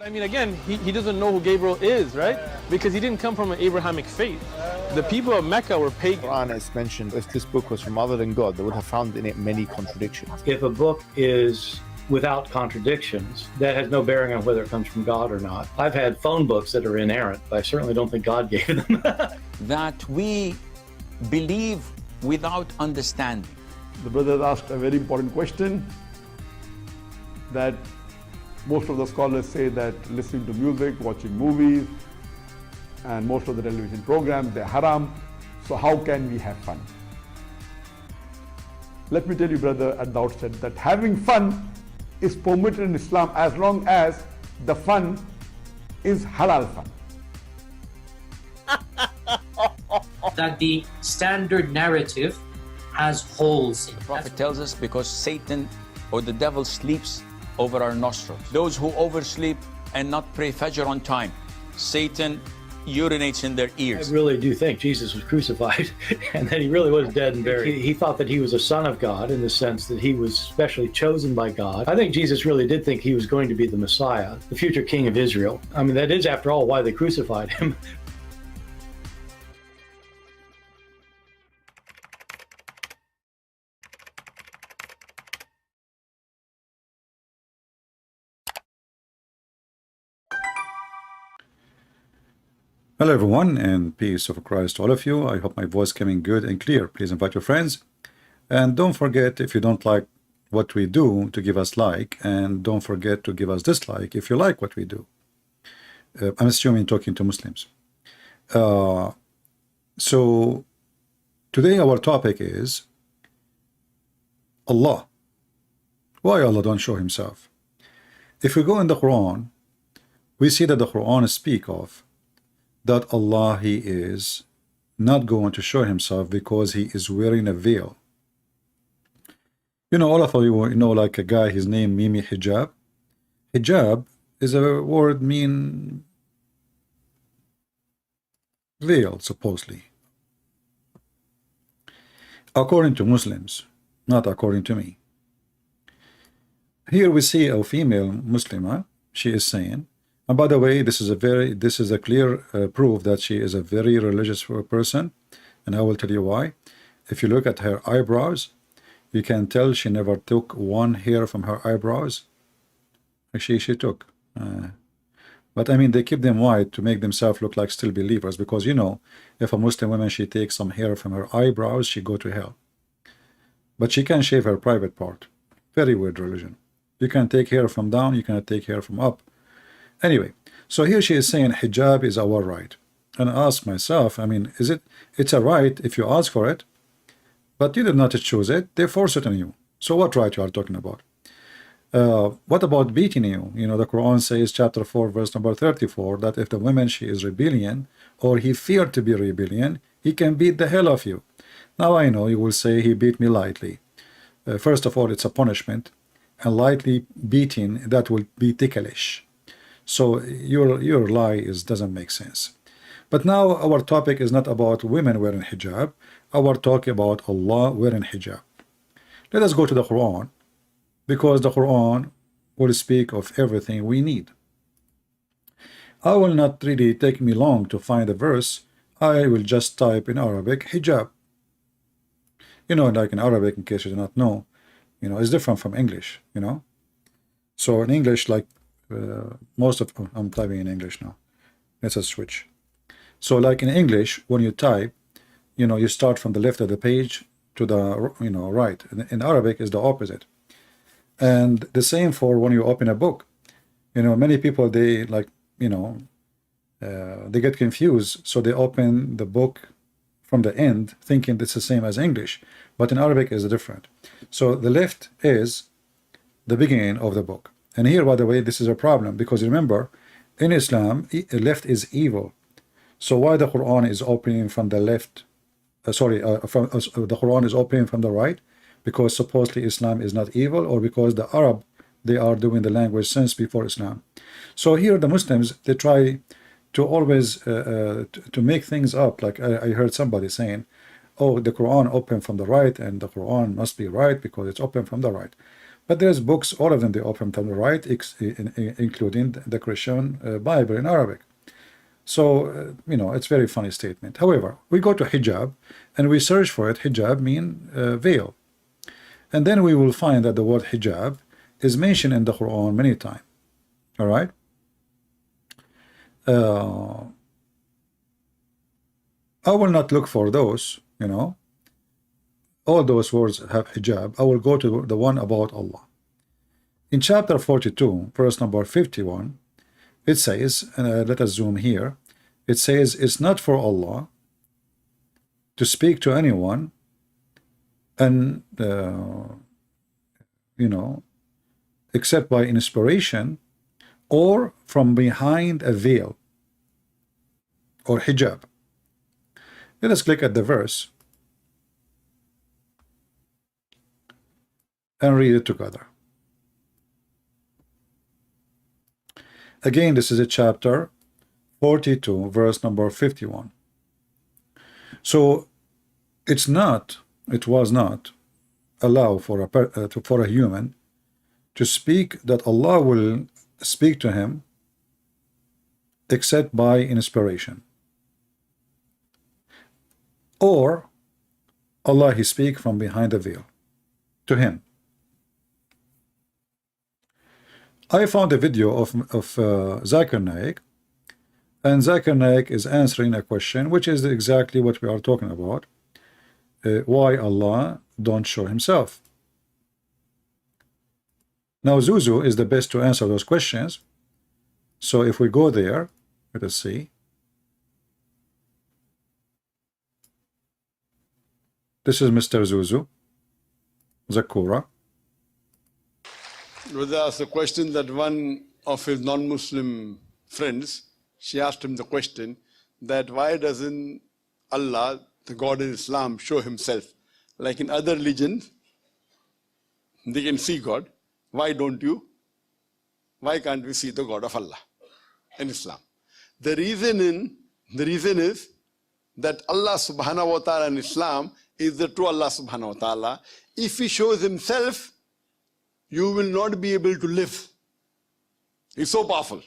I mean, again, he doesn't know who Gabriel is, right? Because he didn't come from an Abrahamic faith. The people of Mecca were pagan. The Quran is mentioned, if this book was from other than God, they would have found in it many contradictions. If a book is without contradictions, that has no bearing on whether it comes from God or not. I've had phone books that are inerrant, but I certainly don't think God gave them. That we believe without understanding. The brother asked a very important question, that most of the scholars say that listening to music, watching movies, and most of the television programs, they're haram. So how can we have fun? Let me tell you, brother, at the outset, that having fun is permitted in Islam as long as the fun is halal fun. That the standard narrative has holes in it. The Prophet tells us because Satan or the devil sleeps over our nostrils. Those who oversleep and not pray Fajr on time, Satan urinates in their ears. I really do think Jesus was crucified and that he really was dead and buried. He thought that he was a son of God in the sense that he was specially chosen by God. I think Jesus really did think he was going to be the Messiah, the future king of Israel. I mean, that is, after all, why they crucified him. Hello everyone, and peace of Christ to all of you. I hope my voice coming good and clear. Please invite your friends, and don't forget, if you don't like what we do, to give us like, and don't forget to give us dislike if you like what we do. I'm assuming talking to Muslims. So today our topic is Allah. Why Allah don't show himself? If we go in the Quran, we see that the Quran speak of that Allah, he is not going to show himself because he is wearing a veil. You know, all of you know, like a guy, his name Mimi Hijab. Hijab is a word mean veil, supposedly. According to Muslims, not according to me. Here we see a female Muslimah, she is saying, and by the way, this is a clear proof that she is a very religious person, and I will tell you why. If you look at her eyebrows, you can tell she never took one hair from her eyebrows. Actually, she took. But I mean, they keep them white to make themselves look like still believers, because you know, if a Muslim woman, she takes some hair from her eyebrows, she go to hell. But she can shave her private part. Very weird religion. You can take hair from down, you cannot take hair from up. Anyway, so here she is saying hijab is our right. And I ask myself, I mean, it's a right if you ask for it, but you did not choose it, they force it on you. So what right you are talking about? What about beating you? You know, the Quran says, chapter 4, verse number 34, that if the woman, she is rebellion, or he feared to be rebellion, he can beat the hell of you. Now I know you will say he beat me lightly. First of all, it's a punishment, and lightly beating, that will be ticklish. So your lie doesn't make sense. But now our topic is not about women wearing hijab. Our talk about Allah wearing hijab. Let us go to the Quran, because the Quran will speak of everything we need. I will not really take me long to find a verse. I will just type in Arabic hijab. You know, like in Arabic, in case you do not know, you know, it's different from English, you know. So in English, like I'm typing in English now. Let's just switch. So like in English, when you type, you know, you start from the left of the page to the, you know, right. In Arabic is the opposite. And the same for when you open a book. You know, many people, they like, you know, they get confused. So they open the book from the end thinking it's the same as English. But in Arabic is different. So the left is the beginning of the book. And here, by the way, this is a problem, because remember, in Islam, left is evil. So why the Quran is opening from the left? The Quran is opening from the right, because supposedly Islam is not evil, or because the Arab, they are doing the language since before Islam. So here the Muslims, they try to always to make things up. Like I heard somebody saying, oh, the Quran opened from the right, and the Quran must be right because it's open from the right. But there's books, all of them, they open from the right, including the Christian Bible in Arabic. So, you know, it's a very funny statement. However, we go to hijab and we search for it. Hijab means veil. And then we will find that the word hijab is mentioned in the Quran many times. All right? I will not look for those, you know. All those words have hijab. I will go to the one about Allah. In chapter 42, verse number 51, it says, and let us zoom here, it says, it's not for Allah to speak to anyone and, you know, except by inspiration or from behind a veil or hijab. Let us click at the verse and read it together. Again, this is a chapter 42, verse number 51. So it was not allowed for a human to speak that Allah will speak to him except by inspiration, or Allah he speak from behind the veil to him. I found a video of Zakir Naik, and Zakir Naik is answering a question which is exactly what we are talking about, why Allah don't show himself. Now Zuzu is the best to answer those questions, so if we go there, let us see. This is Mr. Zuzu Zakura. Brother asked a question that one of his non-Muslim friends, she asked him the question that why doesn't Allah, the God in Islam, show himself? Like in other religions, they can see God. Why don't you? Why can't we see the God of Allah in Islam? The reason is that Allah subhanahu wa ta'ala in Islam is the true Allah subhanahu wa ta'ala. If he shows himself, you will not be able to live. He's so powerful.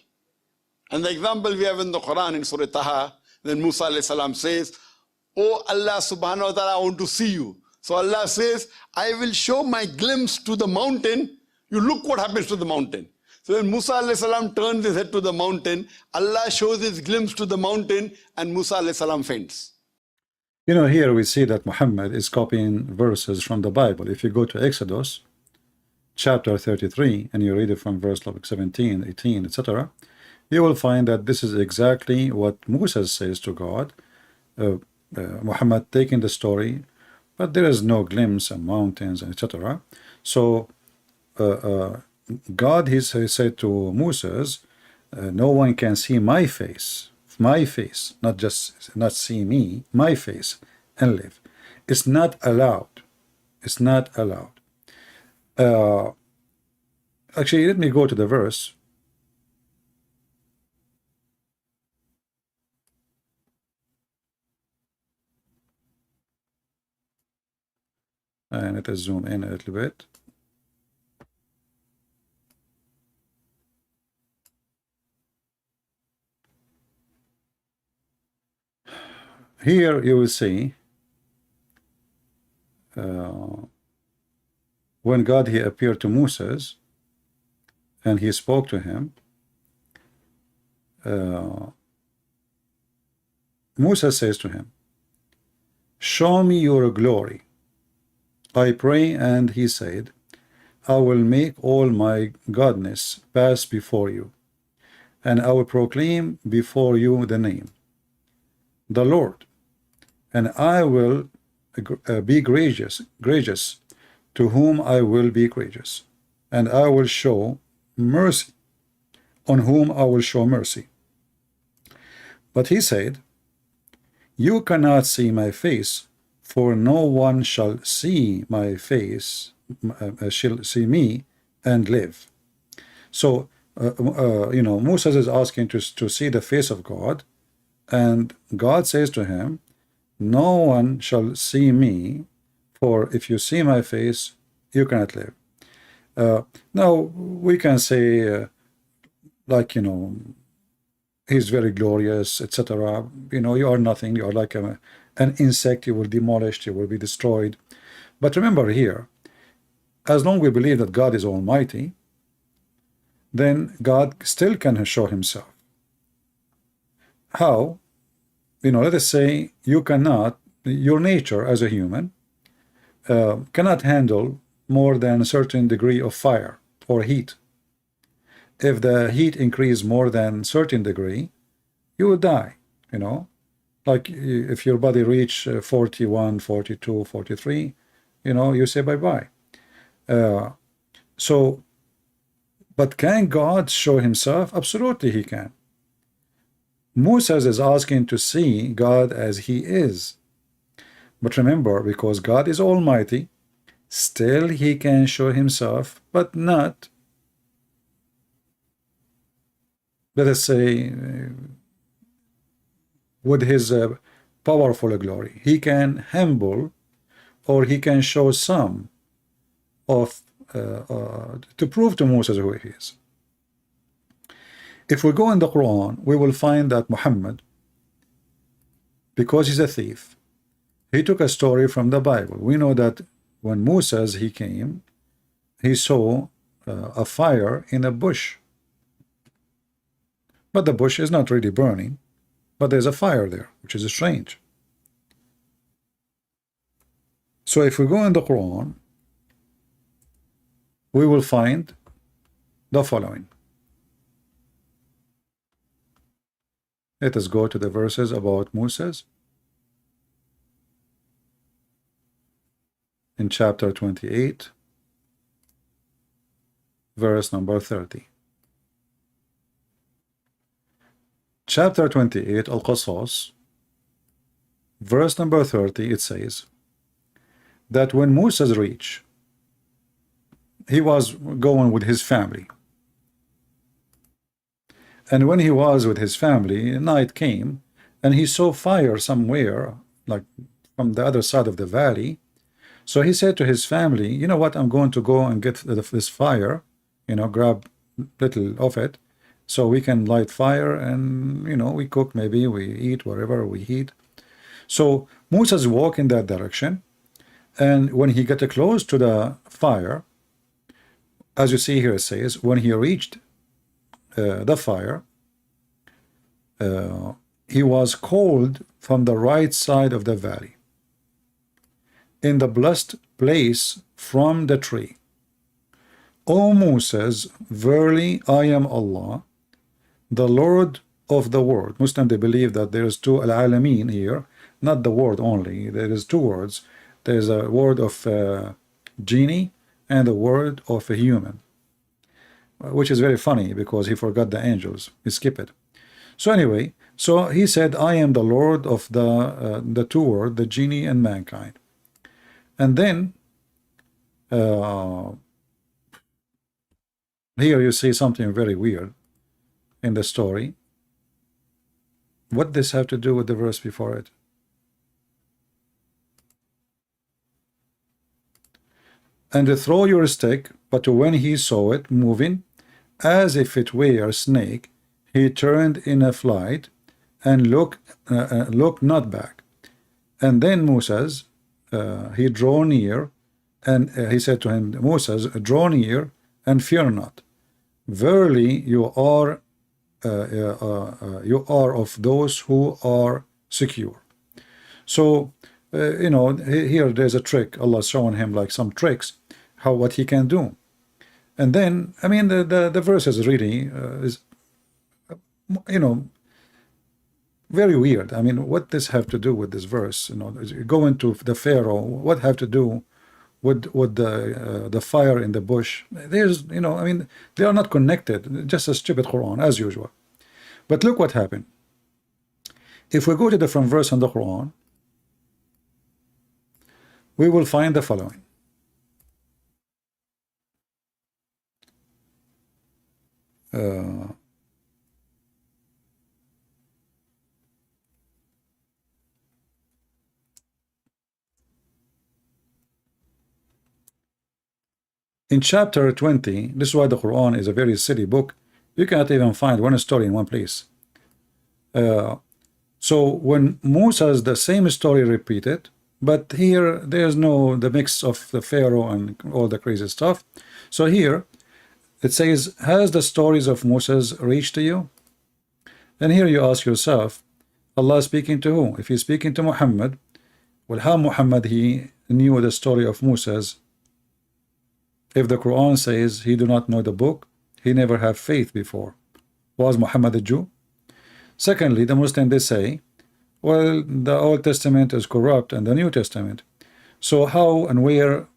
And the example we have in the Quran in Surah Taha, then Musa alayhi salam says, "Oh Allah subhanahu wa ta'ala, I want to see you." So Allah says, "I will show my glimpse to the mountain. You look what happens to the mountain." So when Musa alayhi salam turns his head to the mountain, Allah shows his glimpse to the mountain and Musa alayhi salam faints. You know, here we see that Muhammad is copying verses from the Bible. If you go to Exodus chapter 33 and you read it from verse 17, 18, etc., you will find that this is exactly what Musa says to God. Muhammad taking the story, but there is no glimpse and mountains, etc. So God he said to Moses, no one can see my face, not see me, my face, and live. It's not allowed. It's not allowed. Actually, let me go to the verse. And let us zoom in a little bit. Here you will see when God he appeared to Moses and he spoke to him, Musa says to him, "Show me your glory, I pray." And he said, "I will make all my godness pass before you, and I will proclaim before you the name, the Lord, and I will be gracious to whom I will be gracious, and I will show mercy on whom I will show mercy." But he said, "You cannot see my face, for no one shall see my face, shall see me and live." So, you know, Moses is asking to see the face of God, and God says to him, "No one shall see me, for if you see my face, you cannot live." Now we can say, like, you know, he's very glorious, etc. You know, you are nothing. You are like an insect. You will be demolished. You will be destroyed. But remember here, as long as we believe that God is Almighty, then God still can show Himself. How? You know, let us say you cannot, your nature as a human cannot handle more than a certain degree of fire or heat. If the heat increase more than certain degree, you will die, you know. Like if your body reach 41, 42, 43, you know, you say bye-bye. So, but can God show Himself? Absolutely He can. Musa is asking to see God as He is. But remember, because God is Almighty, still He can show Himself, but not, let us say, with His powerful glory. He can humble, or He can show some of, to prove to Moses who He is. If we go in the Quran, we will find that Muhammad, because he's a thief, he took a story from the Bible. We know that when Musa he came, he saw a fire in a bush. But the bush is not really burning, but there's a fire there, which is strange. So if we go in the Quran, we will find the following. Let us go to the verses about Moses in chapter 28, verse number 30. Chapter 28, Al-Qasas, verse number 30, it says that when Moses reached, he was going with his family. And when he was with his family, night came, and he saw fire somewhere, like from the other side of the valley. So he said to his family, you know what, I'm going to go and get this fire, you know, grab little of it, so we can light fire, and, you know, we cook, maybe we eat, whatever we eat. So Moses walked in that direction, and when he got close to the fire, as you see here, it says, when he reached the fire, he was called from the right side of the valley, in the blessed place from the tree. O Moses, verily I am Allah, the Lord of the world. Muslim, they believe that there's two al-alamin here, not the word only. There is two words. There's a word of genie and a word of a human, which is very funny because he forgot the angels. He skipped it. So anyway, so he said, I am the Lord of the two words, the genie and mankind. And then here you see something very weird in the story. What does this have to do with the verse before it? And throw your stick, but when he saw it moving, as if it were a snake, he turned in a flight and looked not back. And then Moses, he drew near, and he said to him, Moses, draw near and fear not. Verily you are of those who are secure. So you know, here there's a trick. Allah showing him like some tricks, what he can do. And then, I mean, the verse is really is, you know, very weird. I mean, what does have to do with this verse? You know, going to the Pharaoh, what have to do with the fire in the bush? There's, you know, I mean, they are not connected. Just a stupid Quran as usual. But look what happened. If we go to different verse in the Quran, we will find the following. In chapter 20, this is why the Quran is a very silly book. You cannot even find one story in one place. So when Musa's the same story repeated, but here there's no the mix of the Pharaoh and all the crazy stuff. So here it says, has the stories of Musa's reached to you? And here you ask yourself, Allah speaking to who? If he's speaking to Muhammad, well, how Muhammad he knew the story of Musa's? If the Quran says he do not know the book, he never had faith before. Was Muhammad a Jew? Secondly, the Muslim, they say, well, the Old Testament is corrupt and the New Testament. So how and where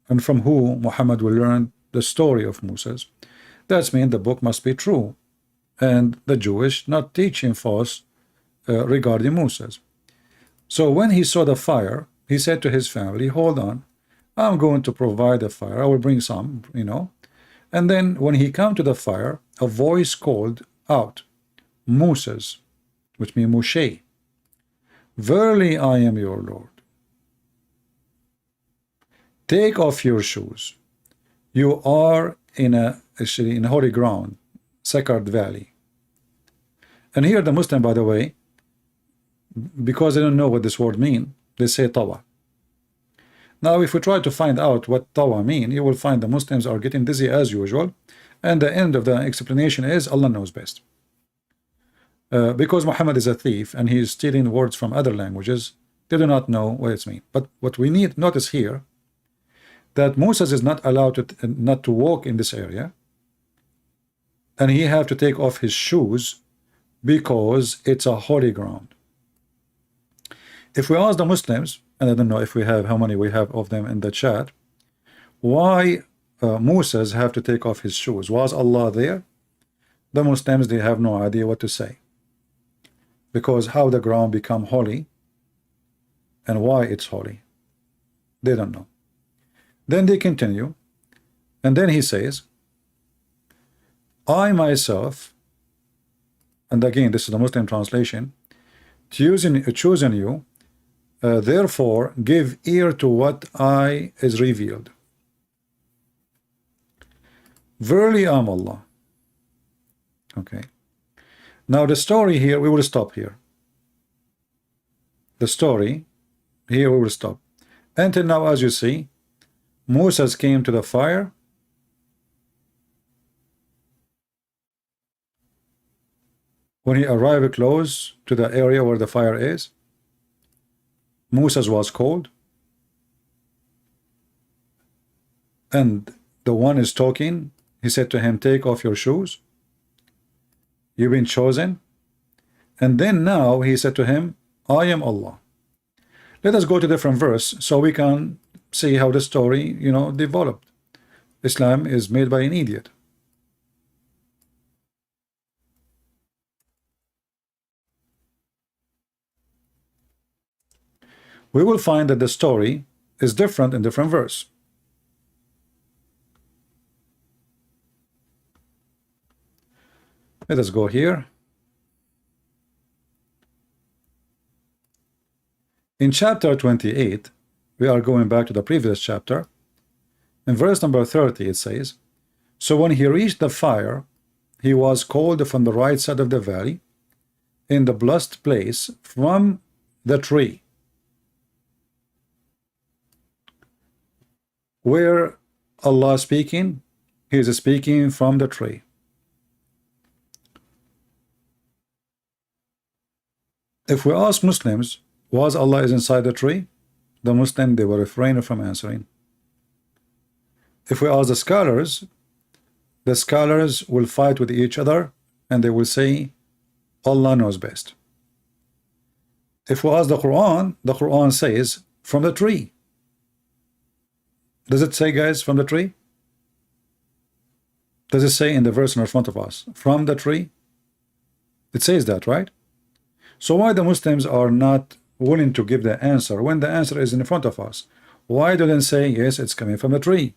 and from who Muhammad will learn the story of Musa's? That means the book must be true, and the Jewish not teaching false regarding Musa's. So when he saw the fire, he said to his family, hold on, I'm going to provide the fire. I will bring some, you know. And then when he came to the fire, a voice called out, Musa's, which means Moshe, verily I am your Lord. Take off your shoes. You are in a holy ground, sacred valley. And here the Muslim, by the way, because they don't know what this word means, they say tawa. Now if we try to find out what tawa mean, you will find the Muslims are getting dizzy as usual, and the end of the explanation is Allah knows best. Because Muhammad is a thief and he is stealing words from other languages, they do not know what it means. But what we need to notice here, that Moses is not allowed to walk in this area, and he have to take off his shoes because it's a holy ground. If we ask the Muslims, and I don't know if we have how many we have of them in the chat, why Moses have to take off his shoes? Was Allah there? The Muslims, they have no idea what to say, because how the ground become holy and why it's holy, they don't know. Then they continue, and then he says, I myself, and again this is the Muslim translation, choosing you, therefore give ear to what I is revealed. Verily I am Allah. Okay. Now the story here, we will stop here. The story here we will stop. Until now, as you see, Moses came to the fire. When he arrived close to the area where the fire is, Moses was cold, and the one is talking. He said to him, take off your shoes. You've been chosen. And then now he said to him, I am Allah. Let us go to different verse so we can see how the story, you know, developed. Islam is made by an idiot. We will find that the story is different in different verse. Let us go here. In chapter 28, we are going back to the previous chapter. In verse number 30, it says, so when he reached the fire, he was called from the right side of the valley, in the blessed place, from the tree, where Allah speaking, he is speaking from the tree. If we ask Muslims, was Allah is inside the tree? The Muslim, they will refrain from answering. If we ask the scholars will fight with each other and they will say, Allah knows best. If we ask the Quran says, from the tree. Does it say, guys, from the tree? Does it say in the verse in front of us, from the tree? It says that, right? So why the Muslims are not willing to give the answer when the answer is in front of us? Why do they say, yes, it's coming from the tree?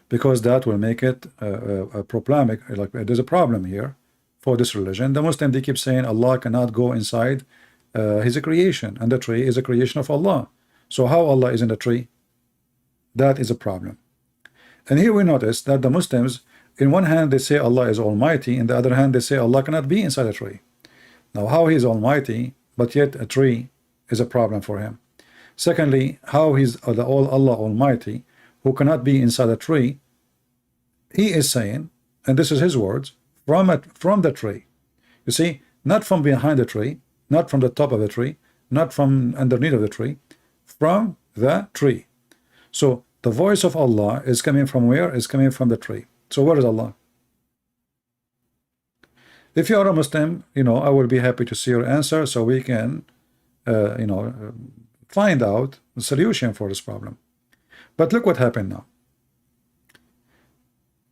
Because that will make it a problematic, like there's a problem here for this religion. The Muslim, they keep saying Allah cannot go inside his creation, and the tree is a creation of Allah. So how Allah is in the tree? That is a problem. And here we notice that the Muslims, in one hand they say Allah is Almighty, in the other hand they say Allah cannot be inside a tree. Now how he is Almighty, but yet a tree is a problem for him? Secondly, how he's Allah Almighty, who cannot be inside a tree? He is saying, and this is his words, from the tree. You see, not from behind the tree, not from the top of the tree, not from underneath of the tree, from the tree. So the voice of Allah is coming from where? Is coming from the tree. So where is Allah? If you are a Muslim, you know, I will be happy to see your answer so we can, find out the solution for this problem. But look what happened now.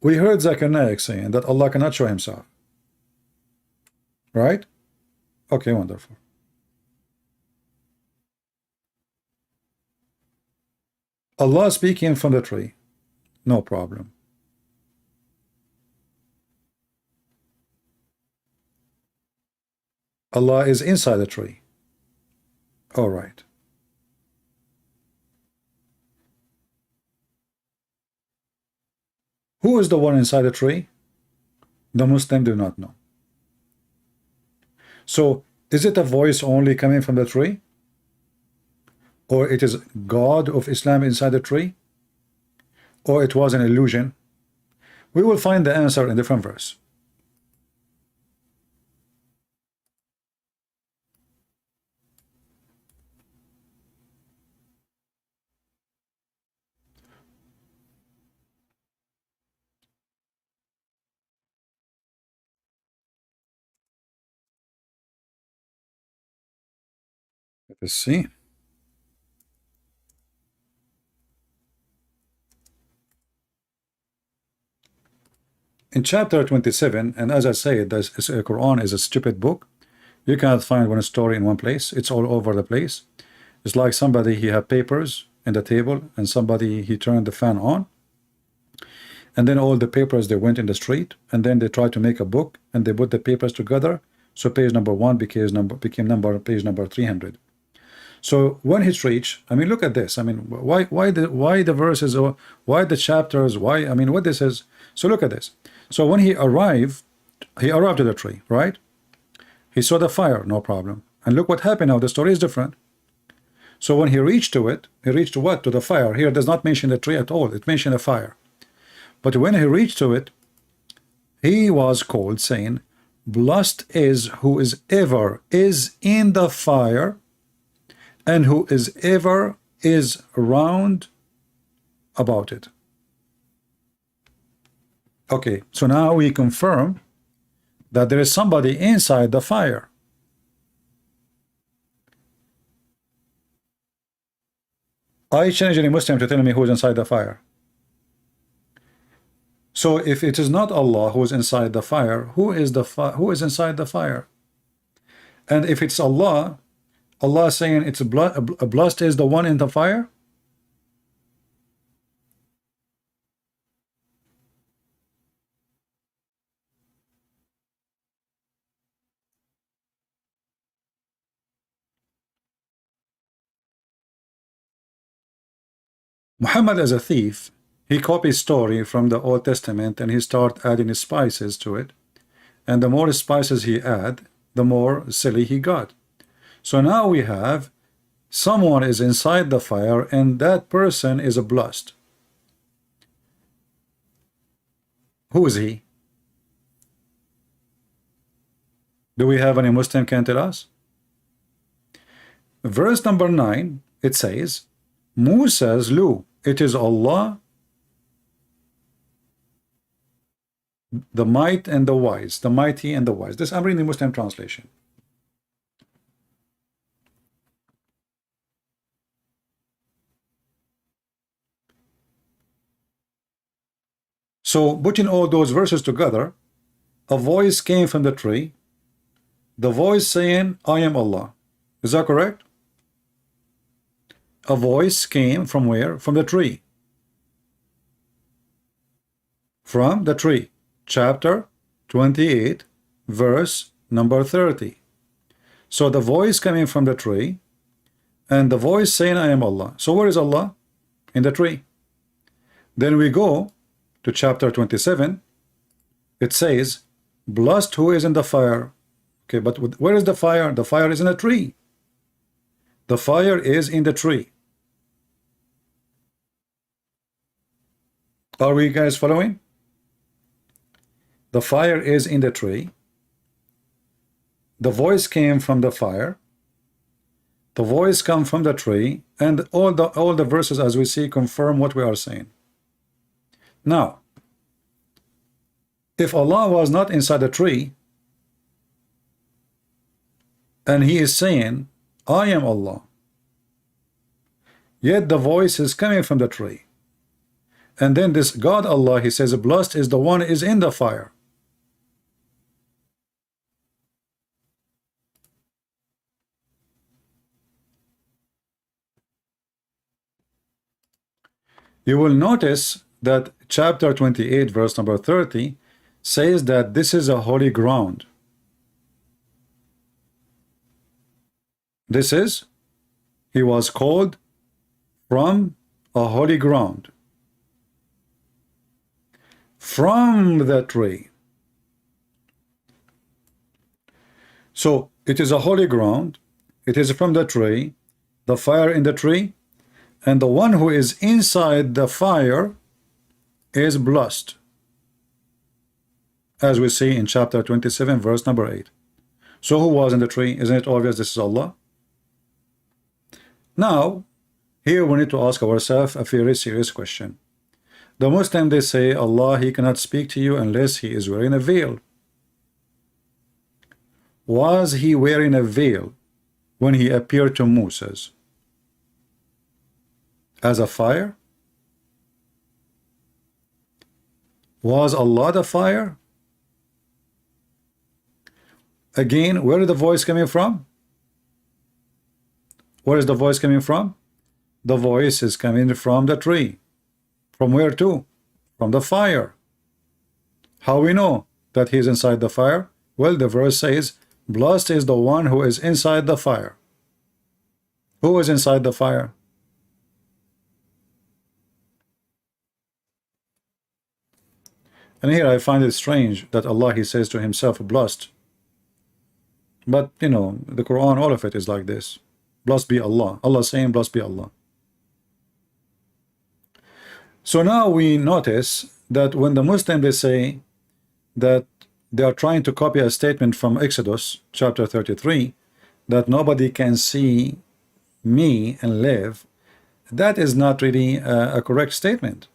We heard Zakir Naik saying that Allah cannot show himself. Right? Okay, wonderful. Allah speaking from the tree. No problem. Allah is inside the tree. All right. Who is the one inside the tree? The Muslim do not know. So is it a voice only coming from the tree? Or it is God of Islam inside the tree? Or it was an illusion? We will find the answer in different verse. Let's see. In chapter 27, and as I say, the Quran is a stupid book. You cannot find one story in one place. It's all over the place. It's like somebody, he had papers in the table, and somebody, he turned the fan on, and then all the papers, they went in the street, and then they tried to make a book, and they put the papers together, so page number 1 became page number 300. So when it's reached, I mean, look at this. I mean, why the verses, or why the chapters, why, I mean, what this is. So look at this. So when he arrived to the tree, right? He saw the fire, no problem. And look what happened now. The story is different. So when he reached to it, he reached to what? To the fire. Here it does not mention the tree at all. It mentioned a fire. But when he reached to it, he was called, saying, blessed is who is ever is in the fire, and who is ever is round about it. Okay, so now we confirm that there is somebody inside the fire. I challenge any Muslim to tell me who is inside the fire. So if it is not Allah who is inside the fire, who is inside the fire? And if it's Allah, Allah saying it's blessed is the one in the fire? Muhammad as a thief, he copies story from the Old Testament and he start adding spices to it. And the more spices he add, the more silly he got. So now we have someone is inside the fire and that person is blessed. Who is he? Do we have any Muslim can tell us? Verse number 9, it says, Musa's law, it is Allah, the might and the wise, the mighty and the wise. This I'm reading the Muslim translation. So putting all those verses together, a voice came from the tree, the voice saying, I am Allah. Is that correct? A voice came from where? From the tree. From the tree. Chapter 28, verse number 30. So the voice coming from the tree, and the voice saying, I am Allah. So where is Allah? In the tree. Then we go to chapter 27, it says, blessed who is in the fire. Okay, but where is the fire? The fire is in a tree. The fire is in the tree. Are we guys following? The fire is in the tree. The voice came from the fire. The voice come from the tree, and all the verses as we see confirm what we are saying. Now, if Allah was not inside the tree, and he is saying, I am Allah, yet the voice is coming from the tree, and then this God Allah, he says, blessed is the one is in the fire. You will notice that chapter 28 verse number 30 says that this is a holy ground. This is, he was called from a holy ground, from the tree. So it is a holy ground, it is from the tree, the fire in the tree, and the one who is inside the fire is blessed, as we see in chapter 27 verse number 8. So who was in the tree? Isn't it obvious this is Allah? Now here we need to ask ourselves a very serious question. The Muslim, they say Allah, he cannot speak to you unless he is wearing a veil. Was he wearing a veil when he appeared to Musa as a fire? Was Allah the fire? Again, where is the voice coming from? Where is the voice coming from? The voice is coming from the tree. From where to? From the fire. How we know that he is inside the fire? Well, the verse says, blessed is the one who is inside the fire. Who is inside the fire? And here I find it strange that Allah, he says to himself, blessed. But you know, the Quran, all of it is like this. Blessed be Allah. Allah saying, blessed be Allah. So now we notice that when the Muslims, they say that they are trying to copy a statement from Exodus chapter 33, that nobody can see me and live, that is not really a correct statement.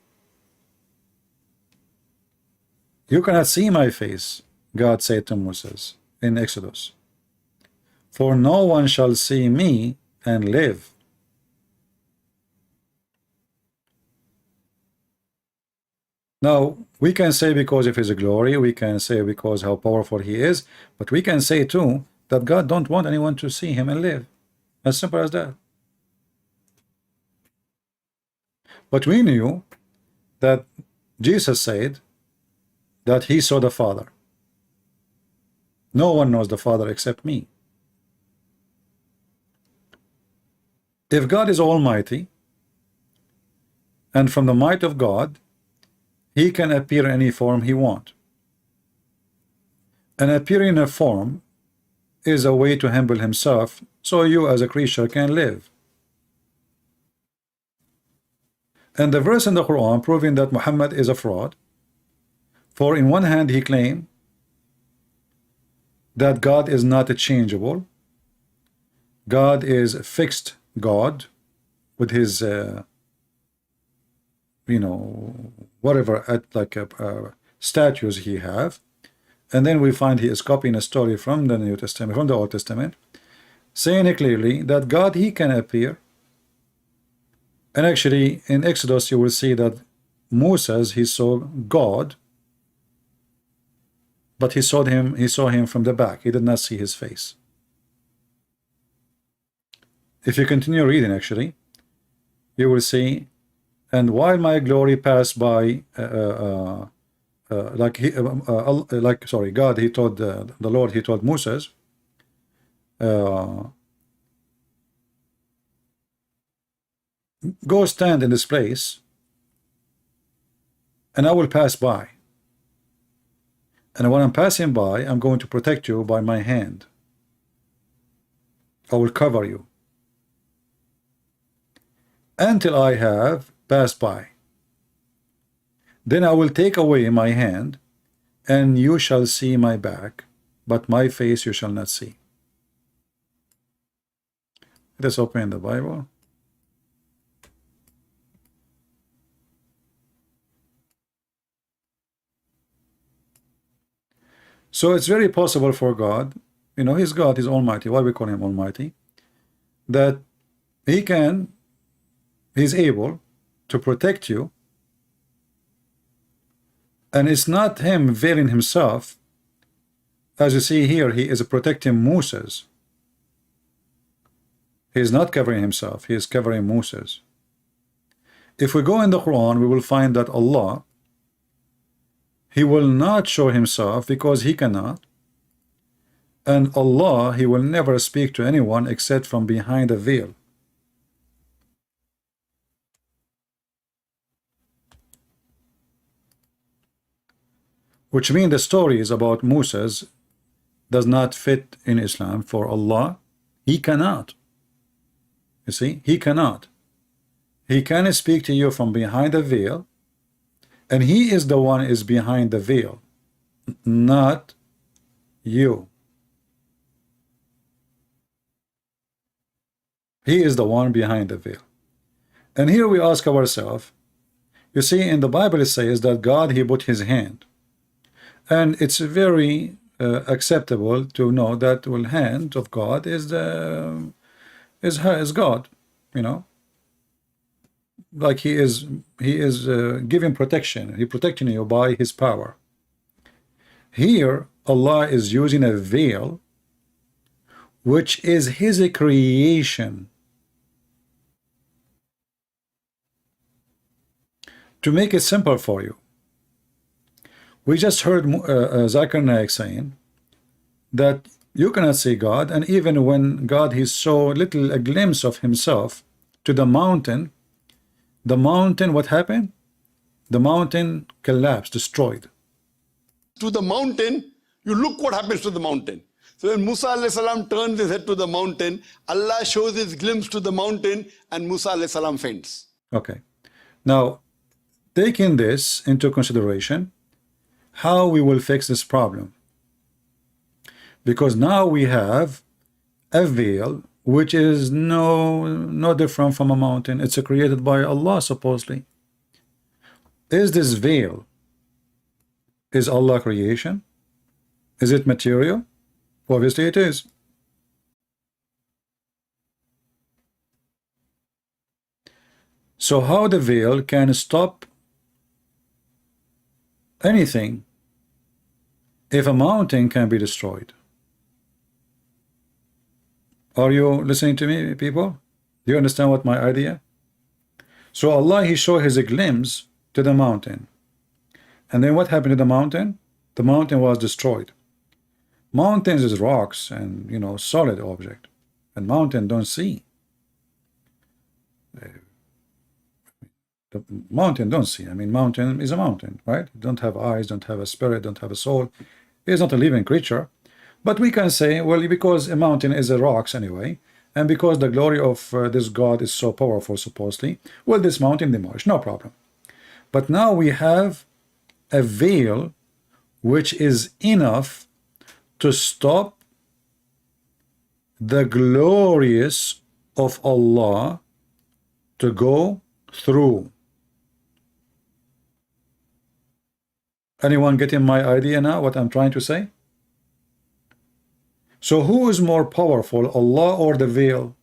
You cannot see my face, God said to Moses in Exodus, for no one shall see me and live. Now we can say because of his glory, we can say because how powerful he is, but we can say too that God don't want anyone to see him and live. As simple as that. But we knew that Jesus said that he saw the Father. No one knows the Father except me. If God is almighty, and from the might of God, he can appear in any form he wants. And appearing in a form is a way to humble himself, so you as a creature can live. And the verse in the Quran proving that Muhammad is a fraud, for in one hand he claimed that God is not changeable, God is a fixed God with his you know, whatever statues he have, and then we find he is copying a story from the New Testament, from the Old Testament, saying clearly that God, he can appear. And actually in Exodus you will see that Moses, he saw God, but he saw him from the back. He did not see his face. If you continue reading, actually, you will see, and while my glory passed by, God, he told the Lord, he told Moses, go stand in this place, and I will pass by. And when I'm passing by, I'm going to protect you by my hand. I will cover you until I have passed by. Then I will take away my hand, and you shall see my back, but my face you shall not see. Let us open the Bible. So it's very possible for God, you know, He's God, He's Almighty. Why we call Him Almighty? That He's able to protect you, and it's not Him veiling Himself. As you see here, He is protecting Musa's. He is not covering Himself, He is covering Musa's. If we go in the Quran, we will find that Allah, He will not show Himself because He cannot, and Allah, He will never speak to anyone except from behind a veil. Which means the stories about Musa's does not fit in Islam. For Allah, He cannot. You see, He cannot. He can speak to you from behind the veil, and He is the one is behind the veil, not you. He is the one behind the veil. And here we ask ourselves, you see, in the Bible it says that God, He put His hand, and it's very acceptable to know that the hand of God is God, you know, like He is giving protection. He protecting you by His power. Here Allah is using a veil which is His creation. To make it simple for you, we just heard Zakir Naik saying that you cannot see God, and even when God He saw a glimpse of Himself to the mountain, what happened? The mountain collapsed, destroyed. To the mountain, you look what happens to the mountain. So when Musa alayhi salam turns his head to the mountain, Allah shows His glimpse to the mountain, and Musa alayhi salam faints. Okay. Now, taking this into consideration, how we will fix this problem? Because now we have a veil which is no different from a mountain. It's created by Allah, supposedly. Is this veil, is Allah creation? Is it material? Obviously it is. So how the veil can stop anything if a mountain can be destroyed? Are you listening to me, people? Do you understand what my idea? So Allah, He showed His glimpse to the mountain, and then what happened to the mountain? The mountain was destroyed. Mountains is rocks and, you know, solid object, and mountain don't see. The mountain don't see. I mean, mountain is a mountain, right? Don't have eyes, don't have a spirit, don't have a soul. It's not a living creature. But we can say, well, because a mountain is a rocks anyway, and because the glory of this God is so powerful, supposedly, well, this mountain demolished, no problem. But now we have a veil which is enough to stop the glorious of Allah to go through. Anyone getting my idea now, what I'm trying to say? So who is more powerful, Allah or the veil?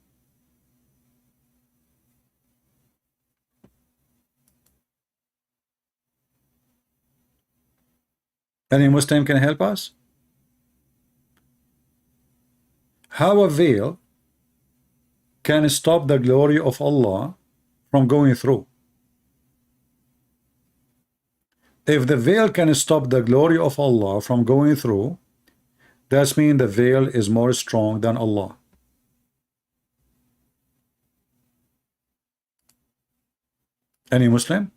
Any Muslim can help us? How a veil can stop the glory of Allah from going through? If the veil can stop the glory of Allah from going through, that means the veil is more strong than Allah. Any Muslim?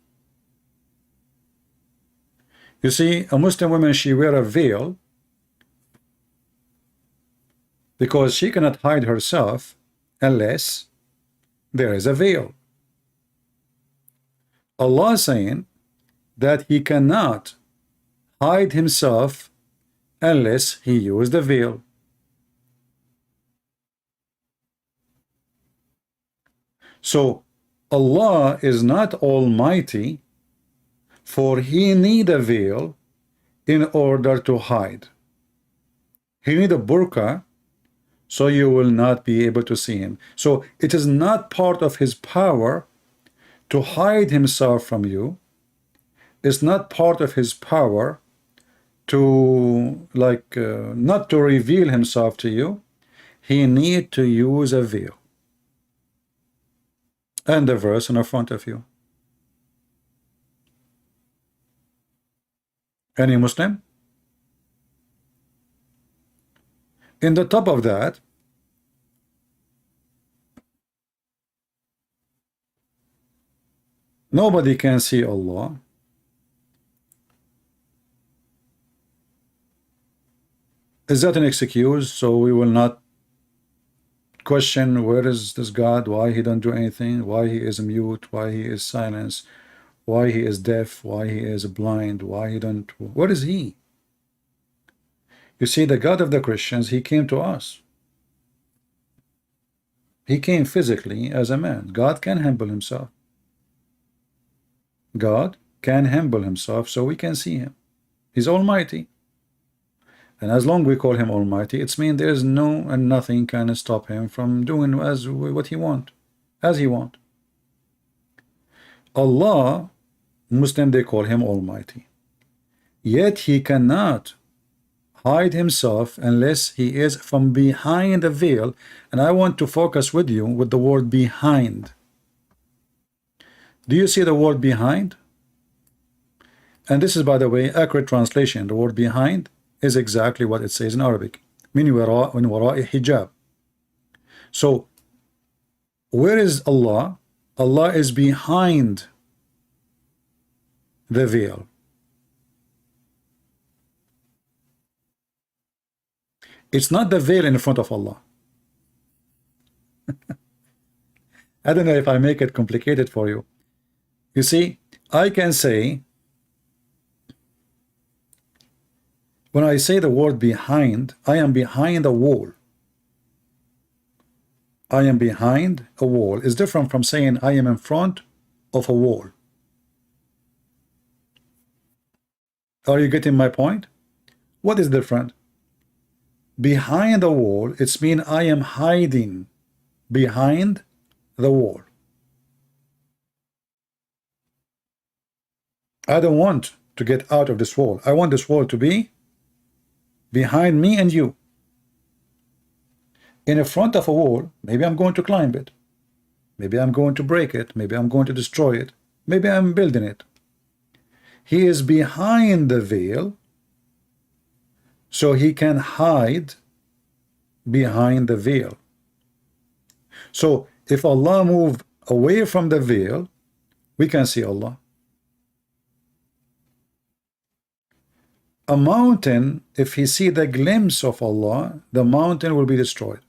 You see, a Muslim woman, she wear a veil because she cannot hide herself unless there is a veil. Allah is saying that he cannot hide himself unless he used the veil. So Allah is not almighty, for he need a veil in order to hide. He need a burqa, so you will not be able to see him. So it is not part of his power to hide himself from you. It's not part of his power to not to reveal himself to you. He need to use a veil. And the verse in front of you. Any Muslim? In the top of that, nobody can see Allah. Is that an excuse? So we will not question where is this God, why he don't do anything, why he is mute, why he is silent, why he is deaf, why he is blind, why he don't, what is he? You see, the God of the Christians, he came to us. He came physically as a man. God can humble himself. God can humble himself so we can see him. He's almighty. And as long as we call him almighty, it's mean there's no and nothing can stop him from doing as what he want, as he want. Allah, Muslim, they call him almighty. Yet he cannot hide himself unless he is from behind the veil. And I want to focus with you with the word behind. Do you see the word behind? And this is, by the way, accurate translation. The word behind is exactly what it says in Arabic. Min wara'i hijab. So where is Allah? Allah is behind the veil. It's not the veil in front of Allah. I don't know if I make it complicated for you. You see, I can say, when I say the word behind, I am behind a wall. I am behind a wall is different from saying I am in front of a wall. Are you getting my point? What is different? Behind the wall, it's mean I am hiding behind the wall. I don't want to get out of this wall. I want this wall to be behind me and you. In the front of a wall, maybe I'm going to climb it. Maybe I'm going to break it. Maybe I'm going to destroy it. Maybe I'm building it. He is behind the veil, so he can hide behind the veil. So if Allah move away from the veil, we can see Allah. A mountain, if he see the glimpse of Allah, the mountain will be destroyed.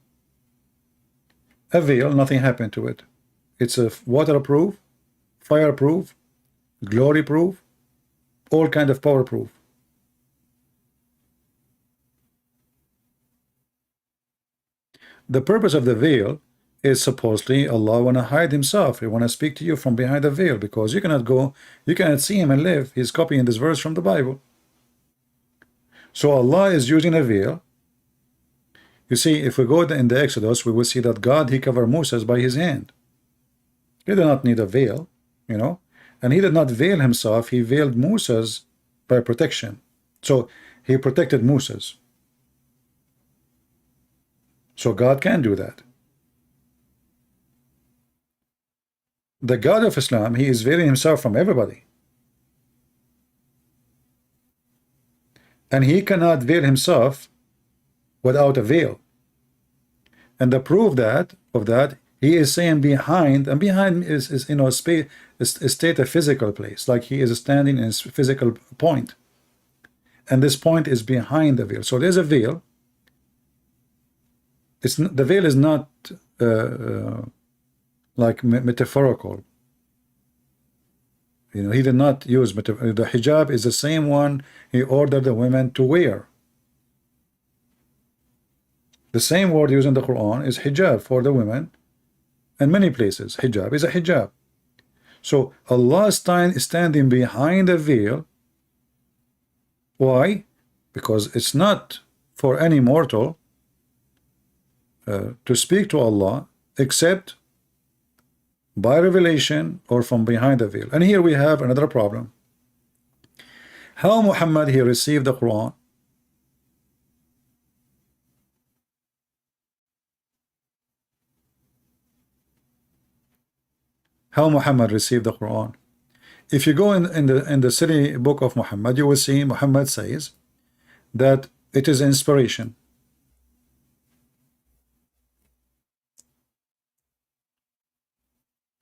A veil, nothing happened to it. It's a waterproof, fireproof, glory proof, all kind of power proof. The purpose of the veil is supposedly Allah want to hide himself. He want to speak to you from behind the veil, because you cannot go, you cannot see him and live. He's copying this verse from the Bible. So Allah is using a veil. You see, if we go in the Exodus, we will see that God, he covered Moses by his hand. He did not need a veil, you know, and he did not veil himself. He veiled Moses by protection. So he protected Moses. So God can do that. The God of Islam, he is veiling himself from everybody. And he cannot veil himself without a veil. And the proof that of that, he is saying behind, and behind is you know, space, is state a physical place, like he is standing in his physical point. and this point is behind the veil. So there's a veil. The veil is not like metaphorical. You know, he did not use the hijab is the same one he ordered the women to wear. The same word used in the Quran is hijab for the women, and many places hijab is a hijab. So Allah standing behind the veil. Why? Because it's not for any mortal to speak to Allah except by revelation or from behind the veil. And here we have another problem. How Muhammad he received the Quran? How Muhammad received the Quran? If you go in the city book of Muhammad, you will see Muhammad says that it is inspiration.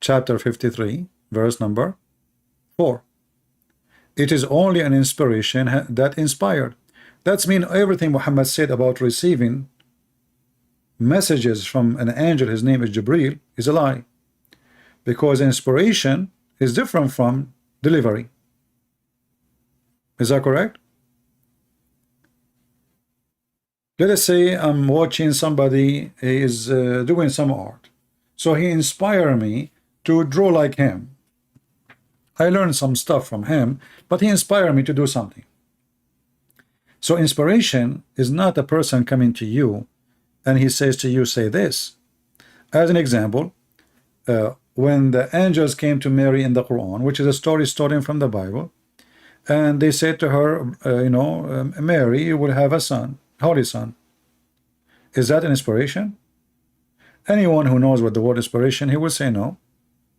Chapter 53, verse number 4. It is only an inspiration that inspired. That's mean everything Muhammad said about receiving messages from an angel, his name is Gabriel, is a lie. Because inspiration is different from delivery. Is that correct? Let us say I'm watching somebody is doing some art. So he inspired me to draw like him. I learned some stuff from him, but he inspired me to do something. So inspiration is not a person coming to you and he says to you, say this. As an example, when the angels came to Mary in the Quran, which is a story stolen from the Bible, and they said to her, Mary, you will have a son, holy son. Is that an inspiration? Anyone who knows what the word inspiration, he will say no.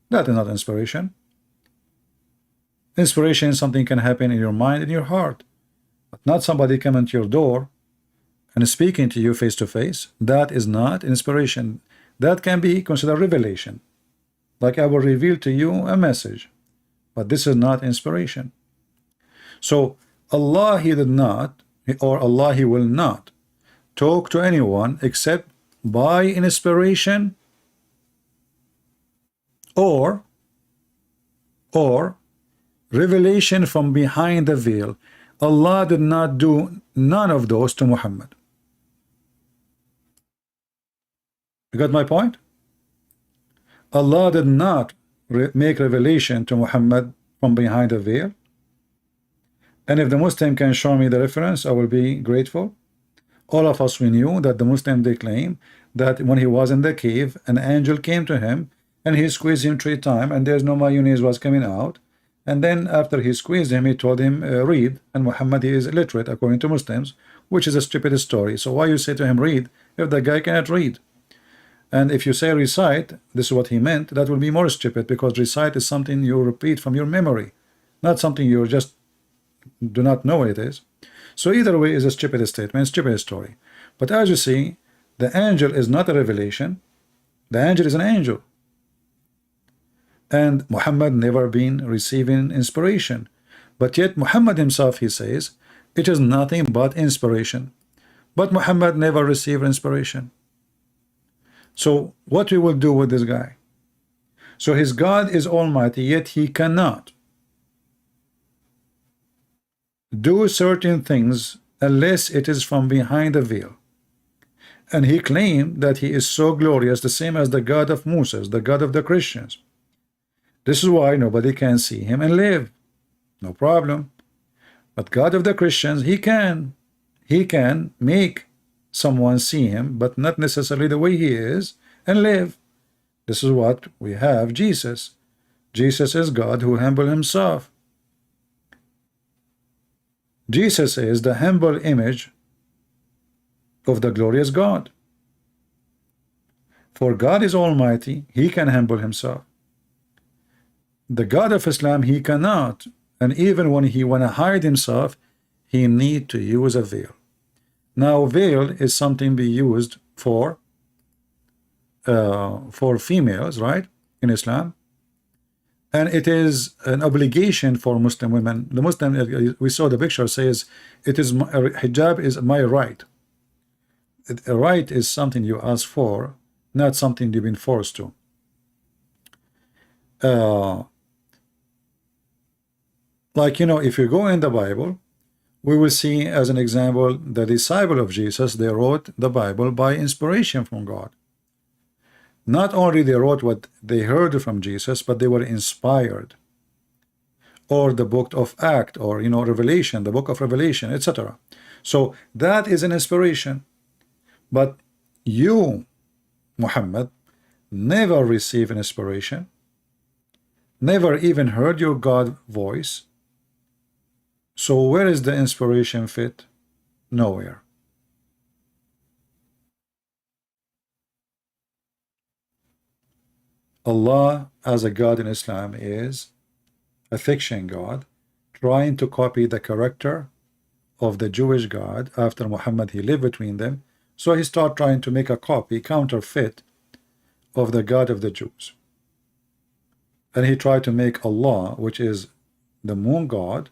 That is not inspiration. Inspiration is something can happen in your mind, in your heart, but not somebody coming to your door and speaking to you face to face. That is not inspiration. That can be considered revelation. Like I will reveal to you a message, but this is not inspiration. So Allah he did not, or Allah he will not talk to anyone except by inspiration or revelation from behind the veil. Allah did not do none of those to Muhammad. You got my point? Allah did not make revelation to Muhammad from behind the veil. And if the Muslim can show me the reference, I will be grateful. All of us, we knew that the Muslim, they claim that when he was in the cave, an angel came to him and he squeezed him 3 times and there's no mayonnaise was coming out. And then after he squeezed him, he told him, read. And Muhammad, he is illiterate according to Muslims, which is a stupid story. So why you say to him, read, if the guy cannot read? And if you say recite, this is what he meant, that will be more stupid, because recite is something you repeat from your memory, not something you just do not know what it is. So either way is a stupid statement, stupid story. But as you see, the angel is not a revelation. The angel is an angel. And Muhammad never been receiving inspiration. But yet Muhammad himself, he says, it is nothing but inspiration. But Muhammad never received inspiration. So what we will do with this guy? So his God is almighty, yet he cannot do certain things unless it is from behind the veil. And he claimed that he is so glorious, the same as the God of Musa, the God of the Christians. This is why nobody can see him and live. No problem. But God of the Christians, he can make someone see him, but not necessarily the way he is, and live. This is what we have Jesus. Jesus is God who humbled himself. Jesus is the humble image of the glorious God. For God is almighty, he can humble himself. The God of Islam, he cannot, and even when he want to hide himself, he need to use a veil. Now veil is something be used for females, right, in Islam. And it is an obligation for Muslim women. The Muslim, we saw the picture, says it is hijab is my right. A right is something you ask for, not something you've been forced to. Like, you know, if you go in the Bible, we will see as an example the disciple of Jesus, they wrote the Bible by inspiration from God. Not only they wrote what they heard from Jesus, but they were inspired. Or the book of Acts, or, you know, Revelation, the book of Revelation, etc. So that is an inspiration. But you, Muhammad, never received an inspiration, never even heard your God voice. So where is the inspiration fit? Nowhere. Allah as a God in Islam is a fiction God trying to copy the character of the Jewish God. After Muhammad, he lived between them, so he started trying to make a copy, counterfeit of the God of the Jews. And he tried to make Allah, which is the moon God,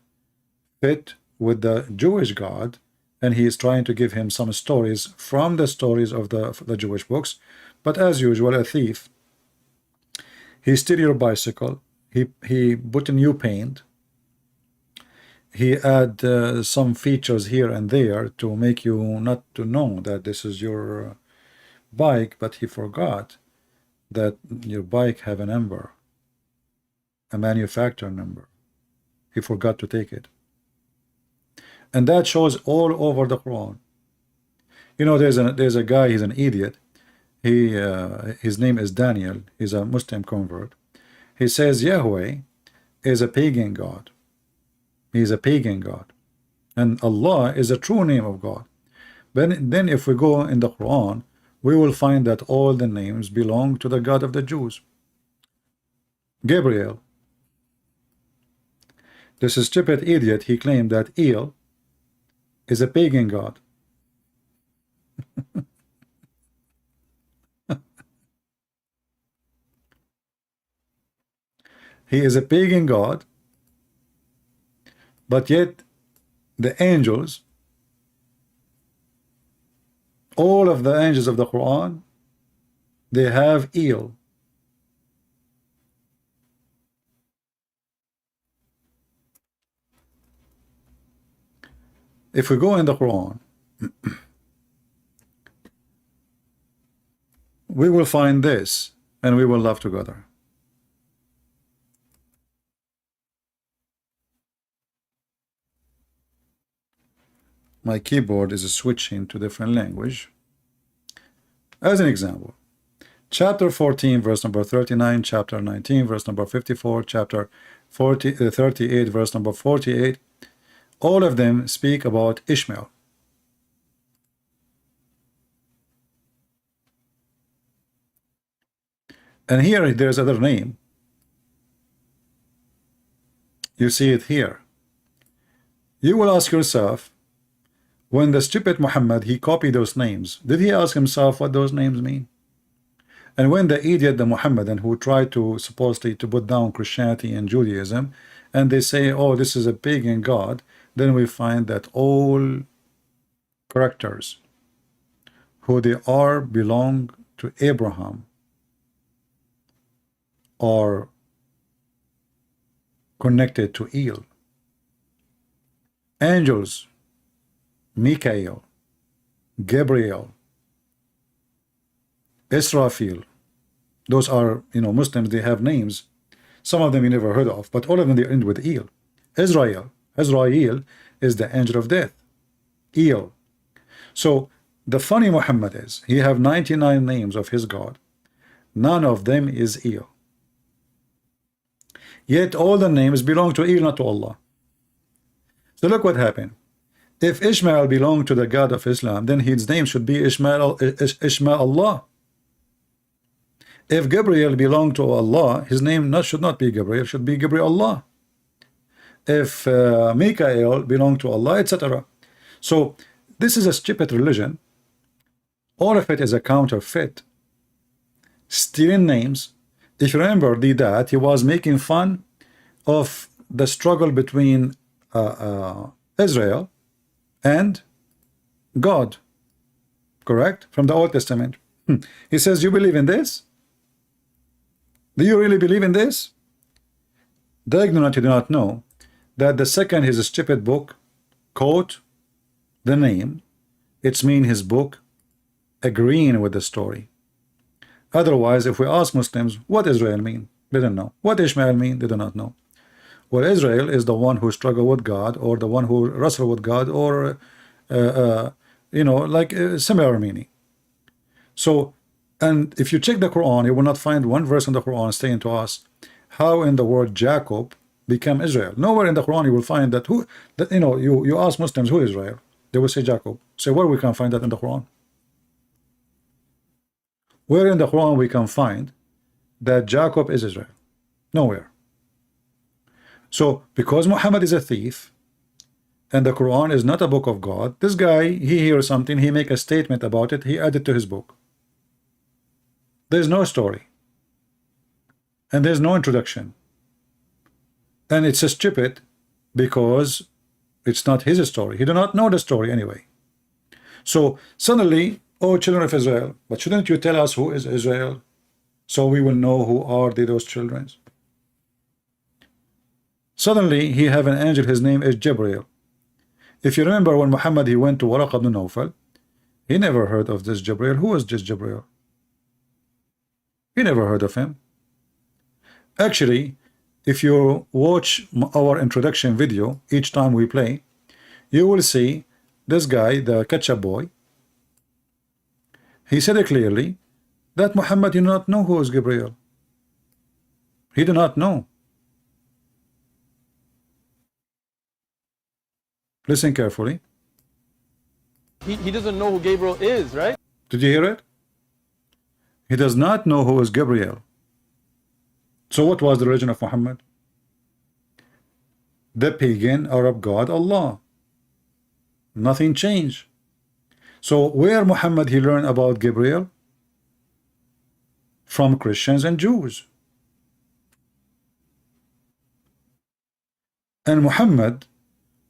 fit with the Jewish God, and he is trying to give him some stories from the stories of the Jewish books. But as usual, a thief, he steal your bicycle, he put a new paint, he add some features here and there to make you not to know that this is your bike, but he forgot that your bike have a number, a manufacturer number. He forgot to take it. And that shows all over the Quran. You know, there's a guy, he's an idiot. His name is Daniel. He's a Muslim convert. He says Yahweh is a pagan god. He's a pagan god, and Allah is a true name of God. But then if we go in the Quran, we will find that all the names belong to the God of the Jews. Gabriel, this stupid idiot, he claimed that El is a pagan god. He is a pagan god, but yet the angels, all of the angels of the Quran, they have El. If we go in the Quran, we will find this, and we will laugh together. My keyboard is switching to different language. As an example, chapter 14 verse number 39, chapter 19 verse number 54, chapter 38 verse number 48, all of them speak about Ishmael. And here there's another name. You see it here. You will ask yourself, when the stupid Muhammad, he copied those names, did he ask himself what those names mean? And when the idiot, the Muhammadan, who tried to supposedly to put down Christianity and Judaism, and they say, oh, this is a pagan god, then we find that all characters who they are belong to Abraham are connected to El. Angels, Michael, Gabriel, Israfil, those are, you know, Muslims, they have names. Some of them you never heard of, but all of them they end with El. Israel is the angel of death. El. So the funny Muhammad is, he have 99 names of his God. None of them is El. Yet all the names belong to El, not to Allah. So look what happened. If Ishmael belonged to the God of Islam, then his name should be Ishmael Allah. If Gabriel belonged to Allah, his name should not be Gabriel, should be Gabriel Allah. If Michael belonged to Allah, etc. So this is a stupid religion. All of it is a counterfeit, stealing names, if you remember that he was making fun of the struggle between Israel and God, correct? From the Old Testament. He says, you believe in this? Do you really believe in this? The ignorant, you do not know that the second his stupid book quote the name, it's mean his book agreeing with the story. Otherwise, if we ask Muslims what Israel mean, they don't know. What Ishmael mean, they do not know. Well, Israel is the one who struggle with God, or the one who wrestle with God, or you know, like similar meaning. So, and if you check the Quran, you will not find one verse in the Quran saying to us how in the word Jacob became Israel. Nowhere in the Quran you will find that you know, you ask Muslims who is Israel, they will say Jacob. Say, where we can find that in the Quran? Where in the Quran we can find that Jacob is Israel? Nowhere. So because Muhammad is a thief and the Quran is not a book of God, this guy, he hears something, he make a statement about it, he added to his book. There's no story and there's no introduction, and it's a stupid because it's not his story. He do not know the story anyway. So suddenly, oh, children of Israel, but shouldn't you tell us who is Israel so we will know who are those children? Suddenly he have an angel, his name is Gabriel. If you remember when Muhammad he went to Waraqa ibn Nawfal, he never heard of this Gabriel. Who is this Gabriel? He never heard of him. Actually, if you watch our introduction video each time we play, you will see this guy, the ketchup boy. He said it clearly that Muhammad did not know who is Gabriel. He did not know. Listen carefully. He doesn't know who Gabriel is, right? Did you hear it? He does not know who is Gabriel. So what was the religion of Muhammad? The pagan Arab god Allah. Nothing changed. So where Muhammad he learned about Gabriel? From Christians and Jews. And Muhammad,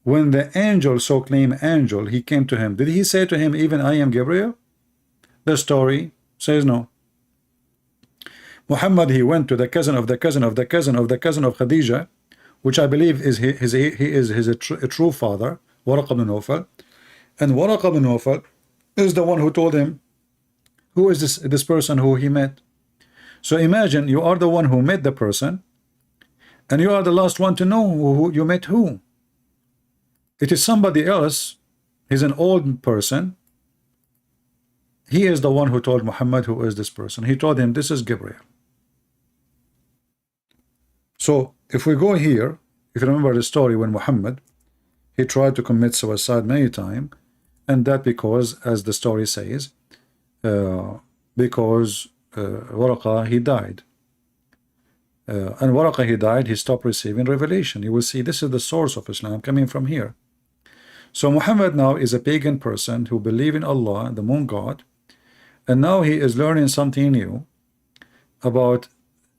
when the angel, so claimed angel, he came to him, did he say to him, even I am Gabriel? The story says no. Muhammad he went to the cousin of the cousin of the cousin of the cousin of Khadija, which I believe is he is his true father, Waraqa ibn Nawfal, and Waraqa ibn Nawfal is the one who told him who is this person who he met. So imagine you are the one who met the person, and you are the last one to know who you met who. It is somebody else. He's an old person. He is the one who told Muhammad who is this person. He told him this is Gabriel. So if we go here, if you remember the story when Muhammad he tried to commit suicide many times, and that because, as the story says, because Waraqa he died, and Waraqa he died, he stopped receiving revelation. You will see this is the source of Islam coming from here. So Muhammad now is a pagan person who believes in Allah, the moon god, and now he is learning something new about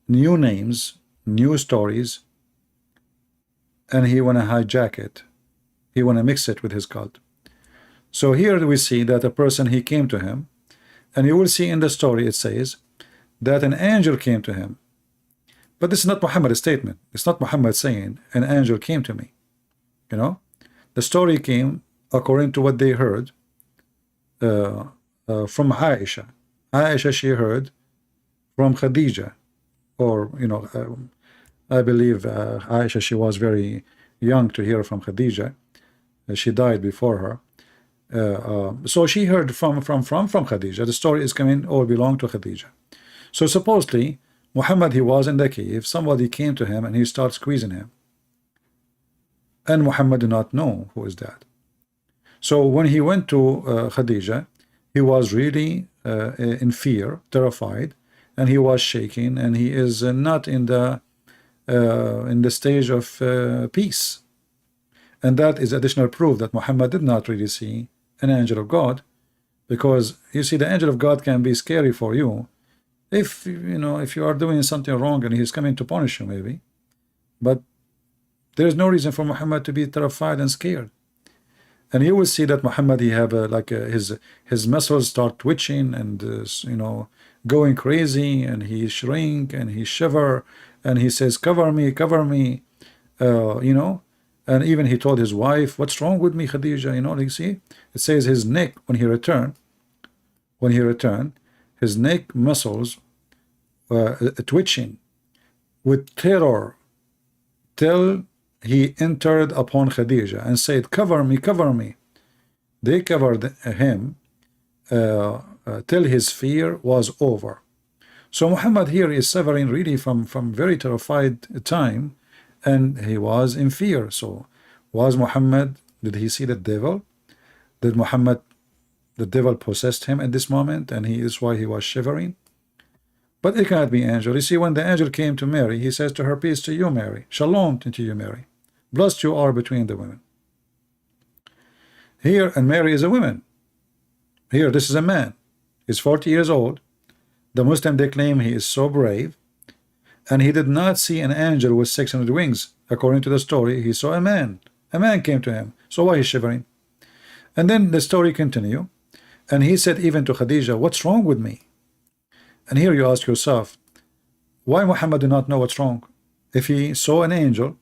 new names, new stories, and he want to hijack it. He want to mix it with his cult. So here we see that a person he came to him, and you will see in the story it says that an angel came to him. But this is not Muhammad's statement. It's not Muhammad saying an angel came to me. You know, the story came according to what they heard from Aisha. Aisha, she heard from Khadija, or you know, I believe Aisha, she was very young to hear from Khadija. She died before her. So she heard from Khadija. The story is coming, all belong to Khadija. So supposedly Muhammad he was in the cave, somebody came to him and he started squeezing him, and Muhammad did not know who is that. So when he went to Khadija, he was really in fear, terrified, and he was shaking, and he is not in the stage of peace. And that is additional proof that Muhammad did not really see an angel of God, because you see the angel of God can be scary for you. if you know, if you are doing something wrong and he's coming to punish you, maybe. But there is no reason for Muhammad to be terrified and scared. And you will see that Muhammad, he have his muscles start twitching and you know, going crazy, and he shrink and he shiver and he says, cover me, you know. And even he told his wife, what's wrong with me, Khadija? You know, you see, it says his neck, when he returned, his neck muscles twitching with terror till he entered upon Khadija and said, cover me, cover me. They covered him till his fear was over. So Muhammad here is suffering really from very terrified time, and he was in fear. So was Muhammad, did he see the devil? Did Muhammad, the devil possessed him at this moment, and he is why he was shivering? But it cannot be angel. You see, when the angel came to Mary, he says to her, peace to you, Mary, shalom to you, Mary, blessed you are between the women. Here, and Mary is a woman. Here, this is a man. He's 40 years old. The Muslim, they claim he is so brave, and he did not see an angel with 600 wings. According to the story, he saw a man. A man came to him. So why he's shivering? And then the story continue, and he said even to Khadija, what's wrong with me? And here you ask yourself, why Muhammad do not know what's wrong? If he saw an angel,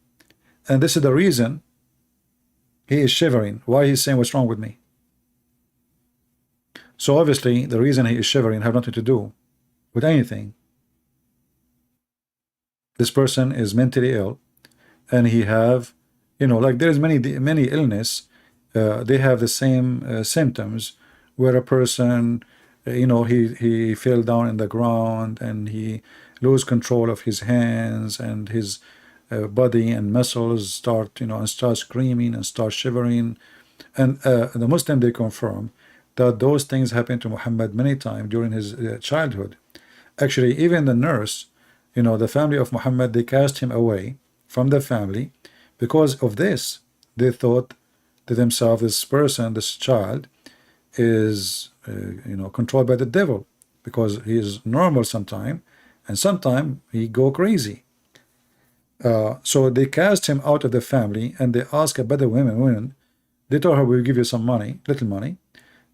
and this is the reason he is shivering, why he's saying what's wrong with me? So obviously the reason he is shivering have nothing to do with anything. This person is mentally ill, and he have, you know, like there is many illness, they have the same symptoms, where a person, you know, he fell down in the ground and he lose control of his hands, and his body and muscles start, you know, and start screaming and start shivering. And the Muslim, they confirm that those things happened to Muhammad many times during his childhood. Actually, even the nurse, you know, the family of Muhammad, they cast him away from the family because of this. They thought to themselves, this person, this child is you know, controlled by the devil, because he is normal sometime, and sometime he go crazy. So they cast him out of the family, and they asked a better women. They told her, we'll give you some money, little money,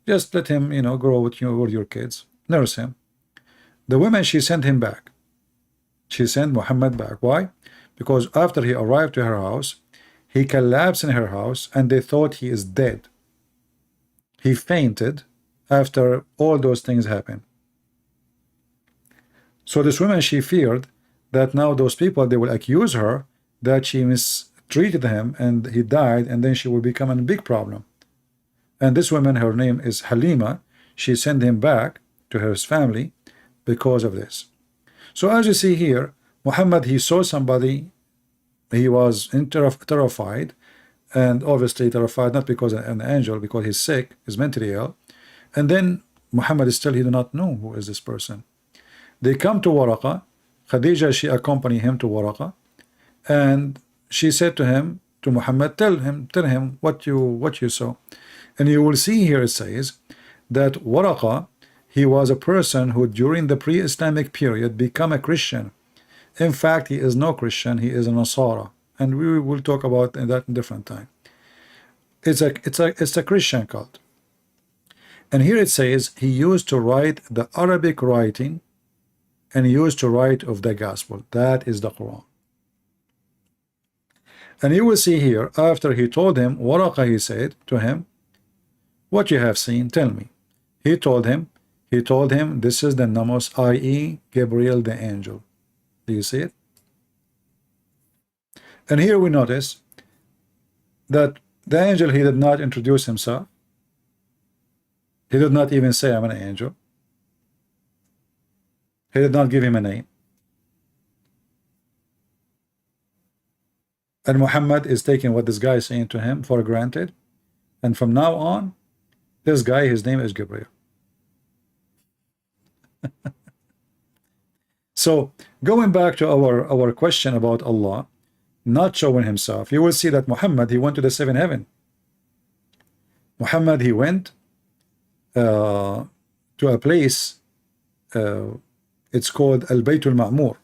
just let him, you know, grow with your kids, nurse him. The woman, she sent him back. She sent Muhammad back. Why? Because after he arrived to her house, he collapsed in her house, and they thought he is dead. He fainted after all those things happened. So this woman, she feared that now those people, they will accuse her that she mistreated him and he died, and then she will become a big problem. And this woman, her name is Halima, she sent him back to her family because of this. So as you see here, Muhammad, he saw somebody, he was terrified, and obviously terrified not because of an angel, because he's sick, he's mentally ill. And then Muhammad is still, he do not know who is this person. They come to Waraqa. Khadija, she accompanied him to Waraqa, and she said to him, to Muhammad, tell him what you saw. And you will see here it says that Waraqa, he was a person who during the pre-Islamic period became a Christian. In fact, he is no Christian, he is a Nasara, and we will talk about that in different time. It's a Christian cult. And here it says he used to write the Arabic writing, and he used to write of the gospel. That is the Quran. And you will see here, after he told him, Waraqa, he said to him, what you have seen, tell me. He told him, this is the Namus, i.e. Gabriel the angel. Do you see it? And here we notice that the angel, he did not introduce himself. He did not even say, I'm an angel. He did not give him a name. And Muhammad is taking what this guy is saying to him for granted. And from now on, this guy, his name is Gabriel. So going back to our question about Allah not showing himself, you will see that Muhammad, he went to the seventh heaven. Muhammad, he went to a place It's called Al-Bayt al-Ma'mur.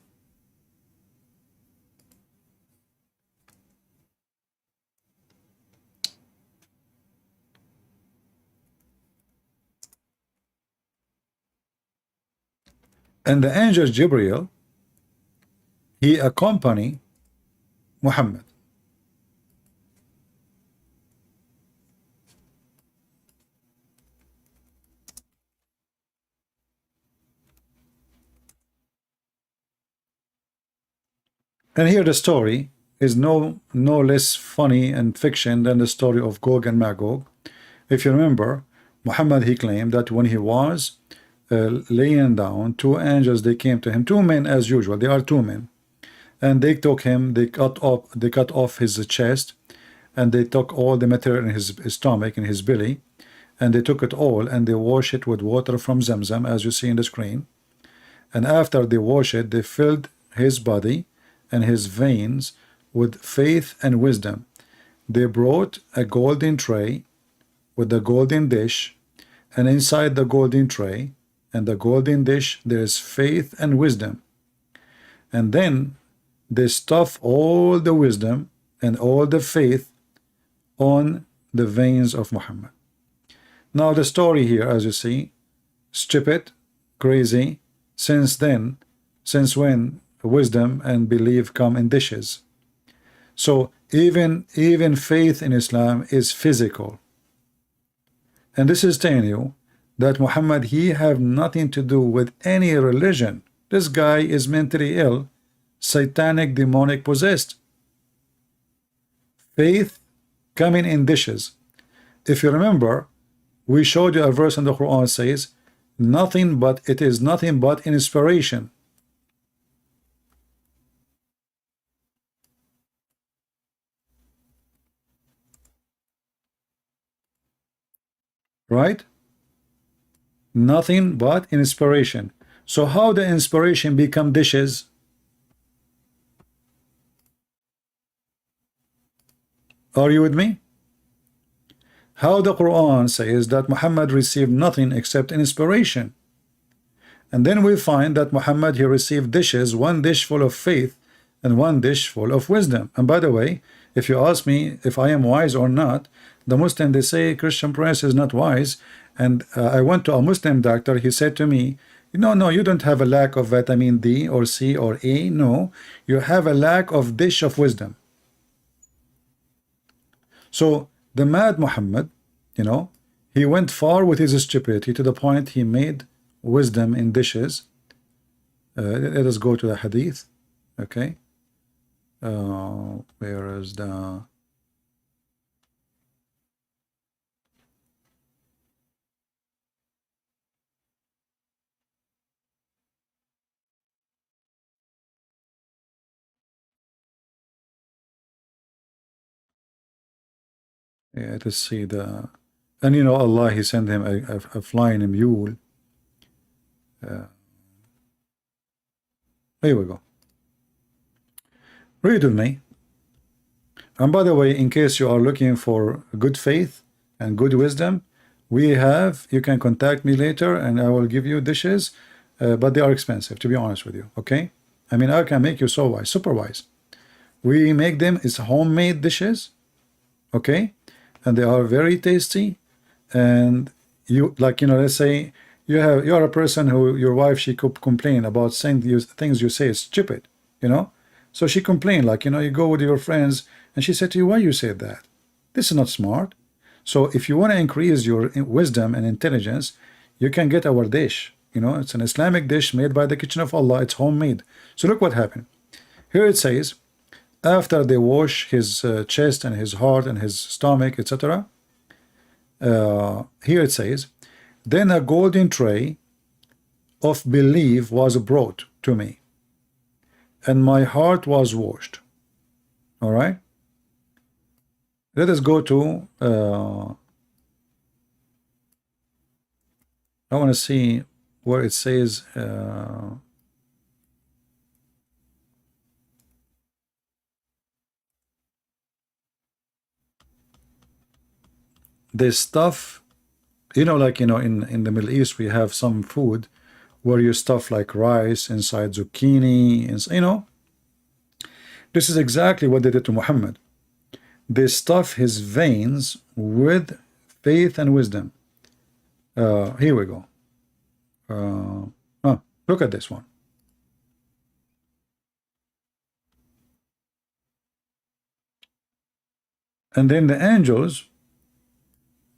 And the angel Gabriel, he accompanied Muhammad. And here the story is no less funny and fiction than the story of Gog and Magog. If you remember, Muhammad, he claimed that when he was laying down, two angels, they came to him, two men as usual, they are two men, and they took him, they cut off his chest, and they took all the material in his stomach, in his belly, and they took it all and they wash it with water from Zamzam, as you see in the screen. And after they wash it, they filled his body and his veins with faith and wisdom. They brought a golden tray with a golden dish, and inside the golden tray and the golden dish there is faith and wisdom. And then they stuff all the wisdom and all the faith on the veins of Muhammad. Now the story here, as you see, stupid, crazy. Since when wisdom and belief come in dishes? So even faith in Islam is physical. And this is telling you that Muhammad, he have nothing to do with any religion. This guy is mentally ill, satanic, demonic possessed. Faith coming in dishes. If you remember, we showed you a verse in the Quran says, it is nothing but inspiration. Right? Nothing but inspiration. So how the inspiration become dishes? Are you with me? How the Quran says that Muhammad received nothing except inspiration. And then we find that Muhammad, he received dishes, one dish full of faith and one dish full of wisdom. And by the way, if you ask me if I am wise or not, the Muslim, they say Christian Prince is not wise. And I went to a Muslim doctor, he said to me, no, you don't have a lack of vitamin D or C or A. No, you have a lack of dish of wisdom. So the mad Muhammad, he went far with his stupidity to the point he made wisdom in dishes. Let us go to the hadith. Okay. Where is the... Yeah, to see the... And Allah, he sent him a flying mule. Here we go. Read with me. And by the way, in case you are looking for good faith and good wisdom, you can contact me later and I will give you dishes, but they are expensive, to be honest with you. Okay? I mean, I can make you so wise, super wise. We make them, it's homemade dishes. Okay? And they are very tasty. And let's say you are a person who your wife, she could complain about saying things you say is stupid, so she complained, you go with your friends and she said to you, why you said that? This is not smart. So if you want to increase your wisdom and intelligence, you can get our dish. It's an Islamic dish made by the kitchen of Allah. It's homemade. So look what happened. Here it says, after they wash his chest and his heart and his stomach, etc. Here it says, then a golden tray of belief was brought to me, and my heart was washed. All right. Let us go to. I want to see where it says. This stuff, in the Middle East, we have some food where you stuff like rice inside zucchini, and you know, this is exactly what they did to Muhammad. They stuff his veins with faith and wisdom. Here we go. Look at this one. And then the angels,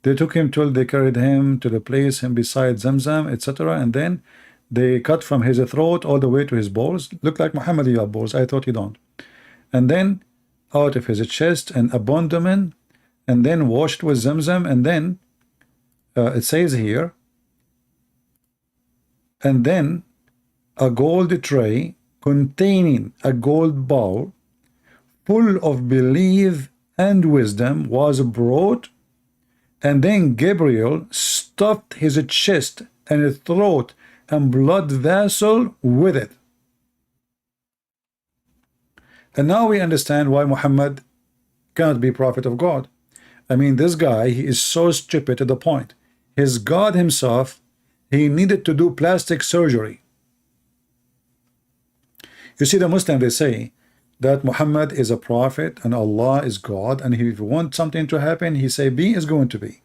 they took him till they carried him to the place and beside Zamzam, etc. And then they cut from his throat all the way to his balls. Look like Muhammad, you have balls. I thought you don't. And then out of his chest and abdomen, and then washed with Zamzam. And then it says here, and then a gold tray containing a gold bowl full of belief and wisdom was brought, and then Gabriel stuffed his chest and his throat and blood vessel with it. And now we understand why Muhammad cannot be prophet of God. I mean, this guy, he is so stupid to the point. His God himself, he needed to do plastic surgery. You see, the Muslim, they say that Muhammad is a prophet and Allah is God, and if you want something to happen, he say be is going to be.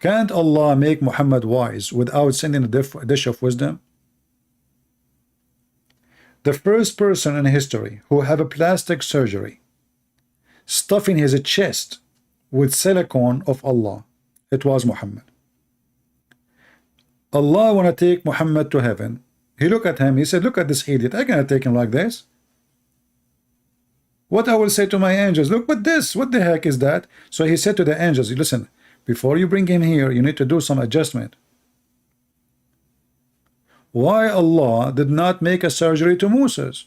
Can't Allah make Muhammad wise without sending a dish of wisdom? The first person in history who have a plastic surgery stuffing his chest with silicone of Allah, it was Muhammad. Allah want to take Muhammad to heaven. He looked at him, he said, look at this idiot, I cannot take him like this. What I will say to my angels, look at this, what the heck is that? So he said to the angels, listen, before you bring him here, you need to do some adjustment. Why Allah did not make a surgery to Musa's?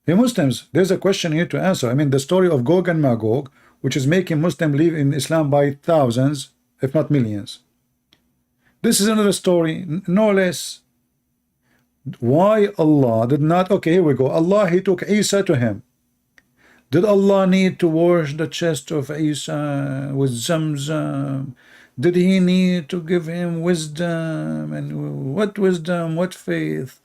Hey Muslims, there's a question here to answer. I mean, the story of Gog and Magog, which is making Muslims live in Islam by thousands, if not millions. This is another story, no less. Why Allah did not, okay, here we go. Allah, he took Isa to him. Did Allah need to wash the chest of Isa with Zamzam? Did he need to give him wisdom? And what wisdom, what faith?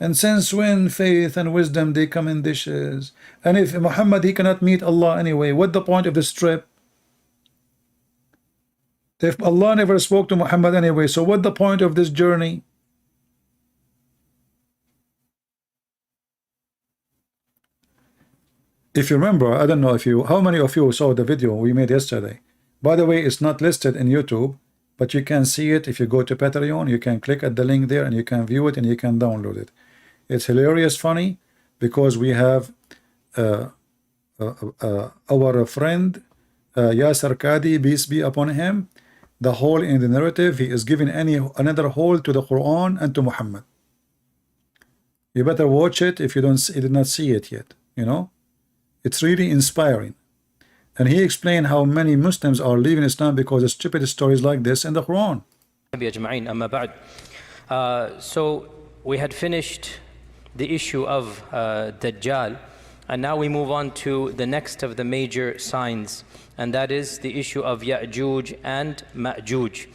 And since when faith and wisdom, they come in dishes? And if Muhammad, he cannot meet Allah anyway, what the point of this trip? If Allah never spoke to Muhammad anyway, so what the point of this journey? If you remember, I don't know if you, how many of you saw the video we made yesterday? By the way, it's not listed in YouTube, but you can see it if you go to Patreon. You can click at the link there and you can view it and you can download it. It's hilarious, funny, because we have our friend Yasser Qadi, peace be upon him. The hole in the narrative, he is giving another hole to the Quran and to Muhammad. You better watch it if you did not see it yet. You know, it's really inspiring. And he explained how many Muslims are leaving Islam because of stupid stories like this in the Quran. So we had finished the issue of Dajjal, and now we move on to the next of the major signs, and that is the issue of Ya'juj and Ma'juj.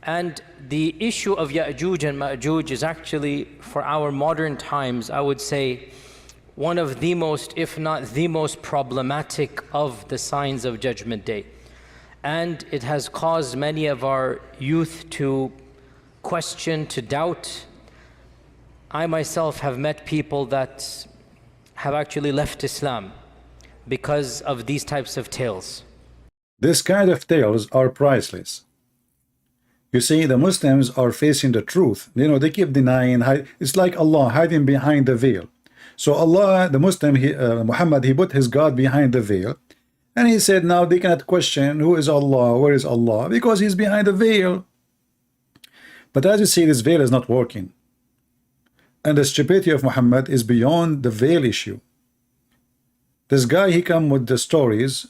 And the issue of Ya'juj and Ma'juj is actually, for our modern times, I would say, one of the most, if not the most problematic of the signs of Judgment Day. And it has caused many of our youth to question, to doubt. I myself have met people that have actually left Islam because of these types of tales. This kind of tales are priceless. You see, the Muslims are facing the truth. You know, they keep denying. It's like Allah hiding behind the veil. So Allah, the Muslim, Muhammad, he put his God behind the veil. And he said, now they cannot question who is Allah, where is Allah, because he's behind the veil. But as you see, this veil is not working. And the stupidity of Muhammad is beyond the veil issue. This guy, he come with the stories.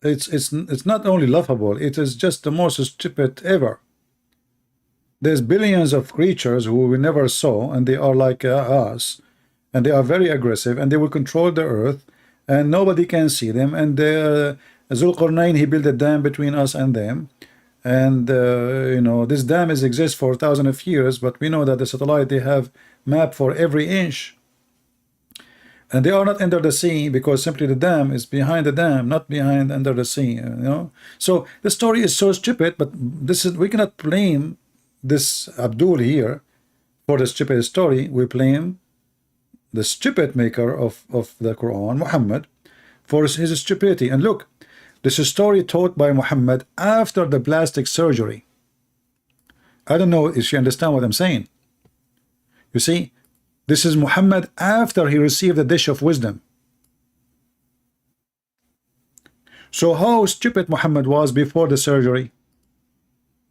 It's not only laughable, it is just the most stupid ever. There's billions of creatures who we never saw, and they are like us. And they are very aggressive, and they will control the earth, and nobody can see them. And Zulqarnain, he built a dam between us and them, And you know, this dam is exists for thousands of years, but we know that the satellite, they have map for every inch, and they are not under the sea because simply the dam is behind the dam, not behind under the sea, you know. So the story is so stupid, but this is, we cannot blame this Abdul here for the stupid story. We blame the stupid maker of the Quran, Muhammad, for his stupidity. And look, this is a story taught by Muhammad after the plastic surgery. I don't know if you understand what I'm saying. You see, this is Muhammad after he received a dish of wisdom. So how stupid Muhammad was before the surgery?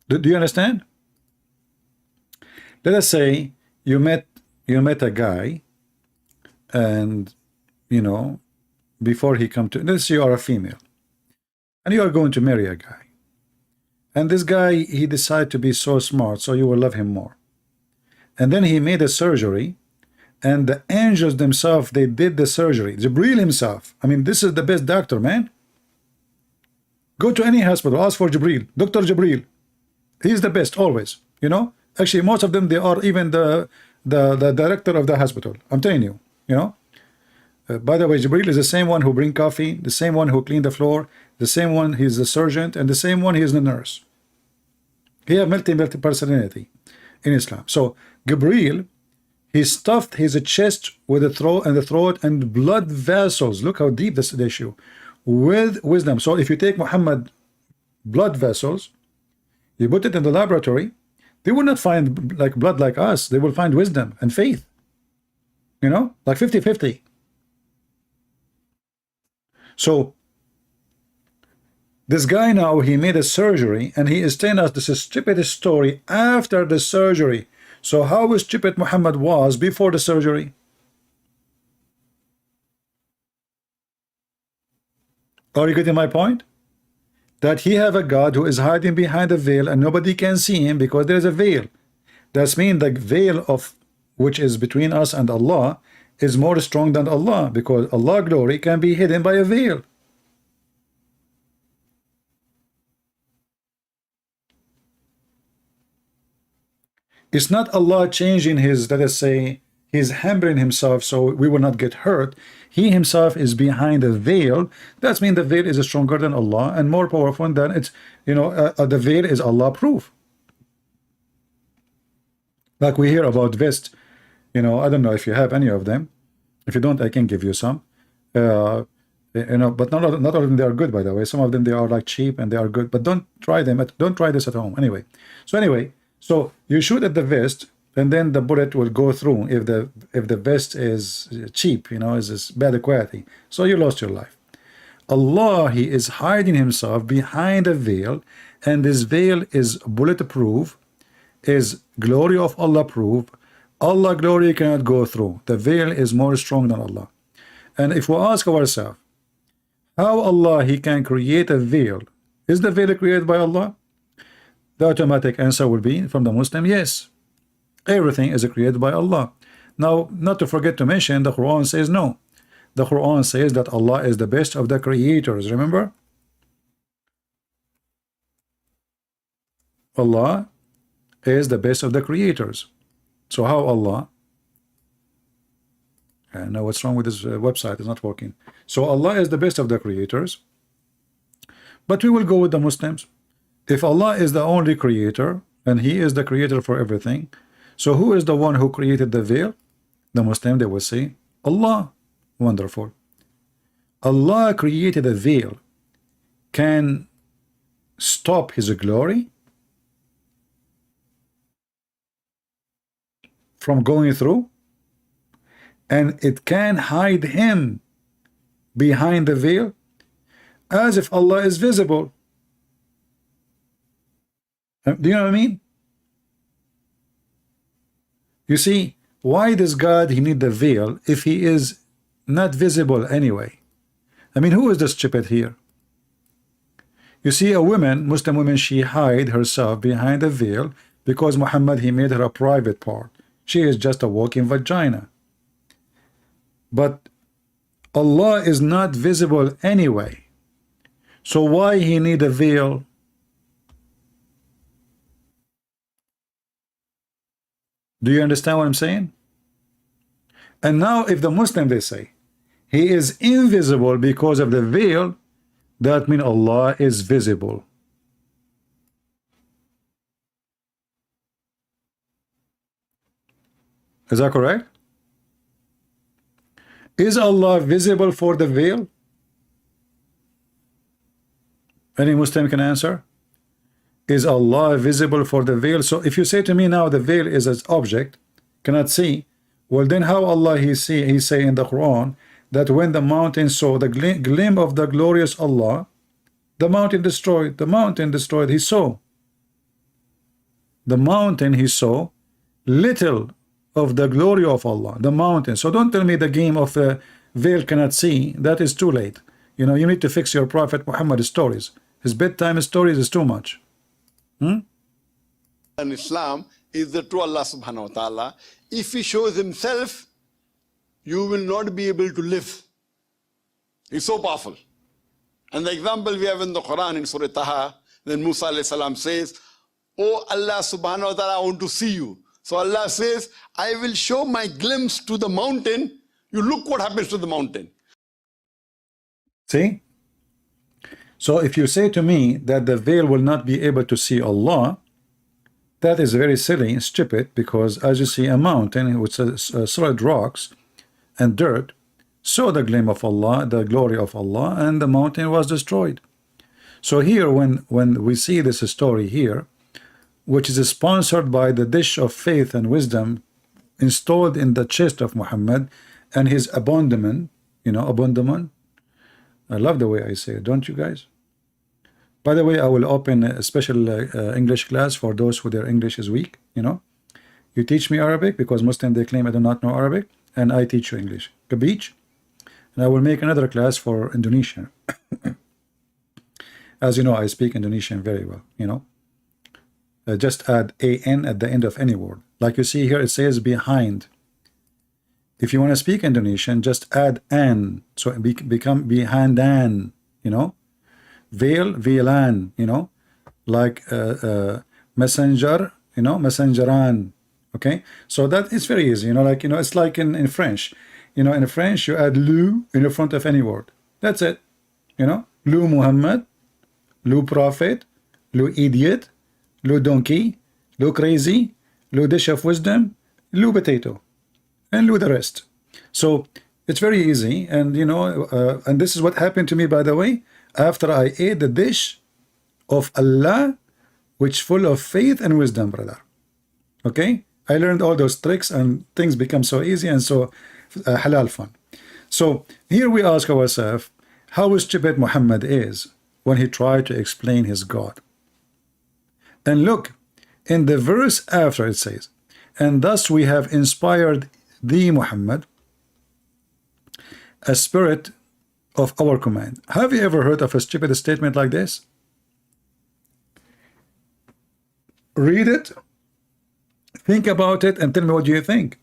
Do you understand? Let us say you met a guy, and you know, before he come to, let's say you are a female and you are going to marry a guy, and this guy, he decided to be so smart, so you will love him more. And then he made a surgery, and the angels themselves, they did the surgery. Gabriel himself, I mean, this is the best doctor, man. Go to any hospital, ask for Gabriel, Dr. Gabriel. He's the best always, you know. Actually, most of them, they are even the director of the hospital. I'm telling you, you know. By the way, Gabriel is the same one who bring coffee, the same one who clean the floor, the same one, he's the surgeon, and the same one, he's the nurse. He have multi personality in Islam. So Gabriel, he stuffed his chest with the throat and blood vessels. Look how deep this is the issue, with wisdom. So if you take Muhammad blood vessels, you put it in the laboratory, they will not find like blood like us. They will find wisdom and faith. You know, like 50-50. So this guy now, he made a surgery, and he is telling us this is stupid story after the surgery. So how stupid Muhammad was before the surgery? Are you getting my point? That he have a God who is hiding behind a veil, and nobody can see him because there is a veil. That means the veil of which is between us and Allah is more strong than Allah, because Allah's glory can be hidden by a veil. It's not Allah changing his, let us say, he's hampering himself so we will not get hurt. He himself is behind a veil. That means the veil is stronger than Allah and more powerful than it's, you know, the veil is Allah proof. Like we hear about vest, you know, I don't know if you have any of them. If you don't, I can give you some. You know, but not all of them they are good, by the way. Some of them they are like cheap and they are good, but don't try them. Don't try this at home. Anyway, so you shoot at the vest, and then the bullet will go through if the vest is cheap, you know, is bad quality. So you lost your life. Allah, he is hiding himself behind a veil, and this veil is bulletproof, is glory of Allah proof. Allah glory cannot go through. The veil is more strong than Allah. And if we ask ourselves, how Allah he can create a veil? Is the veil created by Allah? The automatic answer will be from the Muslim, yes. Everything is created by Allah. Now, not to forget to mention, the Quran says no. The Quran says that Allah is the best of the creators. Remember? Allah is the best of the creators. So how Allah? I know what's wrong with this website, it's not working. So Allah is the best of the creators, but we will go with the Muslims. If Allah is the only creator and he is the creator for everything, so who is the one who created the veil? The Muslim, they will say Allah. Wonderful. Allah created a veil. Can stop his glory from going through, and it can hide him behind the veil as if Allah is visible. Do you know what I mean? You see, why does God he need the veil if he is not visible anyway? I mean, who is the stupid here? You see, a woman, Muslim woman, she hide herself behind a veil because Muhammad he made her a private part. She is just a walking vagina. But Allah is not visible anyway. So why he need a veil? Do you understand what I'm saying? And now if the Muslim, they say he is invisible because of the veil, that means Allah is visible. Is that correct? Is Allah visible for the veil? Any Muslim can answer. Is Allah visible for the veil? So if you say to me now the veil is an object, cannot see, well then how Allah he say in the Quran that when the mountain saw the gleam of the glorious Allah, the mountain destroyed, he saw. The mountain he saw little of the glory of Allah, the mountain. So don't tell me the game of the veil cannot see. That is too late. You know, you need to fix your Prophet Muhammad's stories. His bedtime stories is too much. And Islam is the true Allah subhanahu wa ta'ala. If he shows himself, you will not be able to live. He's so powerful. And the example we have in the Quran in Surah Taha, then Musa alayhi salam says, "Oh Allah subhanahu wa ta'ala, I want to see you." So Allah says, "I will show my glimpse to the mountain. You look what happens to the mountain." See? So if you say to me that the veil will not be able to see Allah, that is very silly and stupid, because as you see a mountain with solid rocks and dirt saw the gleam of Allah, the glory of Allah, and the mountain was destroyed. So here when we see this story here, which is sponsored by the dish of faith and wisdom installed in the chest of Muhammad and his abandonment, you know, abandonment. I love the way I say it, don't you guys? By the way, I will open a special English class for those who their English is weak. You know, you teach me Arabic, because Muslim they claim I do not know Arabic, and I teach you English. Kabich? And I will make another class for Indonesian. As you know, I speak Indonesian very well. You know, just add an at the end of any word. Like you see here, it says behind. If you want to speak Indonesian, just add an, so it become behindan. You know, veil, veilan. You know, like messenger. You know, messengeran. Okay, so that is very easy. You know, like, you know, it's like in French. You know, in French you add lu in the front of any word. That's it. You know, lu Muhammad, lu prophet, lu idiot, lu donkey, lu crazy, lu dish of wisdom, lu potato, and lu the rest. So it's very easy. And you know, and this is what happened to me, by the way, after I ate the dish of Allah, which full of faith and wisdom, brother. Okay, I learned all those tricks, and things become so easy and so halal fun. So here we ask ourselves, how stupid Muhammad is when he tried to explain his God. And look, in the verse after it says, "And thus we have inspired thee, Muhammad, a spirit of our command." Have you ever heard of a stupid statement like this? Read it, think about it, and tell me what do you think.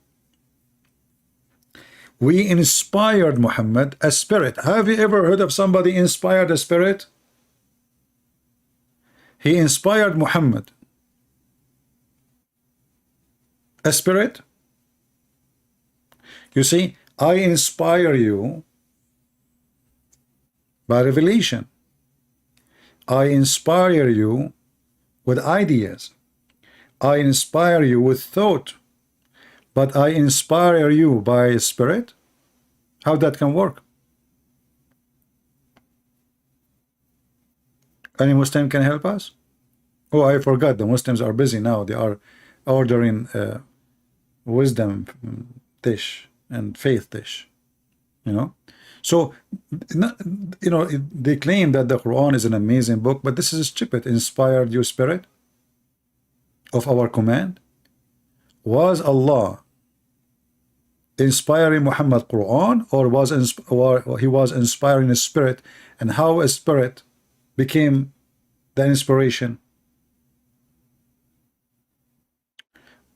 We inspired Muhammad a spirit. Have you ever heard of somebody inspired a spirit? He inspired Muhammad a spirit. You see, I inspire you by revelation. I inspire you with ideas. I inspire you with thought. But I inspire you by a spirit? How that can work? Any Muslim can help us? Oh, I forgot, the Muslims are busy now. They are ordering wisdom dish and faith dish, you know. So, you know, they claim that the Quran is an amazing book, but this is stupid. Inspired you spirit of our command? Was Allah inspiring Muhammad Quran, or he was inspiring a spirit, and how a spirit became the inspiration?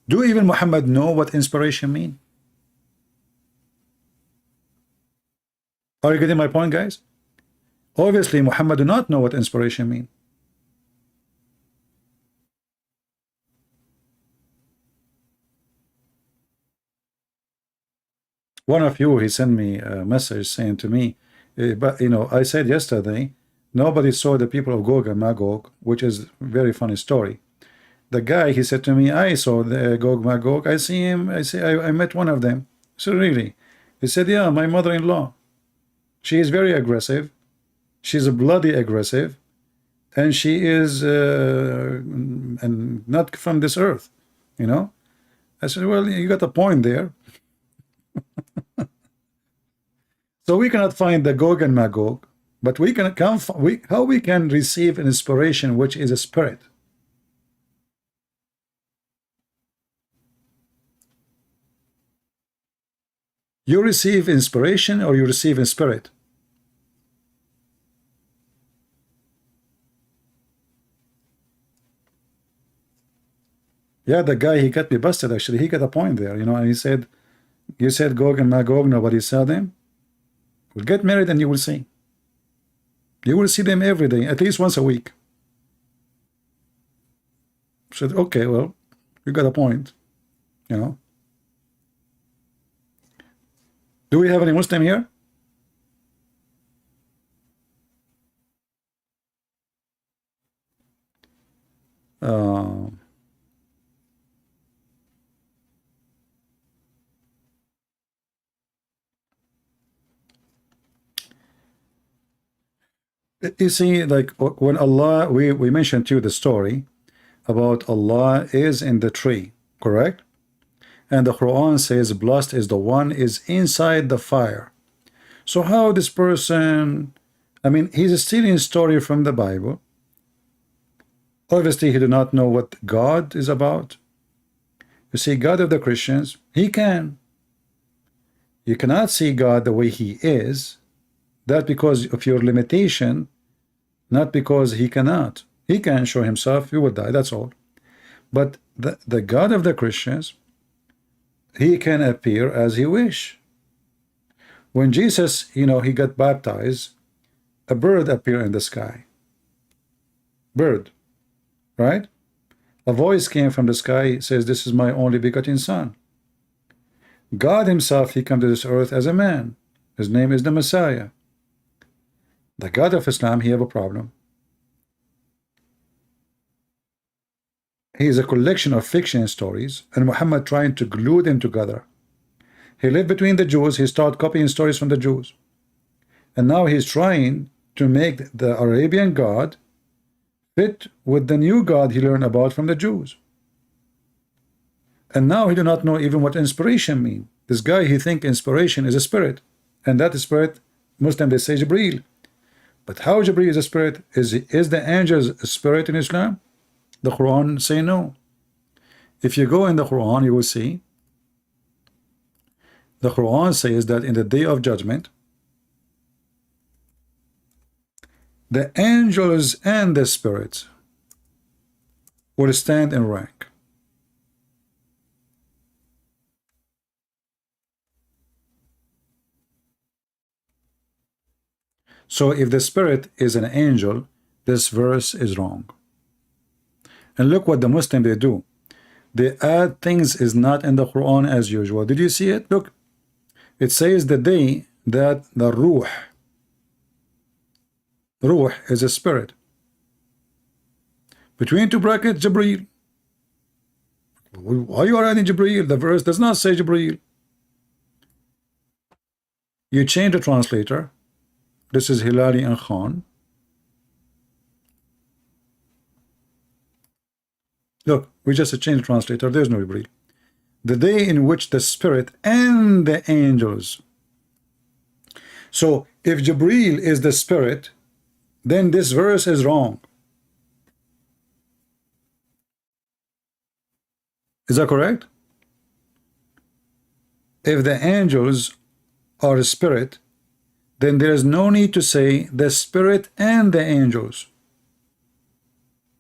Do even Muhammad know what inspiration mean? Are you getting my point, guys? Obviously Muhammad do not know what inspiration mean. One of you, he sent me a message saying to me, but you know, I said yesterday, nobody saw the people of Gog and Magog, which is a very funny story. The guy, he said to me, I saw the Gog Magog. I see him. I met one of them. So really, he said, yeah, my mother-in-law. She is very aggressive. She's bloody aggressive, and she is and not from this earth, you know. I said, well, you got a point there. So we cannot find the Gog and Magog, but we can come. How we can receive an inspiration, which is a spirit. You receive inspiration, or you receive a spirit. Yeah, the guy, he got me busted, actually. He got a point there, you know, and he said, you said Gog and Magog, nobody saw them. Well, get married and you will see. You will see them every day, at least once a week. I said, okay, well, you got a point, you know. Do we have any Muslim here? You see, like when Allah, we mentioned to you the story about Allah is in the tree, correct? And the Quran says blessed is the one is inside the fire. So how this person, I mean, he's stealing a story from the Bible. Obviously he do not know what God is about. You see, God of the Christians, he can. You cannot see God the way he is. That because of your limitation, not because he cannot. He can show himself, you will die, that's all. But the God of the Christians, he can appear as he wish. When Jesus, you know, he got baptized, a bird appeared in the sky. Bird, right? A voice came from the sky, says, this is my only begotten son. God himself, he came to this earth as a man. His name is the Messiah. The God of Islam, he have a problem. He is a collection of fiction stories, and Muhammad trying to glue them together. He lived between the Jews, he started copying stories from the Jews. And now he's trying to make the Arabian God fit with the new God he learned about from the Jews. And now he do not know even what inspiration means. This guy, he think inspiration is a spirit. And that spirit, Muslim, they say Gabriel. But how Gabriel is a spirit? Is the angels a spirit in Islam? The Quran say no. If you go in the Quran, you will see the Quran says that in the day of judgment, the angels and the spirits will stand in rank. So if the spirit is an angel, this verse is wrong. And look what the Muslim they do. They add things is not in the Quran as usual. Did you see it? Look, it says the day that the Ruh is a spirit. Between two brackets, Gabriel. Why you are adding Gabriel? The verse does not say Gabriel. You change the translator. This is Hilali and Khan. Look, we just changed the translator. There's no Gabriel. The day in which the spirit and the angels. So if Gabriel is the spirit, then this verse is wrong. Is that correct? If the angels are a spirit, then there is no need to say the spirit and the angels,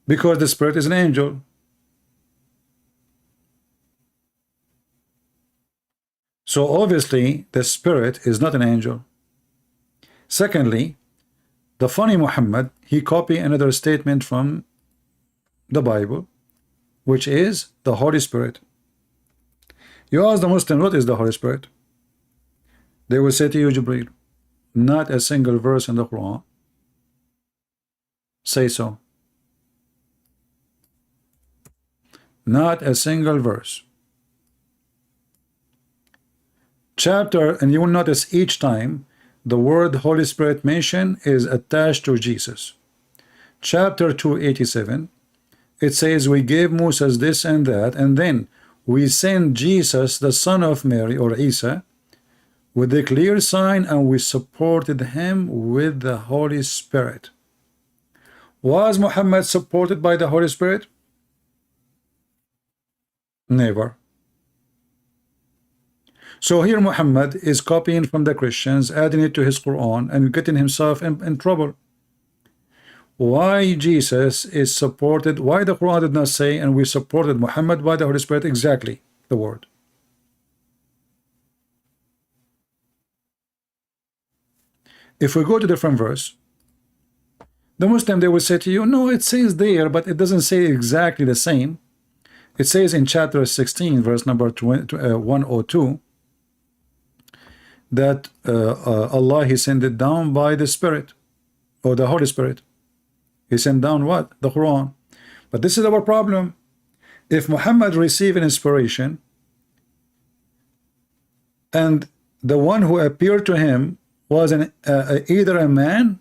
because the spirit is an angel. So obviously the spirit is not an angel. Secondly, the funny Muhammad, he copied another statement from the Bible, which is the Holy Spirit. You ask the Muslim, what is the Holy Spirit? They will say to you, Jibreel, not a single verse in the Quran say so. Not a single verse. Chapter, and you will notice each time the word Holy Spirit mentioned is attached to Jesus. Chapter 287, it says we gave Moses this and that, and then we sent Jesus, the son of Mary, or Isa, with a clear sign, and we supported him with the Holy Spirit. Was Muhammad supported by the Holy Spirit? Never. So here Muhammad is copying from the Christians, adding it to his Quran, and getting himself in trouble. Why Jesus is supported, why the Quran did not say, and we supported Muhammad by the Holy Spirit, exactly the word. If we go to different verse, the Muslim, they will say to you, no, it says there, but it doesn't say exactly the same. It says in chapter 16, verse number 102, that Allah, He sent it down by the Spirit, or the Holy Spirit. He sent down what? The Quran. But this is our problem. If Muhammad received an inspiration, and the one who appeared to him was either a man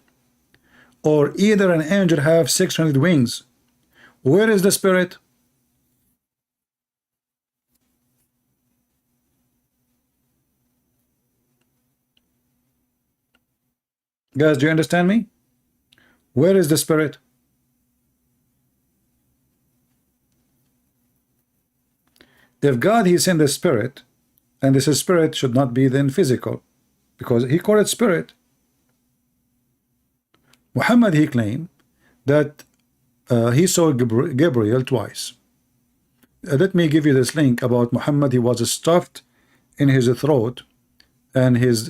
or either an angel have 600 wings, where is the Spirit? Guys, do you understand me? Where is the Spirit? If God, He sent the Spirit, and this Spirit should not be then physical, because He called it Spirit. Muhammad, he claimed that he saw Gabriel twice. Let me give you this link about Muhammad. He was stuffed in his throat, and his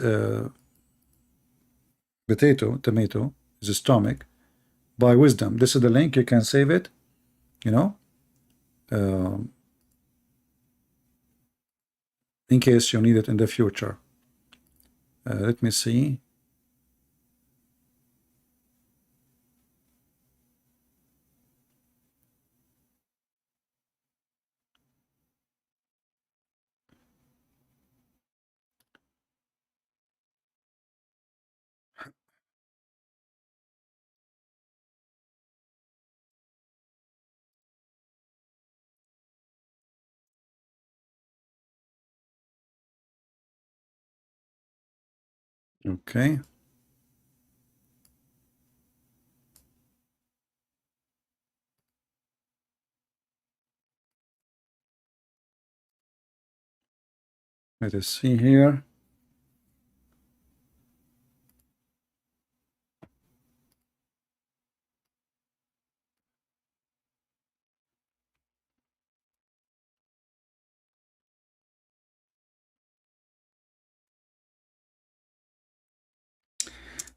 tomato, his stomach, by wisdom. This is the link. You can save it, you know, in case you need it in the future. Let me see. Okay. Let us see here.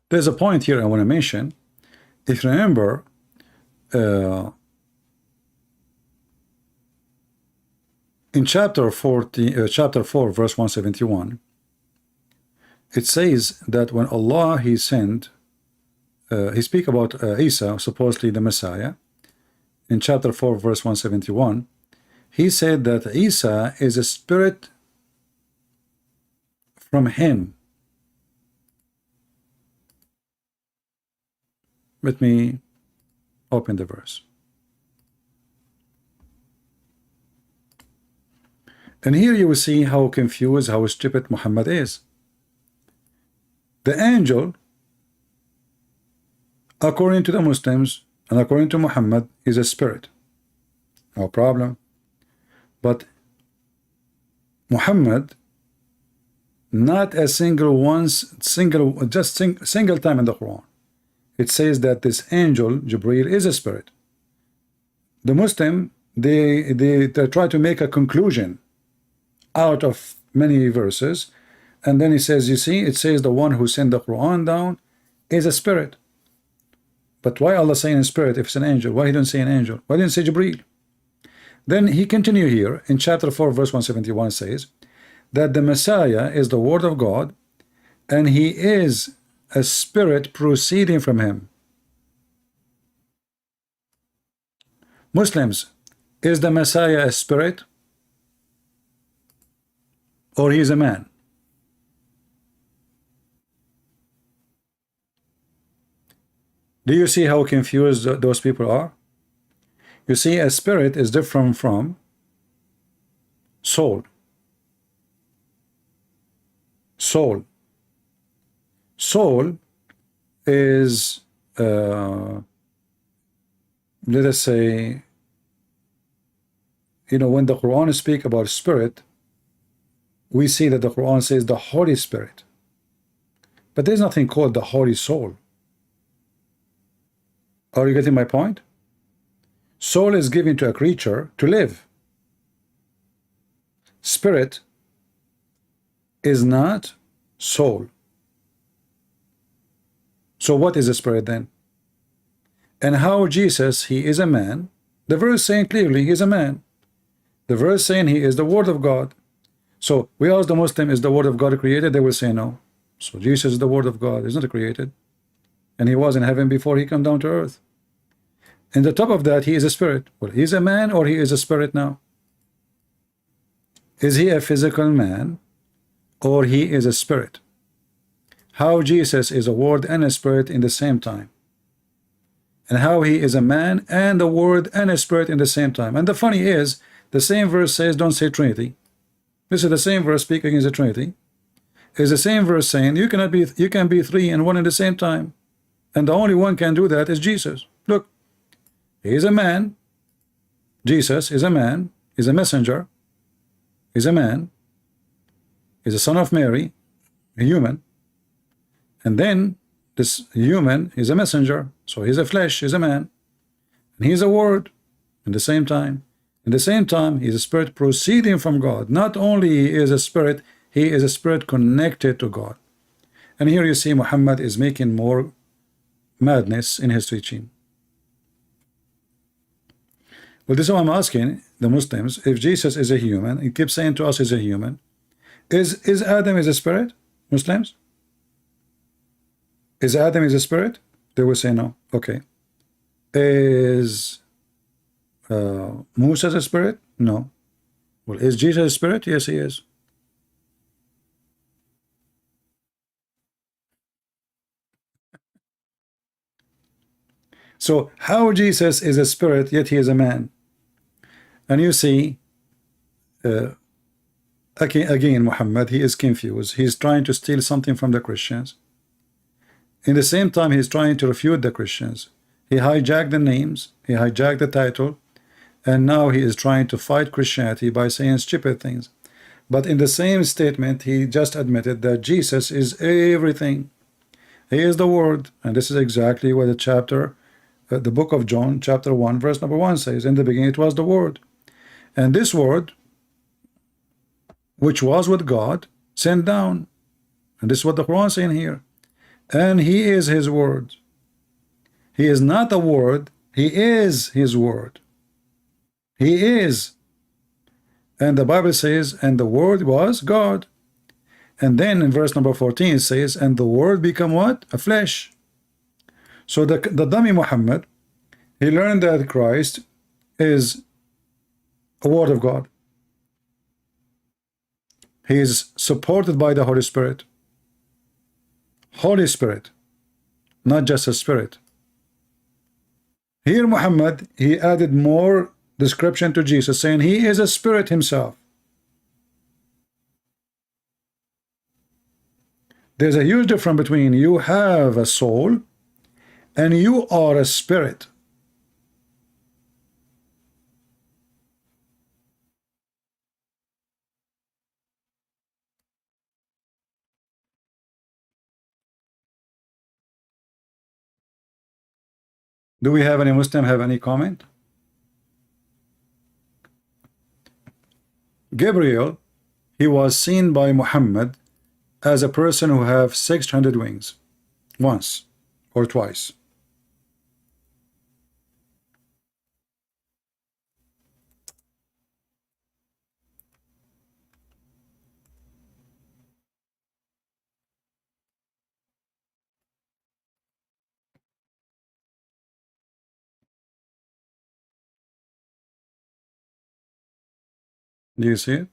There's a point here I want to mention. If you remember, in chapter 4, verse 171, it says that when Allah, He sent, He speak about Isa, supposedly the Messiah. In chapter 4, verse 171, He said that Isa is a spirit from Him. Let me open the verse. And here you will see how confused, how stupid Muhammad is. The angel, according to the Muslims and according to Muhammad, is a spirit. No problem. But Muhammad, not a single single time in the Quran, it says that this angel, Gabriel, is a spirit. The Muslim, they try to make a conclusion out of many verses, and then he says, you see, it says the one who sent the Quran down is a spirit. But why Allah saying a spirit if it's an angel? Why He don't say an angel? Why didn't He say Gabriel? Then he continue here in chapter 4, verse 171, says that the Messiah is the word of God, and he is a spirit proceeding from him. Muslims, is the Messiah a spirit, or he is a man? Do you see how confused those people are? You see, a spirit is different from soul. Soul is let us say, you know, when the Quran speaks about spirit, we see that the Quran says the Holy Spirit, but there's nothing called the Holy Soul. Are you getting my point? Soul is given to a creature to live. Spirit is not soul. So what is a spirit then? And how Jesus, he is a man. The verse saying clearly he is a man. The verse saying he is the Word of God. So we ask the Muslim, is the Word of God created? They will say no. So Jesus is the Word of God. He's not created. And he was in heaven before he came down to earth. And the top of that, he is a spirit. Well, he's a man or he is a spirit now? Is he a physical man or he is a spirit? How Jesus is a word and a spirit in the same time, and how he is a man and a word and a spirit in the same time. And the funny is, the same verse says don't say Trinity. This is the same verse speaking against the Trinity. Is the same verse saying you can be three and one at the same time, and the only one can do that is Jesus. Look, he is a man. Jesus is a man, is a messenger, is a man, is a son of Mary, a human. And then this human is a messenger, so he's a flesh, he's a man, and he's a word in the same time. In the same time, he's a spirit proceeding from God. Not only he is a spirit, he is a spirit connected to God. And here you see Muhammad is making more madness in his teaching. Well, this is what I'm asking the Muslims. If Jesus is a human, he keeps saying to us he's a human, is Adam is a spirit? Muslims? Is Adam is a spirit? They will say no. Okay. Is Musa a spirit? No. Well, is Jesus a spirit? Yes, he is. So how Jesus is a spirit yet he is a man? And you see, again Muhammad, he is confused. He's trying to steal something from the Christians. In the same time, he's trying to refute the Christians. He hijacked the names, he hijacked the title, and now he is trying to fight Christianity by saying stupid things. But in the same statement, he just admitted that Jesus is everything. He is the Word, and this is exactly what the book of John, chapter 1, verse number 1 says. In the beginning, it was the Word. And this Word, which was with God, sent down. And this is what the Quran is saying here. And he is his word. He is not a word, he is his word. He is. And the Bible says, and the word was God. And then in verse number 14 it says, and the word become what? A flesh. So the dummy Muhammad, he learned that Christ is a word of God. He is supported by the Holy Spirit. Holy Spirit, not just a spirit. Here Muhammad, he added more description to Jesus, saying he is a spirit himself. There's a huge difference between you have a soul and you are a spirit. Do we have any Muslim have any comment? Gabriel, he was seen by Muhammad as a person who have 600 wings, once or twice. Do you see it?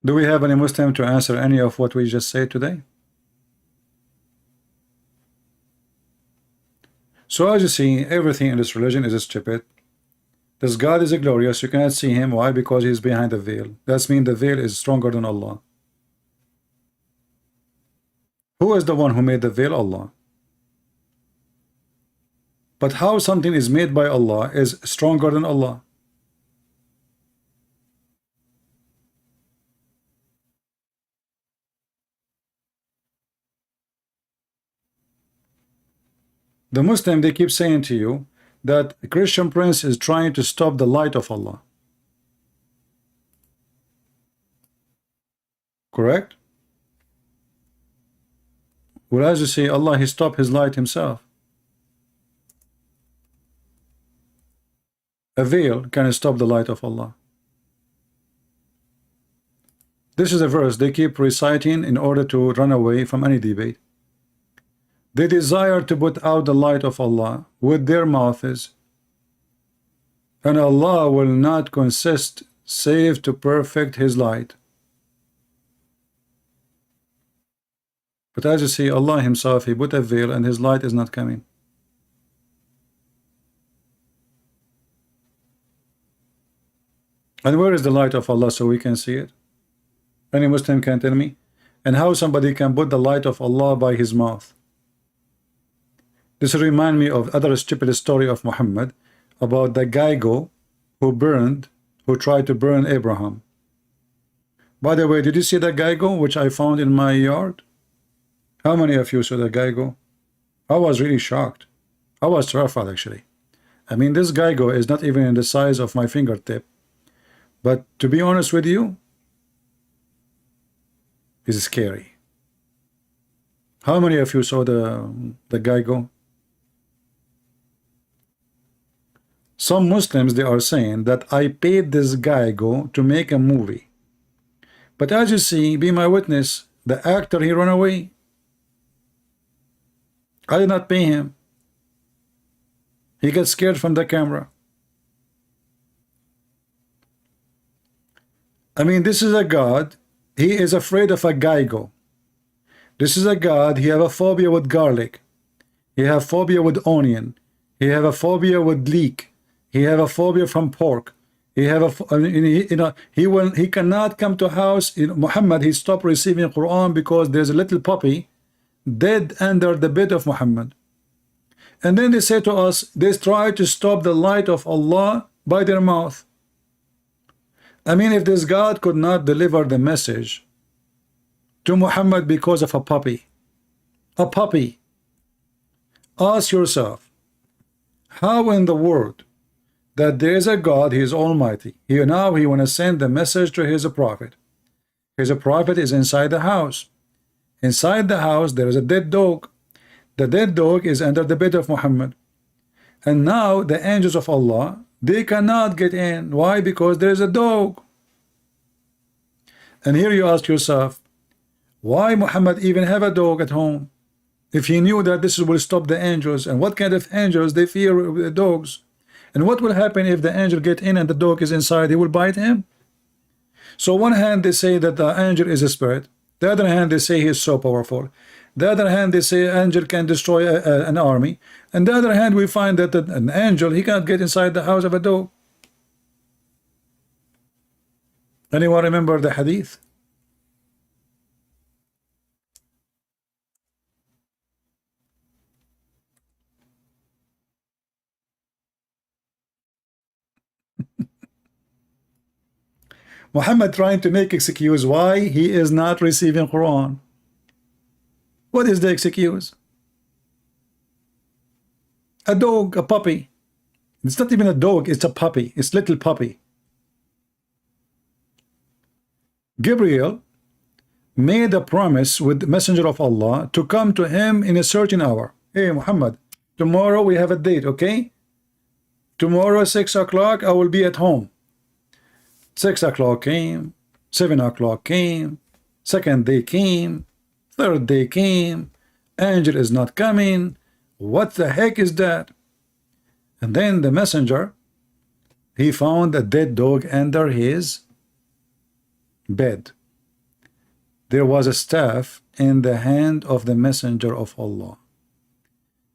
Do we have any Muslim to answer any of what we just said today? So as you see, everything in this religion is stupid. This God is glorious. You cannot see him. Why? Because he is behind the veil. That means the veil is stronger than Allah. Who is the one who made the veil? Allah. But how something is made by Allah is stronger than Allah? The Muslim, they keep saying to you that a Christian prince is trying to stop the light of Allah. Correct? Well, as you see, Allah, he stopped his light himself. A veil can stop the light of Allah. This is a verse they keep reciting in order to run away from any debate. They desire to put out the light of Allah with their mouths, and Allah will not consist save to perfect his light. But as you see, Allah himself, he put a veil and his light is not coming. And where is the light of Allah so we can see it? Any Muslim can tell me? And how somebody can put the light of Allah by his mouth? This reminds me of other stupid story of Muhammad about the Geigo who tried to burn Abraham. By the way, did you see the Geigo which I found in my yard? How many of you saw the Geigo? I was really shocked. I was terrified actually. I mean, this Geigo is not even in the size of my fingertip. But to be honest with you, it's scary. How many of you saw the Geigo? Some Muslims, they are saying that I paid this Geigo to make a movie. But as you see, be my witness, the actor, he ran away. I did not pay him. He got scared from the camera. I mean, this is a God, he is afraid of a Geigo. This is a God, he have a phobia with garlic. He have phobia with onion. He have a phobia with leek. He have a phobia from pork. He have a, he cannot come to house. Muhammad, he stopped receiving Quran because there's a little puppy dead under the bed of Muhammad. And then they say to us, they try to stop the light of Allah by their mouth. I mean, if this God could not deliver the message to Muhammad because of a puppy, ask yourself, how in the world that there is a God, he is almighty, he want to send the message to his prophet. His prophet is inside the house. Inside the house there is a dead dog. The dead dog is under the bed of Muhammad. And now the angels of Allah, they cannot get in. Why? Because there is a dog. And here you ask yourself, why Muhammad even have a dog at home if he knew that this will stop the angels? And what kind of angels? They fear dogs. And what will happen if the angel get in and the dog is inside? He will bite him. So one hand they say that the angel is a spirit. The other hand they say he is so powerful. The other hand they say angel can destroy an army. And the other hand we find that an angel, he cannot get inside the house of a dog. Anyone remember the hadith? Muhammad trying to make excuse why he is not receiving Quran. What is the excuse? A dog, a puppy. It's not even a dog, it's a puppy. It's little puppy. Gabriel made a promise with the messenger of Allah to come to him in a certain hour. Hey Muhammad, tomorrow we have a date, okay? Tomorrow 6 o'clock I will be at home. 6 o'clock came, 7 o'clock came, Second day came, third day came, angel is not coming. What the heck is that? And then the messenger, he found a dead dog under his bed. There was a staff in the hand of the messenger of Allah.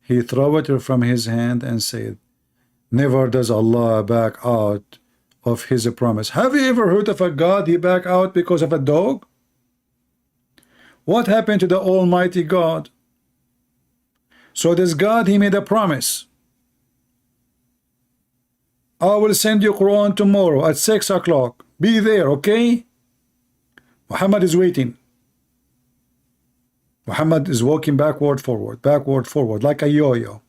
He threw it from his hand and said, never does Allah back out of his promise. Have you ever heard of a God he back out because of a dog? What happened to the Almighty God? So this God, he made a promise. I will send you Quran tomorrow at 6 o'clock. Be there, okay? Muhammad is waiting. Muhammad is walking backward, forward, like a yo-yo.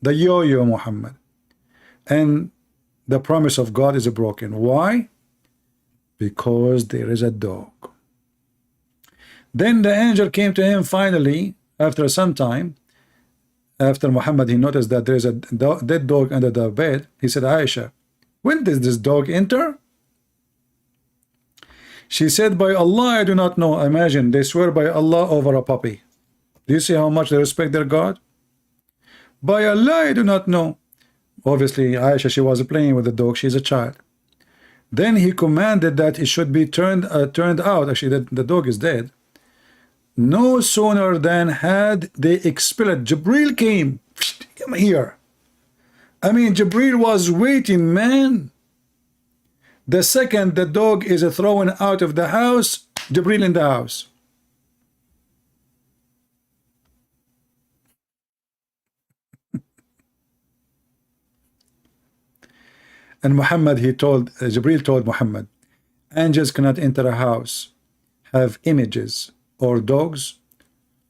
The yo-yo Muhammad. And the promise of God is broken. Why? Because there is a dog. Then the angel came to him finally, after some time. After Muhammad, he noticed that there is a dead dog under the bed. He said, Aisha, when did this dog enter? She said, by Allah, I do not know. Imagine, they swear by Allah over a puppy. Do you see how much they respect their God? By Allah, I do not know. Obviously, Aisha, she was playing with the dog. She's a child. Then he commanded that it should be turned out. Actually, the dog is dead. No sooner than had they expelled, Gabriel came. Come here. I mean, Gabriel was waiting, man. The second the dog is thrown out of the house, Gabriel in the house. And Muhammad, Gabriel told Muhammad, angels cannot enter a house, have images, or dogs,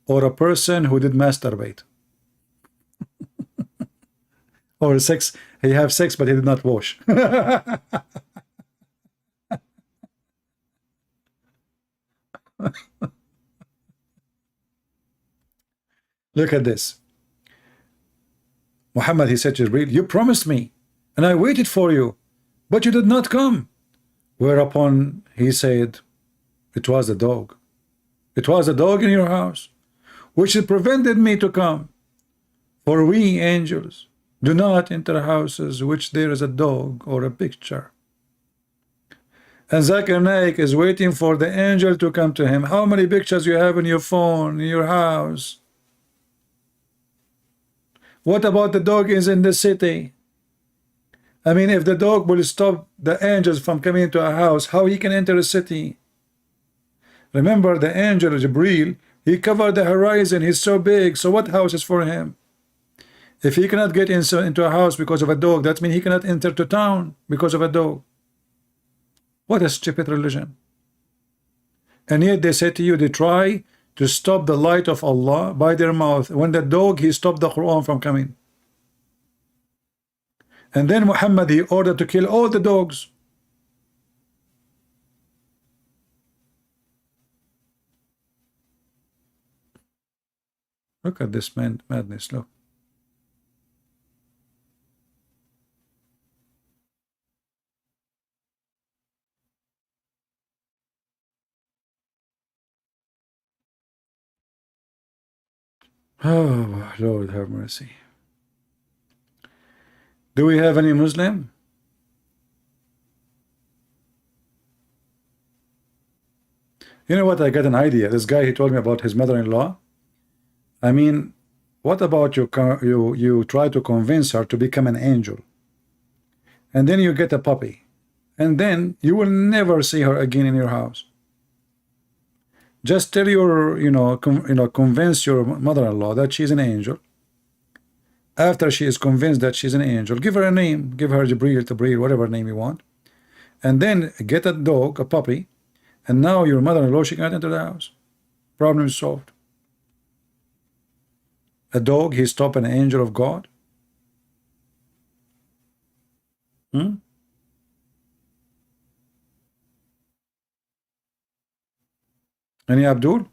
or a person who did masturbate. Or sex, he have sex but he did not wash. Look at this. Muhammad, he said to Jibreel, you promised me, and I waited for you, but you did not come. Whereupon he said, it was the dog. It was a dog in your house, which prevented me to come. For we angels do not enter houses which there is a dog or a picture. And Zakir Naik is waiting for the angel to come to him. How many pictures you have in your phone, in your house? What about the dog is in the city? I mean, if the dog will stop the angels from coming into a house, how he can enter a city? Remember, the angel Jibreel, he covered the horizon. He's so big. So what house is for him? If he cannot get into a house because of a dog, that means he cannot enter to town because of a dog. What a stupid religion. And yet they say to you, they try to stop the light of Allah by their mouth. When the dog, he stopped the Quran from coming. And then Muhammad, he ordered to kill all the dogs. Look at this madness, look. Oh, Lord have mercy. Do we have any Muslim? You know what? I got an idea. This guy, he told me about his mother-in-law. I mean, what about you try to convince her to become an angel, and then you get a puppy, and then you will never see her again in your house. Just tell your, convince your mother-in-law that she's an angel. After she is convinced that she's an angel, give her a name, give her Gabriel, whatever name you want, and then get a dog, a puppy, and now your mother-in-law, she can't enter the house. Problem is solved. A dog, he stopped an angel of God. Any Abdul?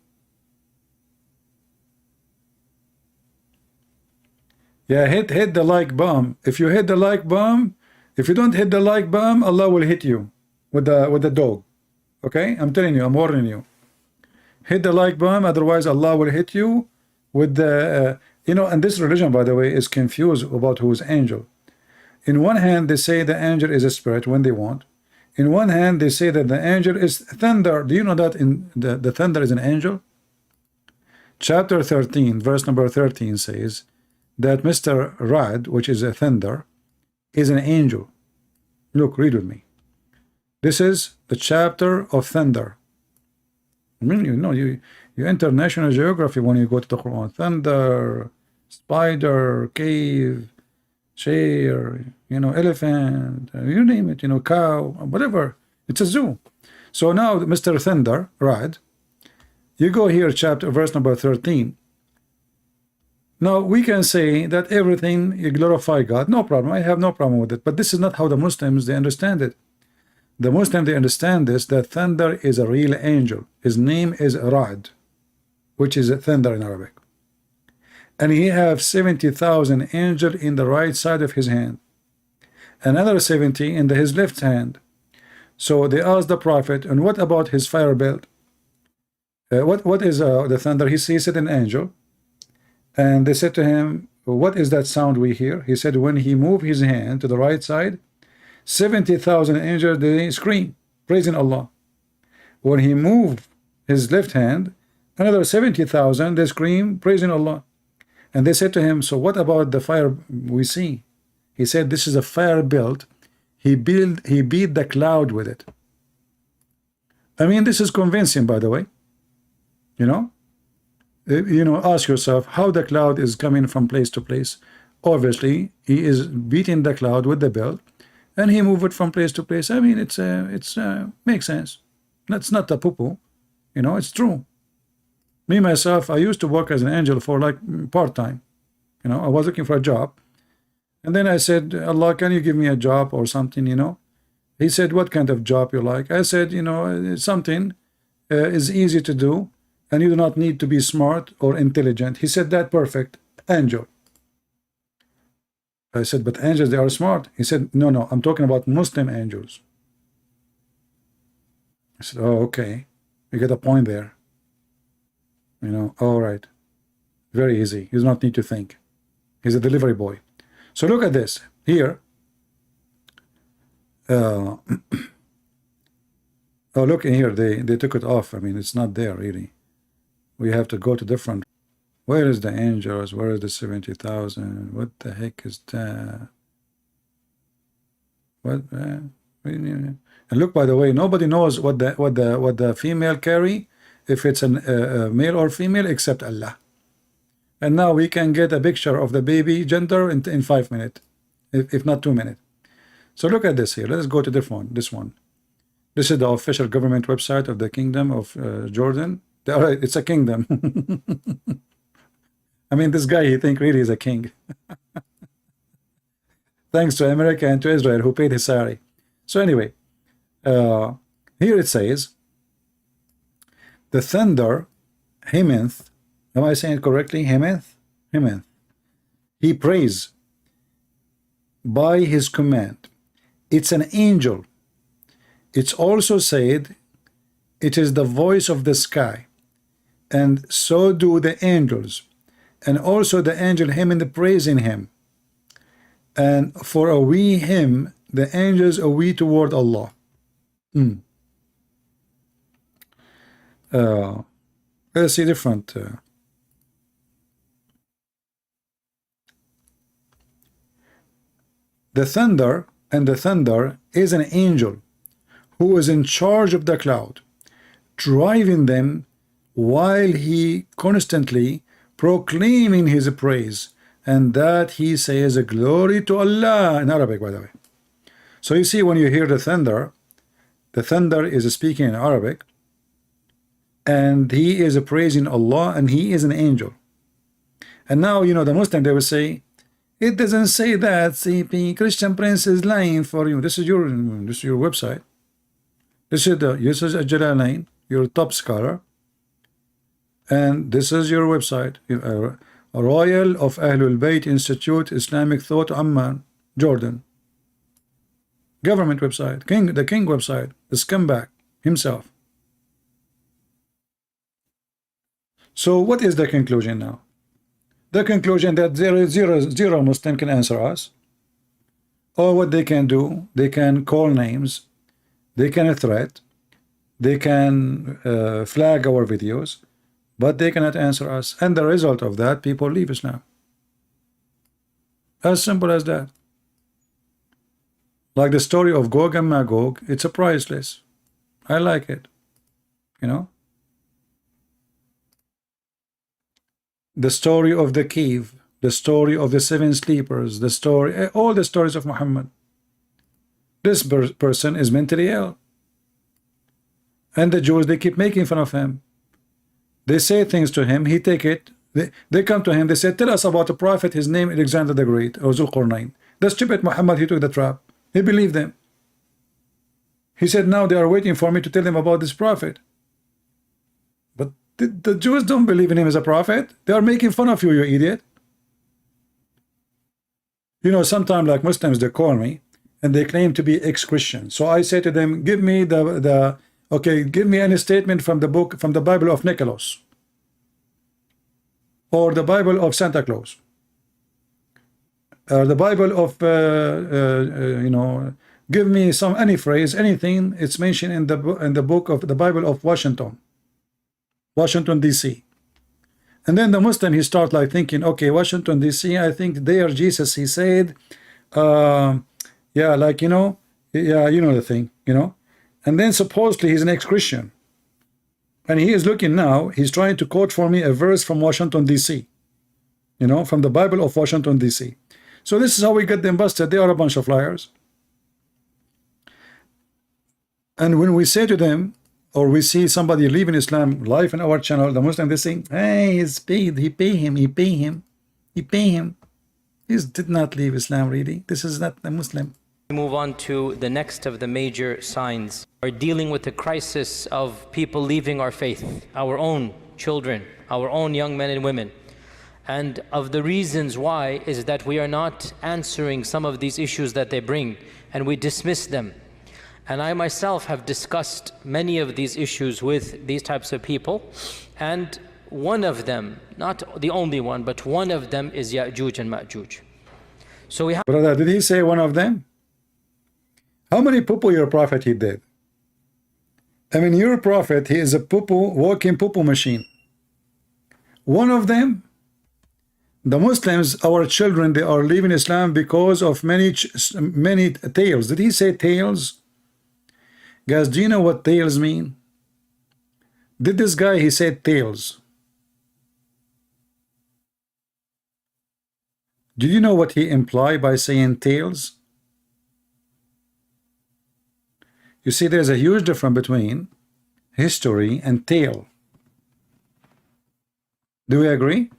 Yeah, hit the like bomb. If you hit the like bomb, if you don't hit the like bomb, Allah will hit you with the dog. Okay? I'm telling you, I'm warning you. Hit the like button, otherwise Allah will hit you with the you know. And this religion, by the way, is confused about who is angel. In one hand they say the angel is a spirit when they want. In one hand they say that the angel is thunder. Do you know that in the thunder is an angel? Chapter 13 verse number 13 says that Mr. Rad, which is a thunder, is an angel. Look, read with me. This is the chapter of thunder. I mean, you know, you enter National Geography when you go to the Quran. Thunder, spider, cave, chair, you know, elephant, you name it, you know, cow, whatever. It's a zoo. So now, Mr. Thunder, Rad, you go here, chapter, verse number 13. Now, we can say that everything, you glorify God. No problem. I have no problem with it. But this is not how the Muslims, they understand it. The Muslims, they understand this, that thunder is a real angel. His name is Ra'd, which is a thunder in Arabic. And he have 70,000 angels in the right side of his hand. Another 70 in his left hand. So they asked the Prophet, and what about his fire belt? What is the thunder? He said an angel. And they said to him, what is that sound we hear? He said, when he moved his hand to the right side, 70,000 angels, they scream, praising Allah. When he moved his left hand, another 70,000, they scream, praising Allah. And they said to him, so what about the fire we see? He said, this is a fire built. He beat the cloud with it. I mean, this is convincing, by the way. You know, ask yourself how the cloud is coming from place to place. Obviously, he is beating the cloud with the belt, and he moved it from place to place. I mean, it's makes sense. That's not a poo-poo. You know, it's true. Me myself, I used to work as an angel for like part-time. You know, I was looking for a job, and then I said, Allah, can you give me a job or something? You know, He said, what kind of job you like? I said, you know, something is easy to do, and you do not need to be smart or intelligent. He said, that perfect, angel. I said, but angels, they are smart. He said, no, I'm talking about Muslim angels. I said, oh, okay, you get a point there. You know, all right, very easy. He does not need to think. He's a delivery boy. So look at this here. Oh, look in here, they took it off. I mean, it's not there really. We have to go to different. Where is the angels? Where is the 70,000? What the heck is that? What? And look, by the way, nobody knows what the female carry, if it's a male or female, except Allah. And now we can get a picture of the baby gender in 5 minutes, if not 2 minutes. So look at this here. Let's go to this one. This is the official government website of the Kingdom of Jordan. All right, it's a kingdom. I mean, this guy, he think really is a king. Thanks to America and to Israel, who paid his salary. So anyway, here it says, the thunder, Hemeth, am I saying it correctly? Hemeth? He prays by his command. It's an angel. It's also said, it is the voice of the sky, and so do the angels, and also the angel him in the praising him. And for a we him, the angels are we toward Allah. Let's see different. The thunder is an angel who is in charge of the cloud, driving them while he constantly proclaiming his praise, and that he says glory to Allah in Arabic, by the way. So you see, when you hear the thunder is speaking in Arabic, and he is praising Allah, and he is an angel. And now, you know, the Muslim, they will say, it doesn't say that, CP, Christian Prince is lying for you. This is your website. This is the Yusuf Jalalain, your top scholar, and this is your website, Royal of Ahlul Bayt Institute, Islamic Thought, Amman, Jordan. Government website, the king website, the scumbag himself. So what is the conclusion now? The conclusion that there is zero Muslim can answer us. Or what they can do, they can call names, they can threat, they can flag our videos, but they cannot answer us. And the result of that, people leave Islam. As simple as that. Like the story of Gog and Magog, it's a priceless. I like it. You know? The story of the cave, the story of the 7 sleepers, the story, all the stories of Muhammad. This person is mentally ill. And the Jews, they keep making fun of him. They say things to him, he take it. They come to him, they say, tell us about a prophet, his name Alexander the Great, or Zulqarnain. The stupid Muhammad, he took the trap. He believed them. He said, now they are waiting for me to tell them about this prophet. But the Jews don't believe in him as a prophet. They are making fun of you, you idiot. You know, sometimes like Muslims, they call me and they claim to be ex-Christian. So I say to them, give me give me any statement from the book, from the Bible of Nicholas, or the Bible of Santa Claus, or the Bible of you know, give me any phrase, anything it's mentioned in the book of the Bible of Washington DC. And then the Muslim, he start like thinking, okay, Washington DC, I think there Jesus, he said, yeah, like, you know, yeah, you know the thing, you know. And then supposedly he's an ex-Christian, and he is looking now, he's trying to quote for me a verse from Washington DC, you know, from the Bible of Washington DC. So this is how we get them busted. They are a bunch of liars. And when we say to them, or we see somebody leaving Islam live in our channel, the Muslim, they say, hey, he's paid, he pay him. He did not leave Islam, really. This is not a Muslim. We move on to the next of the major signs. We're dealing with the crisis of people leaving our faith, our own children, our own young men and women. And of the reasons why is that we are not answering some of these issues that they bring, and we dismiss them. And I myself have discussed many of these issues with these types of people, and one of them, not the only one, but one of them is Ya'juj and Ma'juj. So we have... Brother, did he say one of them? How many poo-poo your prophet he did? I mean, your prophet, he is a poo-poo, walking poo-poo machine. One of them? The Muslims, our children, they are leaving Islam because of many tales. Did he say tales? Guys, do you know what tales mean? Did this guy, he said tales. Do you know what he implied by saying tales? You see, there's a huge difference between history and tale. Do we agree?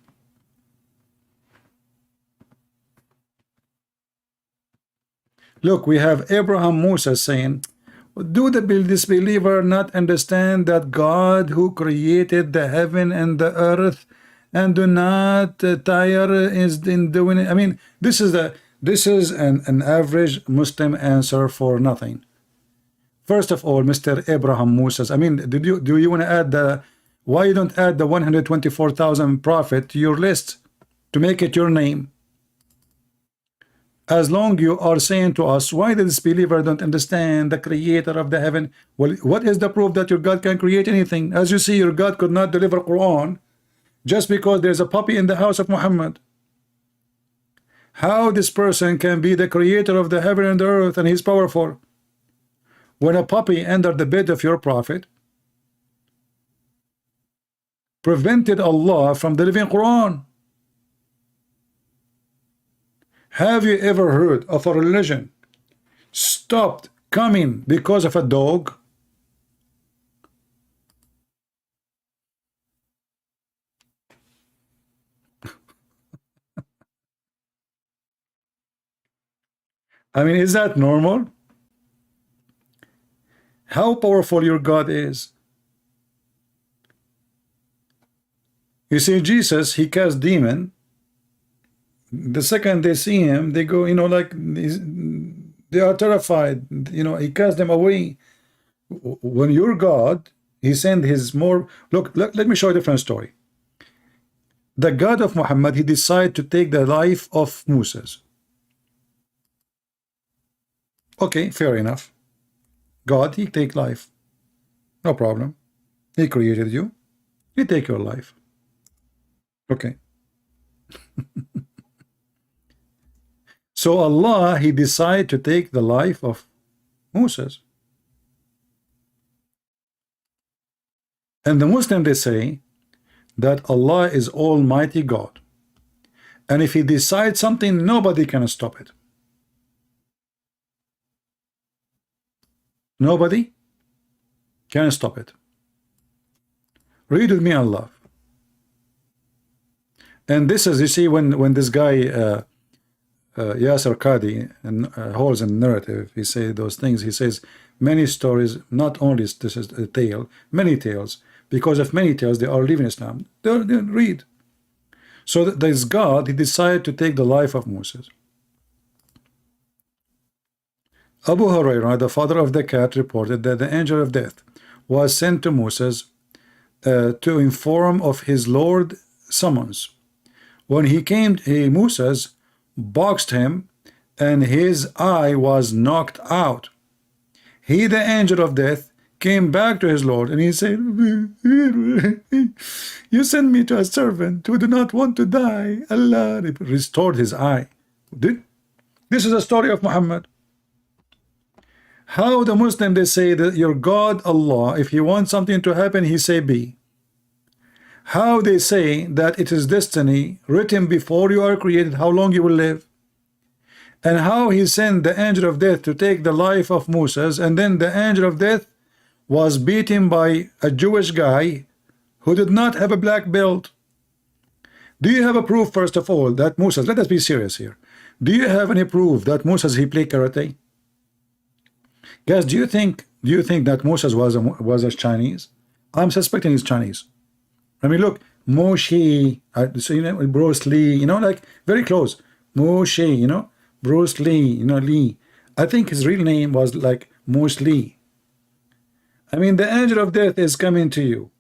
Look, we have Abraham Musa saying, do the disbeliever not understand that God who created the heaven and the earth and do not tire is in doing it? I mean, this is an average Muslim answer for nothing. First of all, Mr. Abraham Musa, I mean, do you want to add why you don't add the 124,000 prophet to your list to make it your name? As long you are saying to us, why the disbeliever don't understand the creator of the heaven? Well, what is the proof that your God can create anything? As you see, your God could not deliver Quran just because there's a puppy in the house of Muhammad. How this person can be the creator of the heaven and the earth and he's powerful? When a puppy entered the bed of your prophet, prevented Allah from delivering Quran. Have you ever heard of a religion stopped coming because of a dog? I mean, is that normal? How powerful your God is. You see, Jesus, he cast demon. The second they see him, they go, you know, like they are terrified. You know, he cast them away. When your God, he sent his more. Look, let me show you a different story. the God of Muhammad, he decided to take the life of Moses. Okay, fair enough. God, he take life. No problem. He created you. He take your life. Okay. So Allah, he decided to take the life of Moses. And the Muslim, they say that Allah is Almighty God. And if he decides something, nobody can stop it. Nobody can stop it. Read with me, Allah. And this is, you see, when this guy Yasser Qadi holds a narrative, he says those things. He says many stories, not only this is a tale, many tales. Because of many tales, they are leaving Islam. They read. So there's God, he decided to take the life of Moses. Abu Hurairah, the father of the cat, reported that the angel of death was sent to Moses to inform of his Lord summons. When he came, Moses boxed him, and his eye was knocked out. He, the angel of death, came back to his Lord, and he said, you sent me to a servant who do not want to die. Allah restored his eye. This is a story of Muhammad. How the Muslim, they say that your God Allah, if he wants something to happen, he say be. How they say that it is destiny written before you are created, how long you will live. And how he sent the angel of death to take the life of Moses, and then the angel of death was beaten by a Jewish guy who did not have a black belt. Do you have a proof, first of all, that Moses, let us be serious here, do you have any proof that Moses, he played karate? Guys, do you think that Moses was a Chinese? I'm suspecting he's Chinese. I mean, look, Moshe, so you know, Bruce Lee, you know, like very close. Moshe, you know, Bruce Lee, you know, Lee. I think his real name was like Moshe Lee. I mean, the angel of death is coming to you,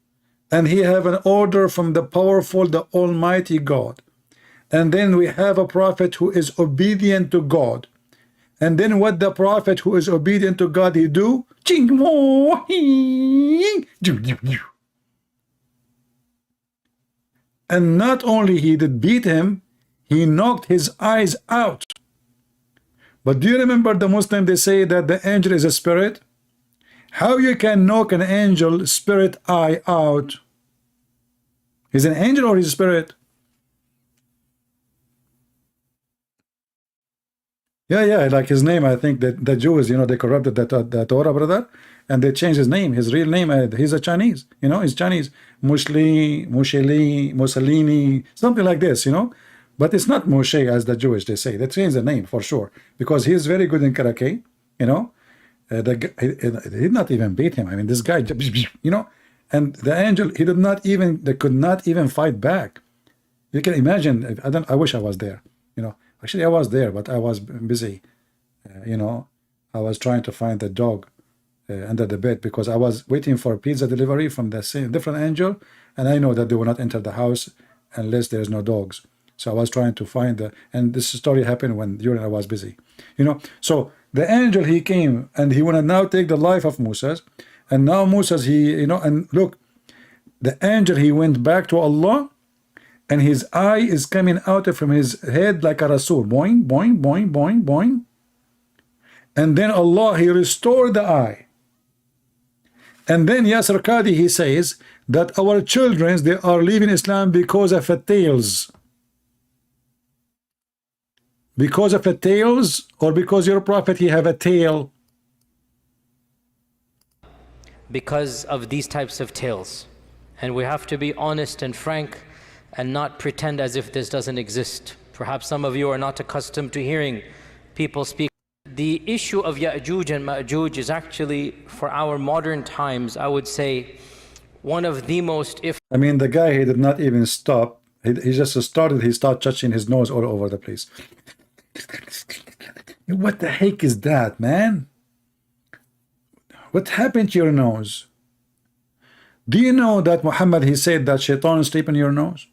and he have an order from the powerful, the Almighty God. And then we have a prophet who is obedient to God. And then what the prophet who is obedient to God, he do? And not only he did beat him, he knocked his eyes out. But do you remember the Muslim, they say that the angel is a spirit? How you can knock an angel spirit eye out? He's an angel or he's a spirit? Yeah, like his name, I think that the Jews, you know, they corrupted the Torah, brother, and they changed his name, his real name. He's a Chinese, you know, he's Chinese. Mussolini, something like this, you know. But it's not Moshe as the Jewish, they say. They changed the name for sure, because he is very good in karate, you know. He did not even beat him. I mean, this guy, you know, and the angel, he did not even, they could not even fight back. You can imagine. I wish I was there, you know. Actually, I was there, but I was busy. You know, I was trying to find the dog under the bed, because I was waiting for a pizza delivery from the same different angel, and I know that they will not enter the house unless there's no dogs. So I was trying to find and this story happened when I was busy, you know. So the angel, he came, and he want to now take the life of Moses, and now Moses, he, you know, and look, the angel, he went back to Allah, and his eye is coming out from his head like a Rasul, boing, boing, boing, boing, boing. And then Allah, he restored the eye. And then Yasser Qadi, he says that our children, they are leaving Islam because of a tails. Because of a tails, or because your prophet, he have a tail? Because of these types of tales. And we have to be honest and frank, and not pretend as if this doesn't exist. Perhaps some of you are not accustomed to hearing people speak. The issue of Ya'juj and Ma'juj is actually, for our modern times, I would say, one of the most, I mean, the guy, he did not even stop. He just started, he started touching his nose all over the place. What the heck is that, man? What happened to your nose? Do you know that Muhammad, he said that shaitan sleep in your nose?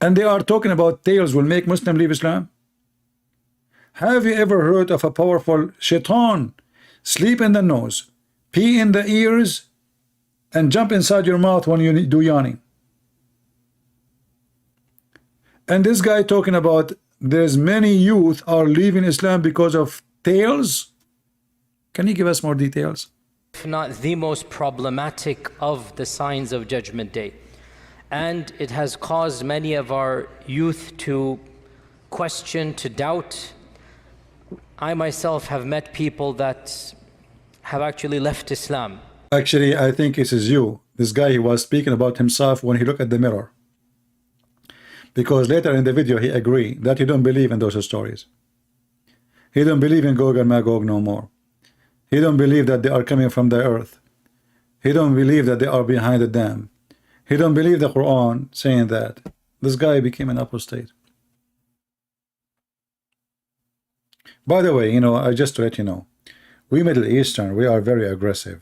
And they are talking about tails will make Muslim leave Islam. Have you ever heard of a powerful shaitan sleep in the nose, pee in the ears, and jump inside your mouth when you do yawning? And this guy talking about there's many youth are leaving Islam because of tails. Can you give us more details? If not the most problematic of the signs of Judgment Day. And it has caused many of our youth to question, to doubt. I myself have met people that have actually left Islam. Actually, I think it is you. This guy, he was speaking about himself when he looked at the mirror. Because later in the video, he agreed that he don't believe in those stories. He don't believe in Gog and Magog no more. He don't believe that they are coming from the earth. He don't believe that they are behind the dam. He don't believe the Quran saying that. This guy became an apostate. By the way, you know, I just to let you know, we Middle Eastern, we are very aggressive.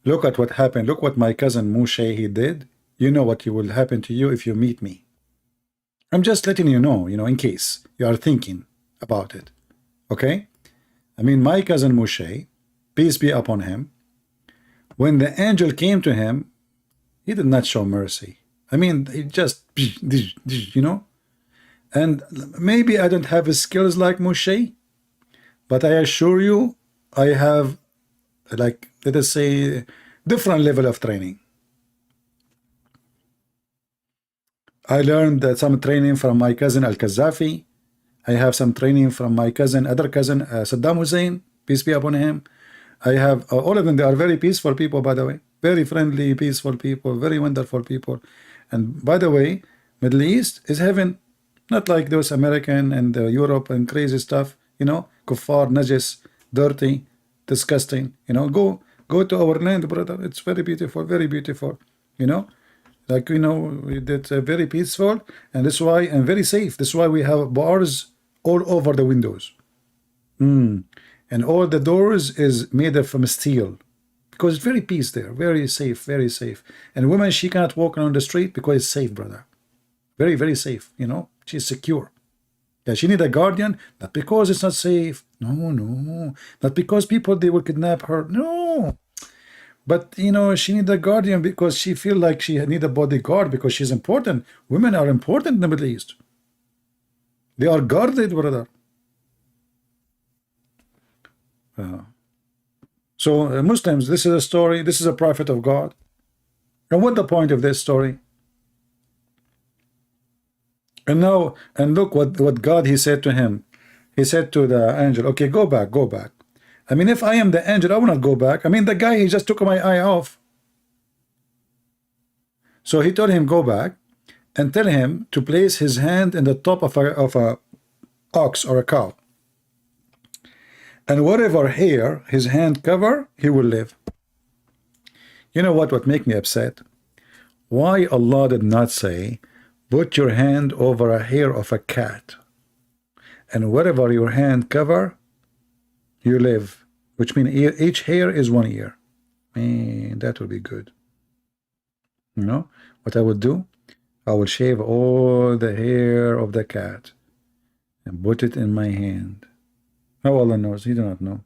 Look at what happened. Look what my cousin Musa he did. You know what will happen to you if you meet me. I'm just letting you know, in case you are thinking about it. Okay? I mean, my cousin Musa, peace be upon him, when the angel came to him, he did not show mercy. I mean, he just, and maybe I don't have skills like Musa, but I assure you, I have, like, let us say, different level of training. I learned some training from my cousin Al-Qazafi. I have some training from my other cousin Saddam Hussein, peace be upon him. I have all of them. They are very peaceful people, by the way, very friendly, peaceful people, very wonderful people. And by the way, Middle East is heaven, not like those American and Europe and crazy stuff, kuffar, najis, dirty, disgusting. Go to our land, brother. It's very beautiful, like, it's very peaceful, and that's why, and very safe. That's why we have bars all over the windows. And all the doors is made of from steel, because it's very peace there, very safe, very safe. And women, she cannot walk on the street because it's safe, brother. Very, very safe, she's secure. Yeah, she need a guardian, not because it's not safe. No. Not because people, they will kidnap her. No. But, she need a guardian because she feel like she need a bodyguard because she's important. Women are important in the Middle East. They are guarded, brother. So Muslims, this is a story. This is a prophet of God. And what the point of this story? And now, and look what God, he said to him. He said to the angel, okay, go back. I mean, if I am the angel, I will not go back. I mean, the guy, he just took my eye off. So he told him, go back and tell him to place his hand in the top of a ox or a cow. And whatever hair his hand cover, he will live. You know what make me upset? Why Allah did not say, put your hand over a hair of a cat, and whatever your hand cover, you live, which means each hair is 1 year. Man, that would be good. What I would do? I will shave all the hair of the cat and put it in my hand. How Allah knows? He do not know.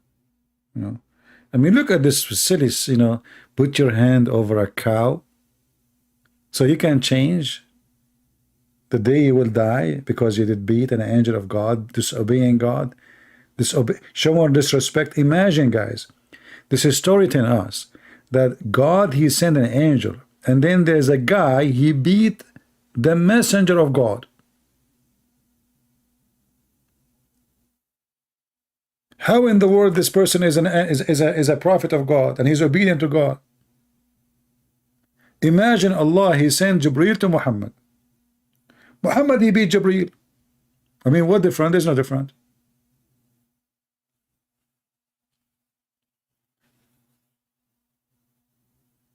I mean, look at this silly, put your hand over a cow. So you can change the day you will die because you did beat an angel of God, disobeying God, showing disrespect. Imagine, guys, this is story telling us that God, he sent an angel, and then there's a guy, he beat the messenger of God. How in the world this person is a prophet of God and he's obedient to God? Imagine Allah, he sent Gabriel to Muhammad. Muhammad, he beat Gabriel. I mean, what different? There's no different.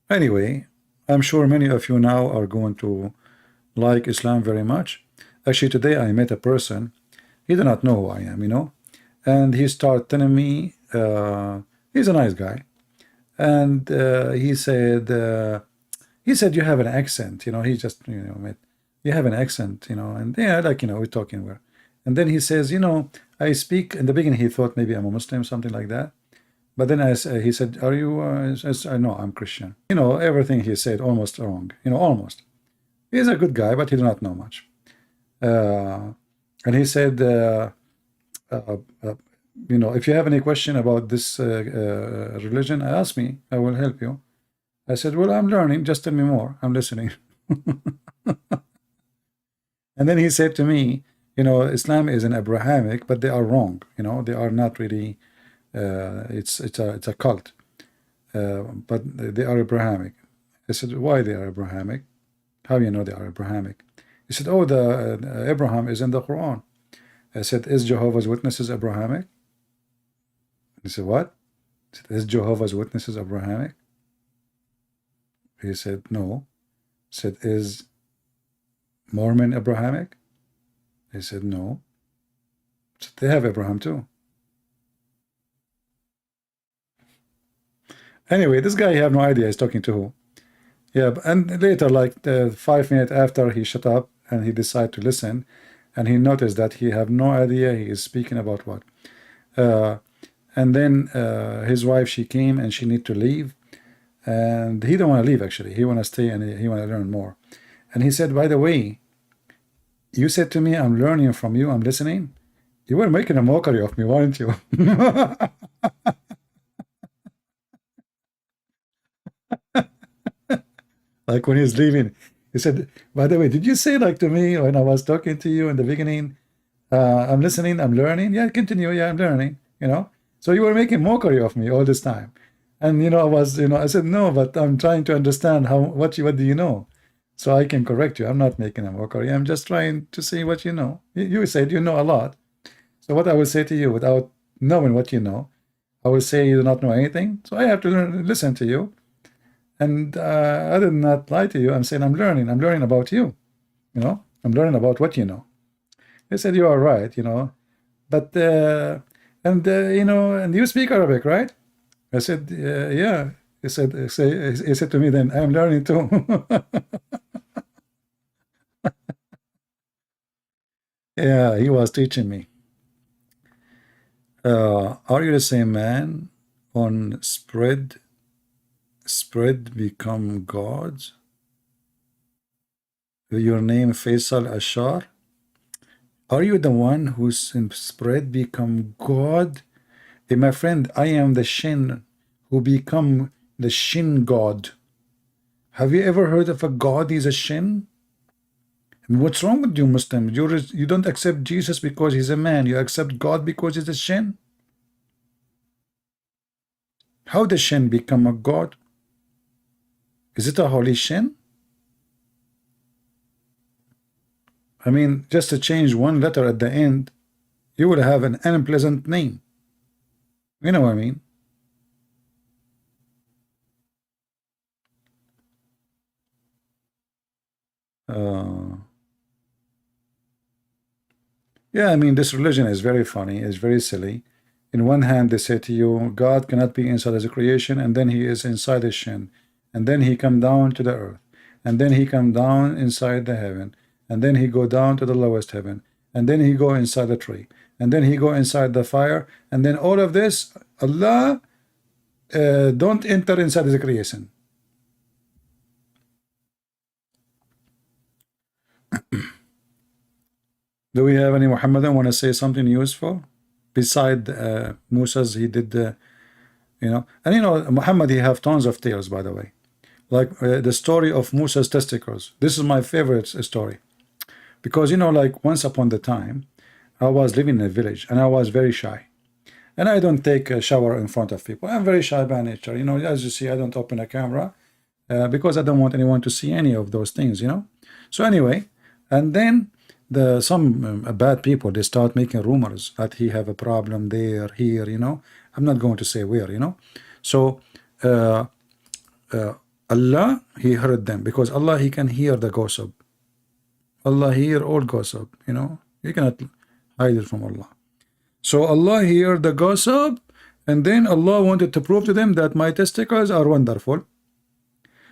Anyway, I'm sure many of you now are going to like Islam very much. Actually, today I met a person. He did not know who I am, and he started telling me, he's a nice guy, and he said you have an accent, he just met. you have an accent, you know, and yeah, like, you know, we're talking where. And then he says, you know, I speak, in the beginning he thought maybe I'm a Muslim, something like that. But then he said, are you, I know I'm Christian. You know, everything he said almost wrong, you know, almost. He's a good guy, but he did not know much. And he said, you know, if you have any question about this religion, ask me, I will help you. I said, well, I'm learning, just tell me more, I'm listening. And then he said to me, you know, Islam is an Abrahamic, but they are wrong, you know, they are not really, it's a cult, but they are Abrahamic. I said, why they are Abrahamic? How you know they are Abrahamic? He said, oh, the Abraham is in the Quran. I said, is Jehovah's Witnesses Abrahamic? He said, what? I said, is Jehovah's Witnesses Abrahamic? He said, no. I said, is Mormon Abrahamic? He said, no. I said, they have Abraham too. Anyway, this guy, you have no idea he's talking to who. Yeah, and later, like 5 minutes after, he shut up and he decided to listen, and he noticed that he have no idea he is speaking about what. And then his wife, she came and she need to leave, and he don't want to leave actually. He want to stay and he want to learn more. And he said, by the way, you said to me, I'm learning from you, I'm listening. You were making a mockery of me, weren't you? Like when he's leaving, he said, by the way, did you say like to me when I was talking to you in the beginning, I'm listening, I'm learning? Yeah, continue, yeah, I'm learning, you know? So you were making mockery of me all this time. And, you know, I said, no, but I'm trying to understand what do you know? So I can correct you. I'm not making a mockery. I'm just trying to see what you know. You said you know a lot. So what I will say to you without knowing what you know, I will say you do not know anything. So I have to listen to you. And I did not lie to you. I'm saying I'm learning about you. You know, I'm learning about what you know. He said, you are right, you know. But, you know, and you speak Arabic, right? I said, yeah. He said to me, then I'm learning too. Yeah, he was teaching me. Are you the same man on spread become gods? Your name Faisal Ashar? Are you the one who's in spread become God? Hey, my friend, I am the Shin who become the Shin God. Have you ever heard of a God is a Shin? What's wrong with you, Muslim? You don't accept Jesus because he's a man. You accept God because he's a Shin? How does Shin become a God? Is it a holy Shin? I mean, just to change one letter at the end, you will have an unpleasant name. You know what I mean? Yeah, I mean, this religion is very funny, it's very silly. In one hand, they say to you, God cannot be inside his creation, and then he is inside his Shin. And then he come down to the earth. And then he come down inside the heaven. And then he go down to the lowest heaven. And then he go inside the tree. And then he go inside the fire. And then all of this, Allah don't enter inside his creation. Do we have any Muhammadan want to say something useful? Beside Musa's, he did, you know. And you know, Muhammad, he have tons of tales, by the way. Like the story of Musa's testicles. This is my favorite story. Because, you know, like once upon the time, I was living in a village and I was very shy. And I don't take a shower in front of people. I'm very shy by nature. You know, as you see, I don't open a camera because I don't want anyone to see any of those things, you know. So anyway, and then some bad people, they start making rumors that he have a problem there, here, you know. I'm not going to say where, you know. So Allah, he heard them, because Allah, he can hear the gossip. Allah hear all gossip, you know. You cannot hide it from Allah. So Allah heard the gossip, and then Allah wanted to prove to them that my testicles are wonderful.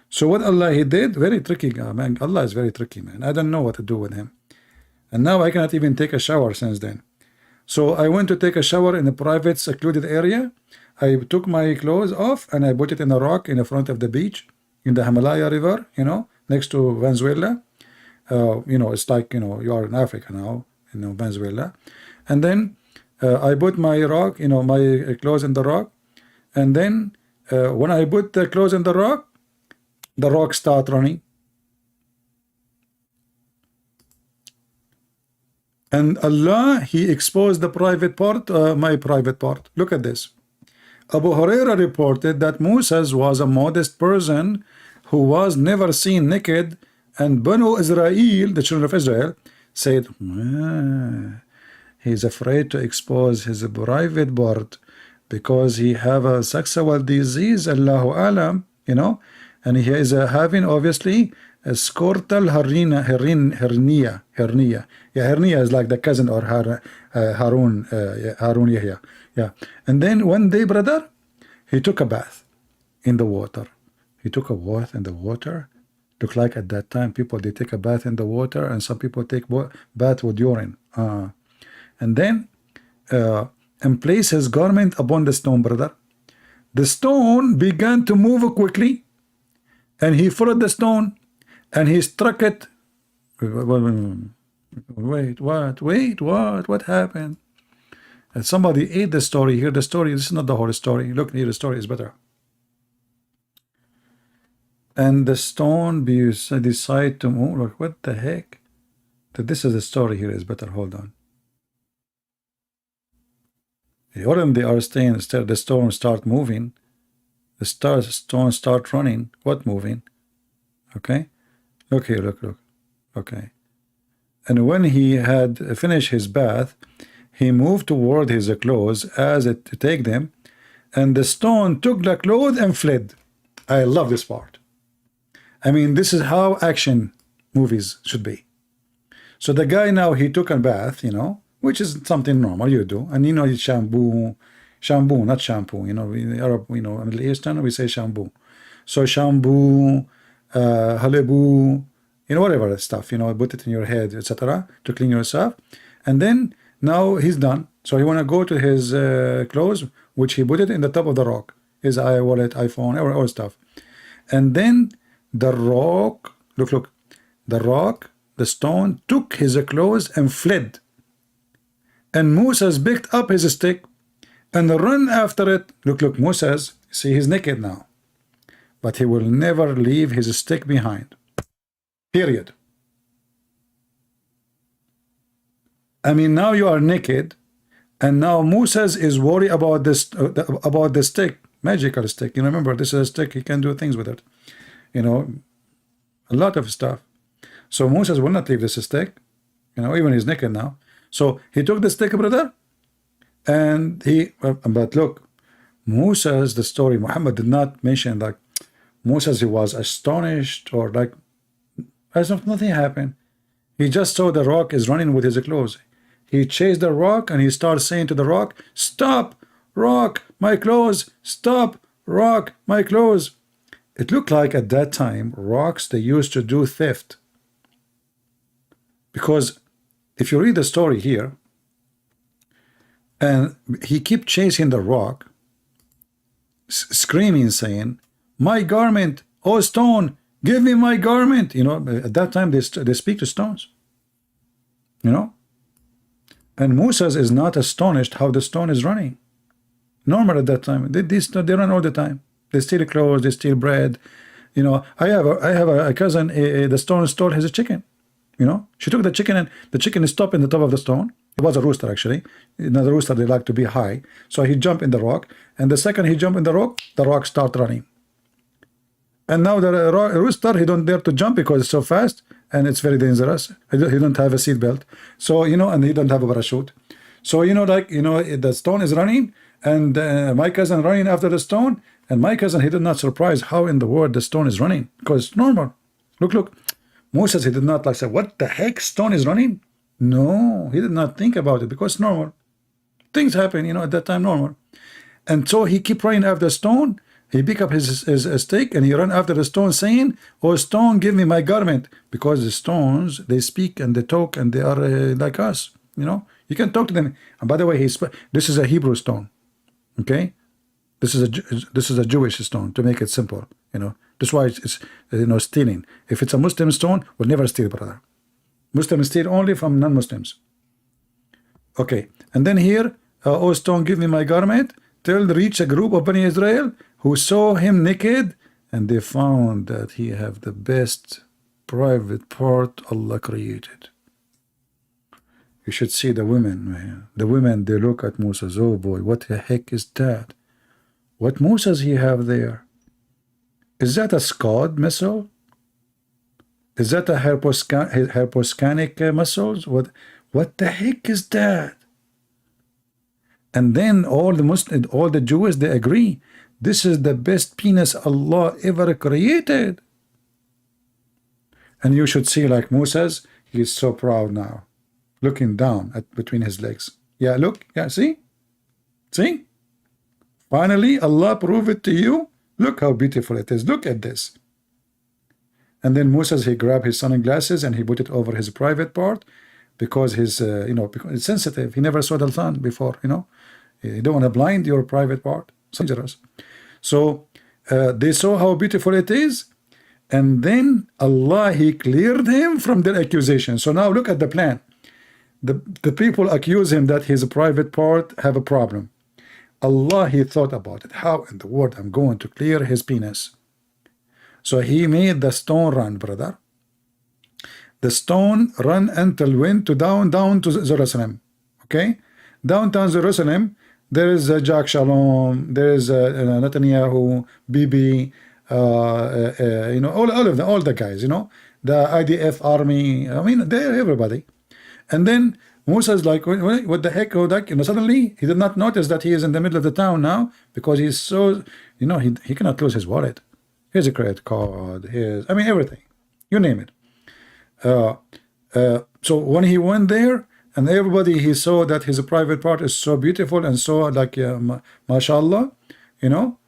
So what Allah he did, very tricky guy, man. Allah is very tricky, man. I don't know what to do with him. And now I cannot even take a shower since then. So I went to take a shower in a private secluded area. I took my clothes off and I put it in a rock in the front of the beach in the Himalaya River, you know, next to Venezuela. You know, it's like, you know, you are in Africa now, you know, Venezuela. And then I put my rock, you know, my clothes in the rock. And then when I put the clothes in the rock start running. And Allah, he exposed the private part, my private part. Look at this. Abu Huraira reported that Musa was a modest person who was never seen naked, and Banu Israel, the children of Israel, said, he's afraid to expose his private part because he have a sexual disease, Allahu Alam, you know, and he is having obviously a scrotal hernia. Yeah, hernia is like the cousin or Harun Yahya. Yeah. And then one day, brother, he took a bath in the water. He took a bath in the water. Look like at that time people they take a bath in the water, and some people take bath with urine. And then and place his garment upon the stone, brother. The stone began to move quickly, and he followed the stone, and he struck it. Wait, what happened? And somebody ate the story. Hear the story. This is not the whole story. Look, here the story is better. And the stone decided to move. Look, what the heck? This is the story here is better. Hold on. When they are staying, the stone start moving. The stone start running. What moving? Okay. Look here. Look. Okay. And when he had finished his bath, he moved toward his clothes as it to take them, and the stone took the clothes and fled. I love this part. I mean, this is how action movies should be. So the guy now, he took a bath, you know, which is something normal you do, and you know, it's shampoo, not shampoo. You know, in Arab, you know, Middle Eastern we say shampoo. So shampoo, halibu, you know, whatever stuff, you know, put it in your head, etc., to clean yourself. And then now he's done. So he want to go to his clothes, which he put it in the top of the rock, his wallet, iPhone, all stuff. And then the rock, look, the rock, the stone took his clothes and fled. And Moses picked up his stick and run after it. Look, Moses, see, he's naked now, but he will never leave his stick behind. Period. I mean, now you are naked, and now Moses is worried about this, about the stick, magical stick. You remember, this is a stick; he can do things with it. You know, a lot of stuff. So Moses will not leave this stick. You know, even he's naked now. So he took the stick, brother, and he. But look, Moses, the story. Muhammad did not mention like Moses. He was astonished or like. As if nothing happened. He just saw the rock is running with his clothes. He chased the rock and he started saying to the rock, "Stop, rock, my clothes! Stop, rock, my clothes!" It looked like at that time rocks they used to do theft. Because if you read the story here, and he kept chasing the rock, screaming, saying, "My garment, oh stone! Give me my garment." You know, at that time they speak to stones. You know, and Moses is not astonished how the stone is running. Normal at that time. They run all the time. They steal clothes. They steal bread. You know, I have a cousin. The stone stole his chicken. You know, she took the chicken and the chicken is stopped in the top of the stone. It was a rooster actually. Another rooster, they like to be high. So he jumped in the rock, and the second he jumped in the rock start running. And now the rooster, he don't dare to jump because it's so fast and it's very dangerous. He don't have a seat belt. So, you know, and he don't have a parachute. So, you know, like, you know, the stone is running, and my cousin running after the stone, and my cousin, he did not surprise how in the world the stone is running because it's normal. Look. Moses, he did not like say, "What the heck, stone is running?" No, he did not think about it because it's normal. Things happen, you know, at that time, normal. And so he kept running after the stone, He pick up his stick and he run after the stone saying, "Oh stone, give me my garment," because the stones, they speak and they talk and they are like us, you know. You can talk to them. And by the way, this is a Hebrew stone, okay? This is a Jewish stone, to make it simple, you know. That's why it's you know, stealing. If it's a Muslim stone, we'll never steal, brother. Muslims steal only from non-Muslims. Okay, and then here, "Oh stone, give me my garment," till reach a group of Bani Israel who saw him naked, and they found that he have the best private part Allah created. You should see the women, man. The women, they look at Musa, "Oh boy, what the heck is that? What Musa's he have there? Is that a Scud missile? Is that a hyposcanic missiles? What the heck is that?" And then all the Jews, they agree, this is the best penis Allah ever created. And you should see like Musa's, he's so proud now, looking down at between his legs. Yeah, look, yeah, see? See? Finally, Allah proved it to you. Look how beautiful it is. Look at this. And then Musa's, he grabbed his sunglasses and he put it over his private part, because his, you know, because it's sensitive. He never saw the sun before, you know. You don't want to blind your private part. It's dangerous. So they saw how beautiful it is, and then Allah, he cleared him from their accusation. So now look at the plan. The people accuse him that his private part have a problem. Allah, he thought about it. How in the world I'm going to clear his penis? So he made the stone run, brother. The stone run until went to down to Jerusalem. Okay, downtown Jerusalem, there is Jack Shalom, there is Netanyahu, Bibi, you know, all of them, all the guys, you know, the IDF army. I mean, they're everybody. And then Musa's like, what the heck? You know, suddenly he did not notice that he is in the middle of the town now, because he's so, you know, he cannot lose his wallet. Here's a credit card. Here's, I mean, everything, you name it. So when he went there, and everybody, he saw that his private part is so beautiful and so like mashallah, you know,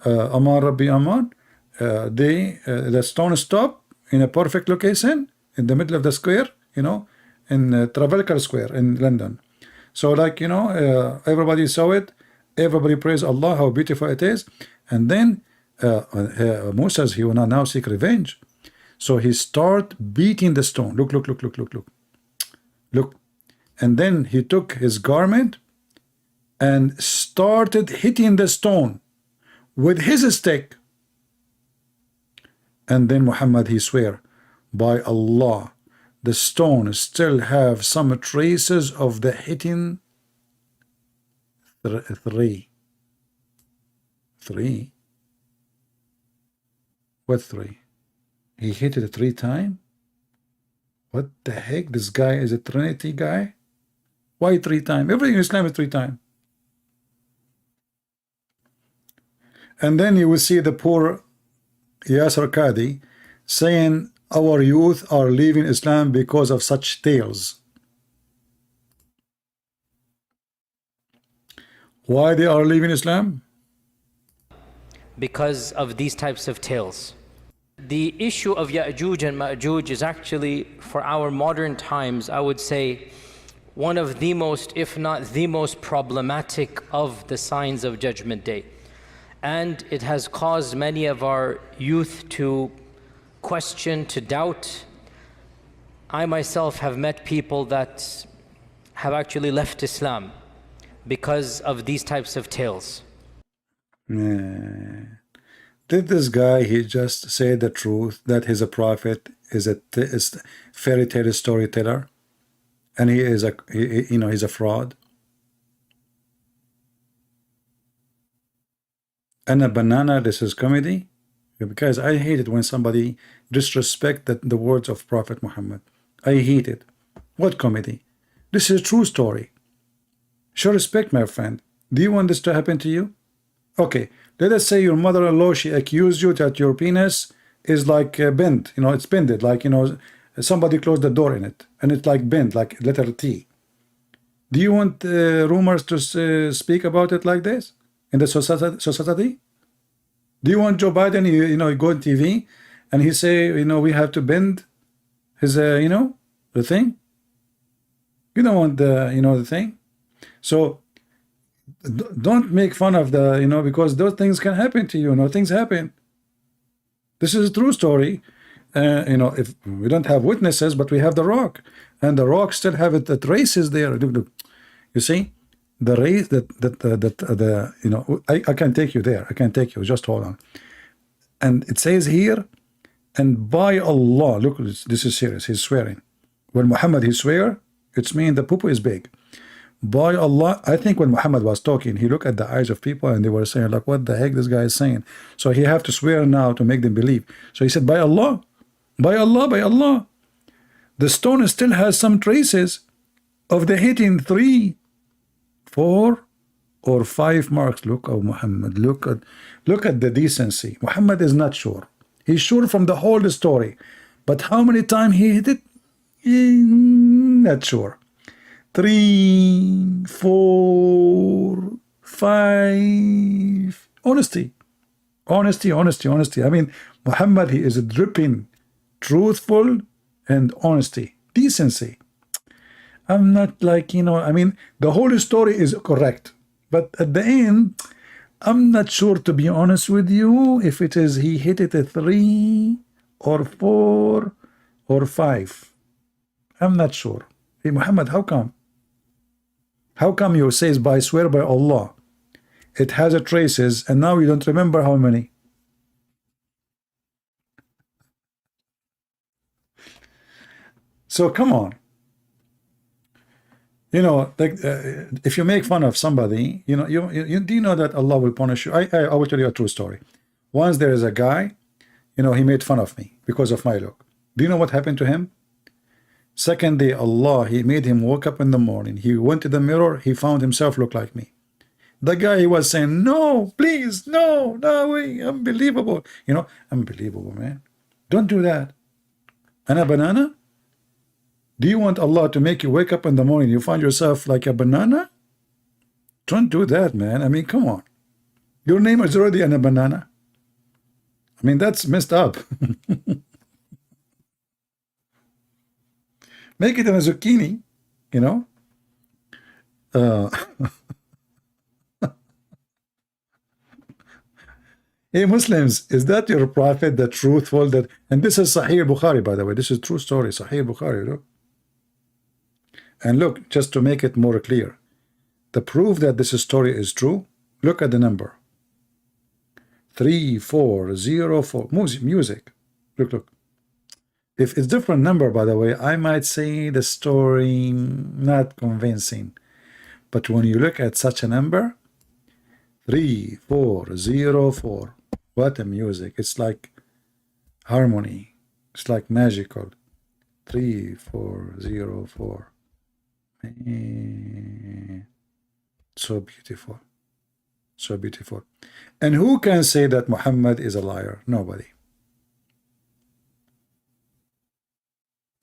Aman Rabbi Aman, the stone stopped in a perfect location in the middle of the square, you know, in Trafalgar Square in London. So like, you know, everybody saw it, everybody praised Allah how beautiful it is. And then Musa's, he will now seek revenge. So he start beating the stone. Look. And then he took his garment and started hitting the stone with his stick. And then Muhammad, he swear, by Allah, the stone still have some traces of the hitting. Three. What three? He hit it 3 times? What the heck? This guy is a Trinity guy? Why 3 times? Everything in Islam is 3 times. And then you will see the poor Yasser Qadi saying our youth are leaving Islam because of such tales. Why they are leaving Islam? Because of these types of tales. The issue of Ya'juj and Ma'juj is actually, for our modern times, I would say, one of the most, if not the most problematic of the signs of Judgment Day. And it has caused many of our youth to question, to doubt. I myself have met people that have actually left Islam because of these types of tales. Did this guy, he just say the truth that he's a prophet, is a fairy tale storyteller, and he is you know, he's a fraud? And a banana, this is comedy? Because I hate it when somebody disrespect the words of Prophet Muhammad. I hate it. What comedy? This is a true story. Show respect, my friend. Do you want this to happen to you? Okay, let us say your mother-in-law, she accused you that your penis is like bent, you know, it's bended, like, you know, somebody closed the door in it, and it's like bent, like letter T. Do you want rumors to speak about it like this in the society? Do you want Joe Biden, you know, go on TV and he say, you know, we have to bend his, you know, the thing? You don't want the, you know, the thing. So don't make fun of the, you know, because those things can happen to you. You know, things happen. This is a true story. You know, if we don't have witnesses, but we have the rock, and the rock still have it, the traces there. Look. You see, the race that you know, I can take you there. I can take you. Just hold on. And it says here, and by Allah, look, this is serious. He's swearing. When Muhammad he swear, it's mean the poo is big. By Allah, I think when Muhammad was talking, he looked at the eyes of people and they were saying like, what the heck this guy is saying? So he have to swear now to make them believe. So he said, by Allah, by Allah, by Allah, the stone still has some traces of the hitting 3, 4, or 5 marks. Look, oh Muhammad, look at the decency. Muhammad is not sure. He's sure from the whole story, but how many times he hit it? Not sure. 3, 4, 5. Honesty. I mean, Muhammad, he is dripping truthful and honesty, decency. I'm not like, you know, I mean, the whole story is correct, but at the end, I'm not sure, to be honest with you, if it is he hit it a 3 or 4 or 5. I'm not sure. Hey, Muhammad, how come? How come you says by swear by Allah, it has a traces, and now you don't remember how many? So come on. You know, like, if you make fun of somebody, you know, you do you know that Allah will punish you? I will tell you a true story. Once there is a guy, you know, he made fun of me because of my look. Do you know what happened to him? Second day, Allah, he made him wake up in the morning. He went to the mirror. He found himself look like me. The guy, he was saying, no, please, no way, unbelievable. You know, unbelievable, man. Don't do that. And a banana? Do you want Allah to make you wake up in the morning, you find yourself like a banana? Don't do that, man. I mean, come on. Your name is already a banana. I mean, that's messed up. Make it a zucchini, you know. Hey, Muslims, is that your prophet, the truthful? That, and this is Sahih Bukhari, by the way. This is true story, Sahih Bukhari. Look. And look, just to make it more clear, the proof that this story is true, look at the number. 3404. Music. Look. If it's different number, by the way, I might say the story not convincing. But when you look at such a number, 3404, what a music. It's like harmony. It's like magical. 3404. So beautiful. So beautiful. And who can say that Muhammad is a liar? Nobody.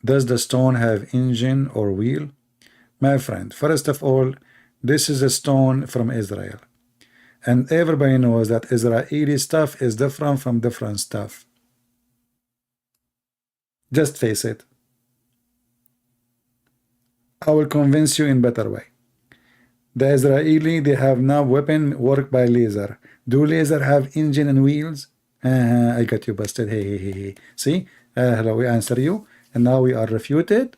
Does the stone have engine or wheel? My friend, first of all, this is a stone from Israel. And everybody knows that Israeli stuff is different from different stuff. Just face it. I will convince you in better way. The Israeli, they have now weapon work by laser. Do laser have engine and wheels? I got you busted. Hey. See? Hello, we answer you. And now we are refuted.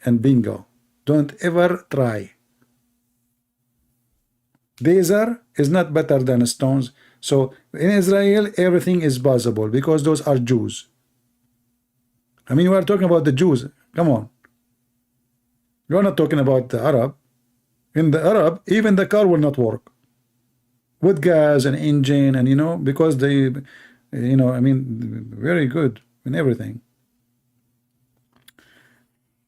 And bingo. Don't ever try. Laser is not better than stones. So in Israel, everything is possible because those are Jews. I mean, we are talking about the Jews. Come on. You're not talking about the Arab. In the Arab, even the car will not work with gas and engine, and you know, because they, you know, I mean, very good in everything.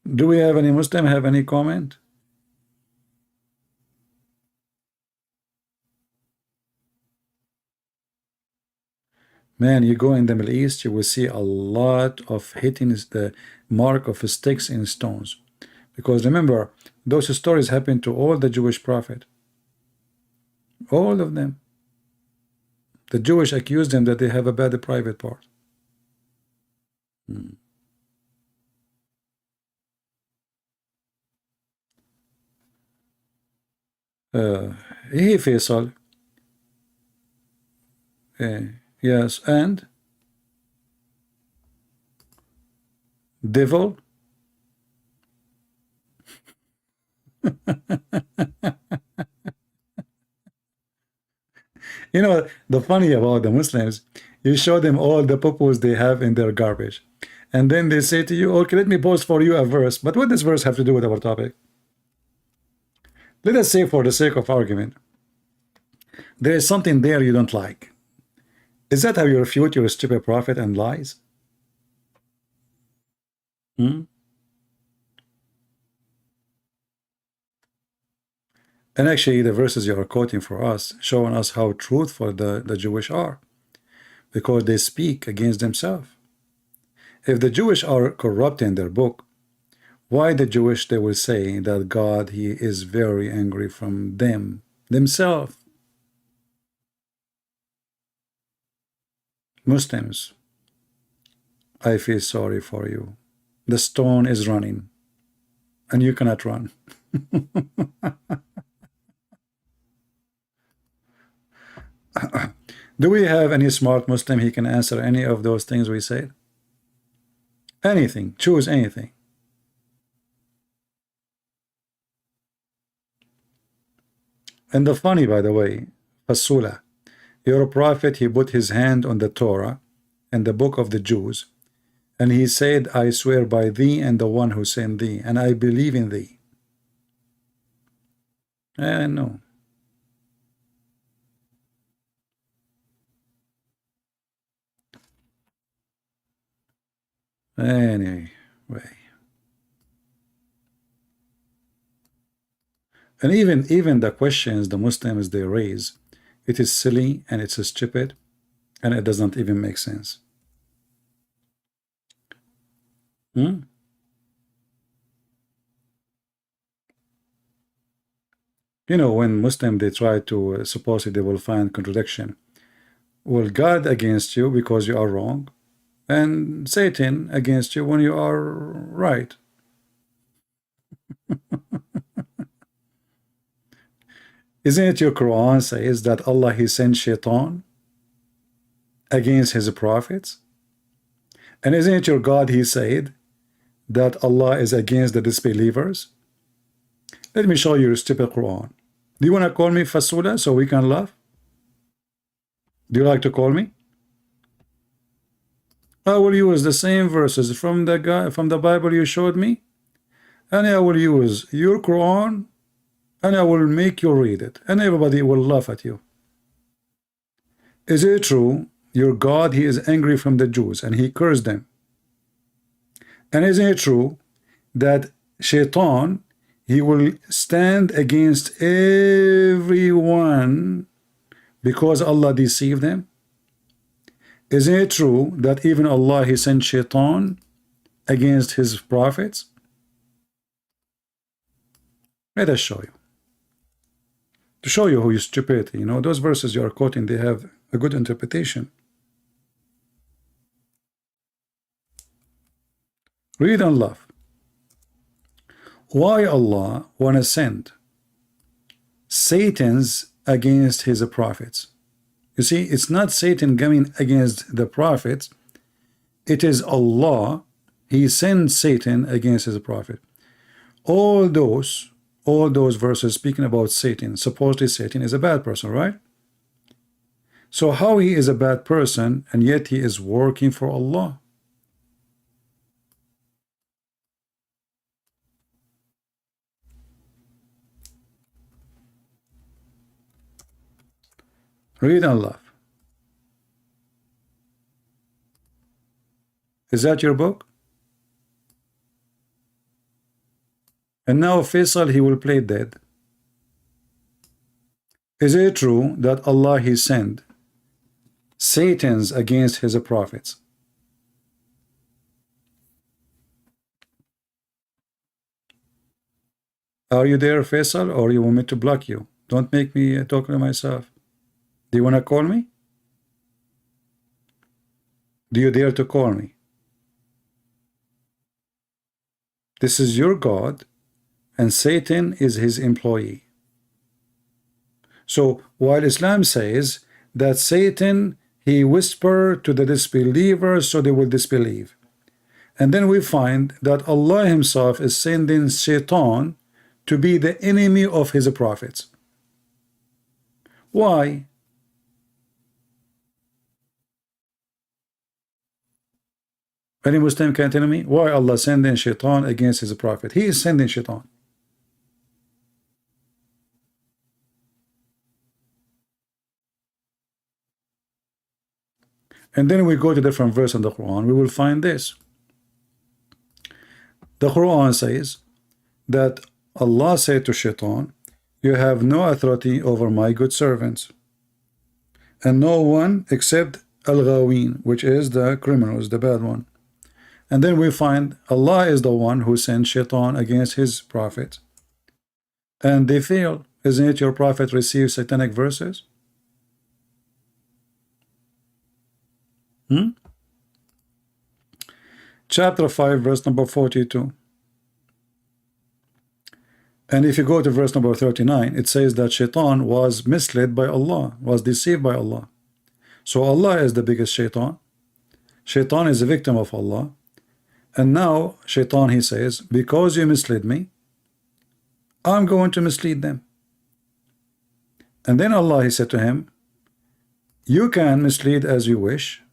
Do we have any Muslim have any comment? Man, you go in the Middle East, you will see a lot of hitting the mark of sticks and stones. Because remember, those stories happened to all the Jewish prophet. All of them. The Jewish accuse them that they have a bad private part. Hey Faisal. Yes, and devil. You know, the funny about the Muslims, you show them all the purpose they have in their garbage. And then they say to you, okay, let me post for you a verse. But what does verse have to do with our topic? Let us say, for the sake of argument, there is something there you don't like. Is that how you refute your stupid prophet and lies? And actually, the verses you are quoting for us, showing us how truthful the Jewish are, because they speak against themselves. If the Jewish are corrupt in their book, why the Jewish, they will say that God, he is very angry from themselves. Muslims, I feel sorry for you. The stone is running, and you cannot run. Do we have any smart Muslim he can answer any of those things we said? Anything, choose anything. And the funny, by the way, Fasula, your prophet, he put his hand on the Torah and the book of the Jews, and he said, I swear by thee and the one who sent thee, and I believe in thee. No. Anyway. And even the questions the Muslims they raise, it is silly and it's stupid and it doesn't even make sense. You know, when Muslim they try to suppose they will find contradiction. Well, God against you because you are wrong, and Satan against you when you are right. Isn't it your Quran says that Allah he sent Shaitan against his prophets? And isn't it your God he said that Allah is against the disbelievers? Let me show you your stupid Quran. Do you want to call me Fasula so we can laugh? Do you like to call me? I will use the same verses from the Bible you showed me, and I will use your Quran, and I will make you read it, and everybody will laugh at you. Is it true your God he is angry from the Jews and he cursed them? And isn't it true that Shaitan he will stand against everyone because Allah deceived them? Isn't it true that even Allah he sent Shaitan against his prophets? Let us show you. To show you who is stupid, you know, those verses you are quoting, they have a good interpretation. Read and laugh. Why Allah want to send Satan's against his prophets? You see, it's not Satan coming against the prophets. It is Allah. He sends Satan against his prophet. All those verses speaking about Satan, supposedly Satan is a bad person, right? So how he is a bad person and yet he is working for Allah? Read and laugh. Is that your book? And now Faisal, he will play dead. Is it true that Allah he sent Satan's against his prophets? Are you there, Faisal, or you want me to block you? Don't make me talk to myself. Do you want to call me? Do you dare to call me? This is your God, and Satan is his employee. So while Islam says that Satan, he whispered to the disbelievers so they will disbelieve, and then we find that Allah himself is sending Shaitan to be the enemy of his prophets. Why? Any Muslim can tell me why Allah sending Shaitan against his prophet? He is sending Shaitan. And then we go to different verse in the Quran, we will find this. The Quran says that Allah said to Shaitan, you have no authority over my good servants, and no one except al-ghawin, which is the criminals, the bad one. And then we find Allah is the one who sent Shaitan against his prophet, and they fail. Isn't it your prophet receives satanic verses? Chapter 5 verse number 42. And if you go to verse number 39, it says that Shaitan was misled by Allah, was deceived by Allah. So Allah is the biggest Shaitan. Shaitan is a victim of Allah. And now Shaitan, he says, because you misled me, I'm going to mislead them. And then Allah, he said to him, you can mislead as you wish,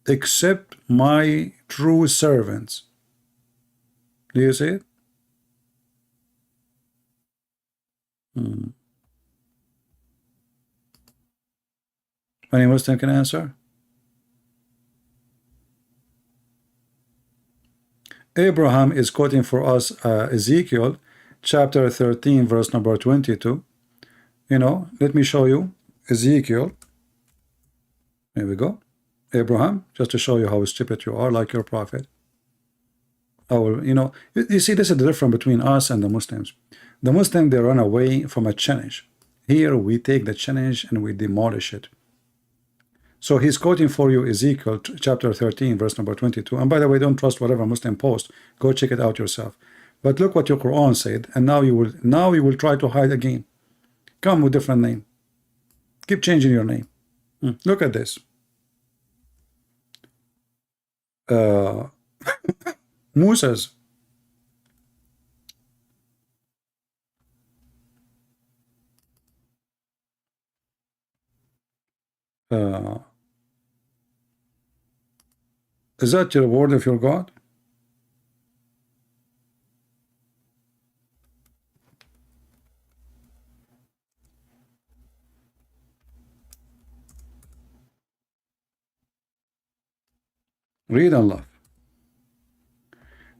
except my true servants. Do you see it? Any Muslim can answer? Abraham is quoting for us Ezekiel chapter 13 verse number 22. You know, let me show you Ezekiel. Here we go. Abraham, just to show you how stupid you are, like your prophet. I will, you know, you see, this is the difference between us and the Muslims. The Muslims, they run away from a challenge. Here we take the challenge and we demolish it. So he's quoting for you Ezekiel chapter 13 verse number 22. And by the way, don't trust whatever Muslim post. Go check it out yourself. But look what your Quran said, and now you will try to hide again. Come with different name. Keep changing your name. Look at this. Musa's. Is that your word of your God? Read and laugh.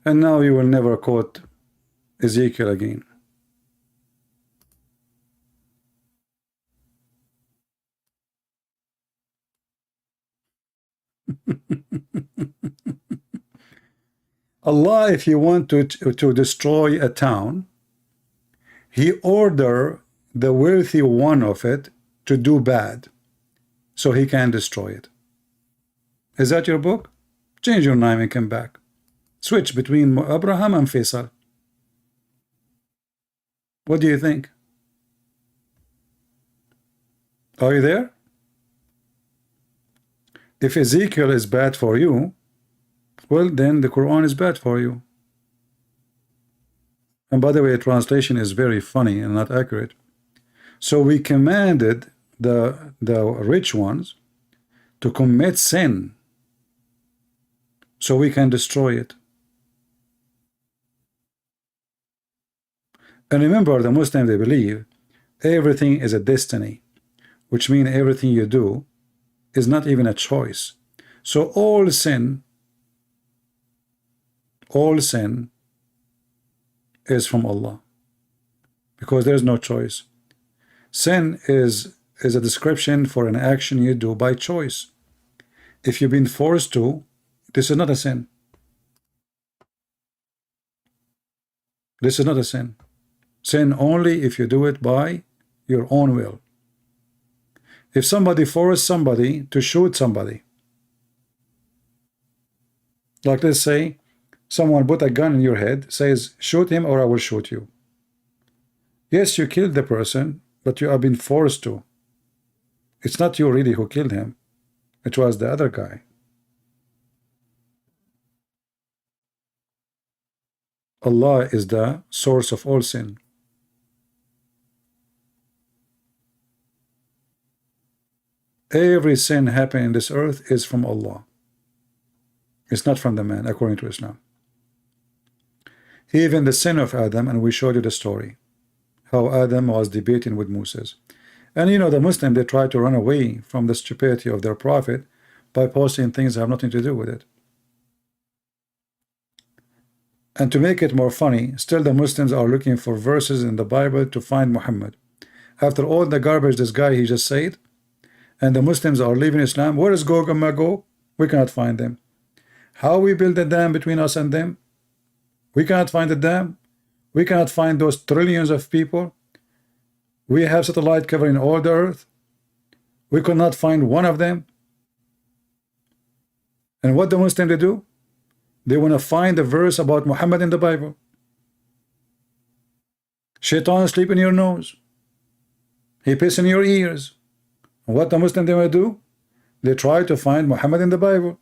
And now you will never quote Ezekiel again. Allah, if he want to destroy a town, he order the wealthy one of it to do bad so he can destroy it. Is that your book? Change your name and come back. Switch between Abraham and Faisal. What do you think? Are you there? If Ezekiel is bad for you, well, then the Quran is bad for you. And by the way, translation is very funny and not accurate. So we commanded the rich ones to commit sin so we can destroy it. And remember, the Muslims, they believe everything is a destiny, which means everything you do is not even a choice. So all sin is from Allah, because there's no choice. Sin is a description for an action you do by choice. If you've been forced to, this is not a sin. This is not a sin. Sin only if you do it by your own will. If somebody forced somebody to shoot somebody, Like, let's say someone put a gun in your head, says, shoot him or I will shoot you. Yes, you killed the person, but you have been forced to. It's not you really who killed him. It was the other guy. Allah is the source of all sin. Every sin happening in this earth is from Allah. It's not from the man, according to Islam. Even the sin of Adam, and we showed you the story, how Adam was debating with Musa. And you know, the Muslim, they try to run away from the stupidity of their prophet by posting things that have nothing to do with it. And to make it more funny, still the Muslims are looking for verses in the Bible to find Muhammad. After all the garbage this guy he just said, and the Muslims are leaving Islam, where is Gog and Magog? We cannot find them. How we build a dam between us and them? We cannot find the dam. We cannot find those trillions of people. We have satellite covering all the earth. We could not find one of them. And what the Muslims they do? They want to find a verse about Muhammad in the Bible. Shaitan sleep in your nose. He piss in your ears. And what the Muslim they want to do? They try to find Muhammad in the Bible.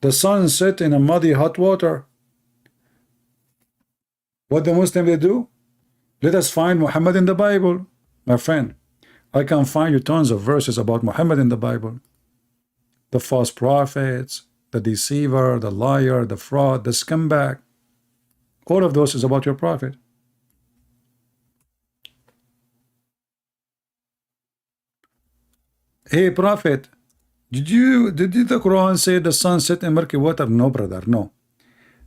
The sun set in a muddy hot water. What the Muslim they do? Let us find Muhammad in the Bible. My friend, I can find you tons of verses about Muhammad in the Bible. The false prophets, the deceiver, the liar, the fraud, the scumbag. All of those is about your prophet. Hey prophet, did the Quran say the sun set in murky water? No, brother, no.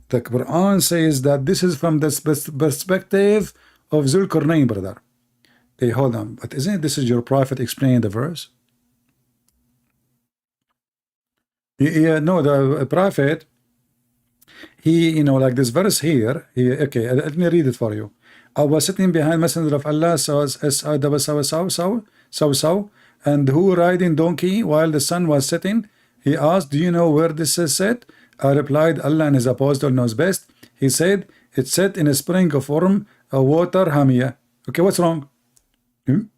The Quran says that this is from the perspective of Zulkarnain, brother. Hey, hold on, but isn't this is your prophet explaining the verse? Yeah, no, the prophet, he, you know, like this verse here, okay, let me read it for you. I was sitting behind Messenger of Allah, and who riding donkey while the sun was setting? He asked, do you know where this is set? I replied, Allah and his apostle knows best. He said, it's set in a spring of warm water, Hamia. Okay, what's wrong? You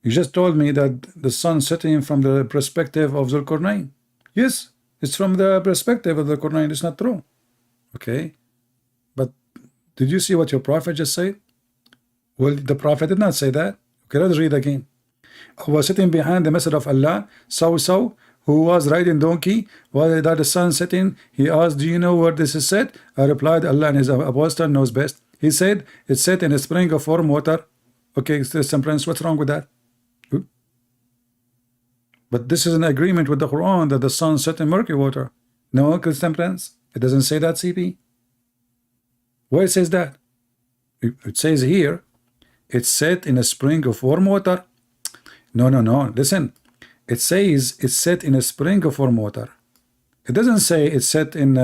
just told me that the sun setting from the perspective of Zulkarnain. Yes, it's from the perspective of the Quran. It's not true. Okay, but did you see what your prophet just said? Well, the prophet did not say that. Okay, let's read again. I was sitting behind the Messenger of Allah, who was riding donkey while the sun setting. He asked, do you know where this is set? I replied, Allah and his apostle knows best. He said, it's set in a spring of warm water. Okay, Christian Prince, what's wrong with that? But this is an agreement with the Quran that the sun set in murky water. No, Christian Prince, it doesn't say that, CP. Where it says that? It says here, it's set in a spring of warm water. No, listen. It says it's set in a spring of warm water. It doesn't say it's set in,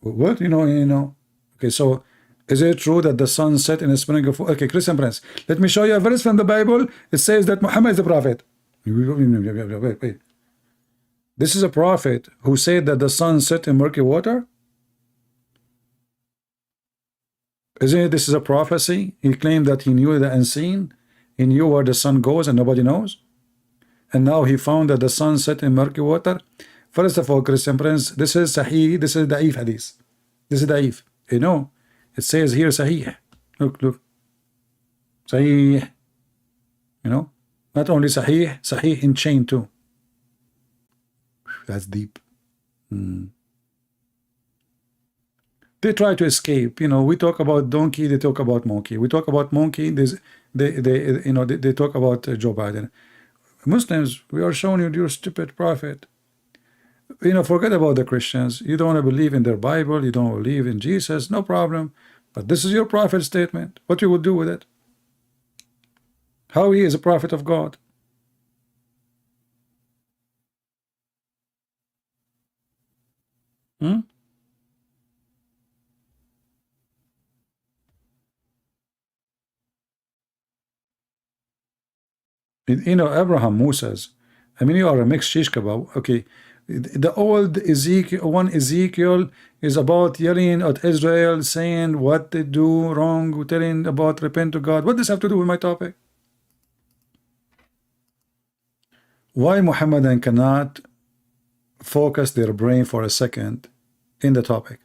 what? Okay, so is it true that the sun set in a spring of... Okay, Christian Prince, let me show you a verse from the Bible. It says that Muhammad is the prophet. Wait. This is a prophet who said that the sun set in murky water? Isn't it this is a prophecy? He claimed that he knew the unseen. He knew where the sun goes and nobody knows. And now he found that the sun set in murky water. First of all, Christian Prince, this is Sahih, this is Da'if Hadith. This is Da'if. You know, it says here Sahih. Look. Sahih. You know, not only Sahih, Sahih in chain too. That's deep. They try to escape. You know, we talk about donkey, they talk about monkey. We talk about monkey, they talk about Joe Biden. Muslims, we are showing you your stupid prophet. You know, forget about the Christians. You don't want to believe in their Bible, you don't believe in Jesus, no problem. But this is your prophet statement. What you will do with it? How he is a prophet of God? You know, Abraham, Musa's. I mean, you are a mixed shish kebab. Okay, The old Ezekiel is about yelling at Israel, saying what they do wrong, telling about repent to God. What does this have to do with my topic? Why Muhammadan cannot focus their brain for a second in the topic?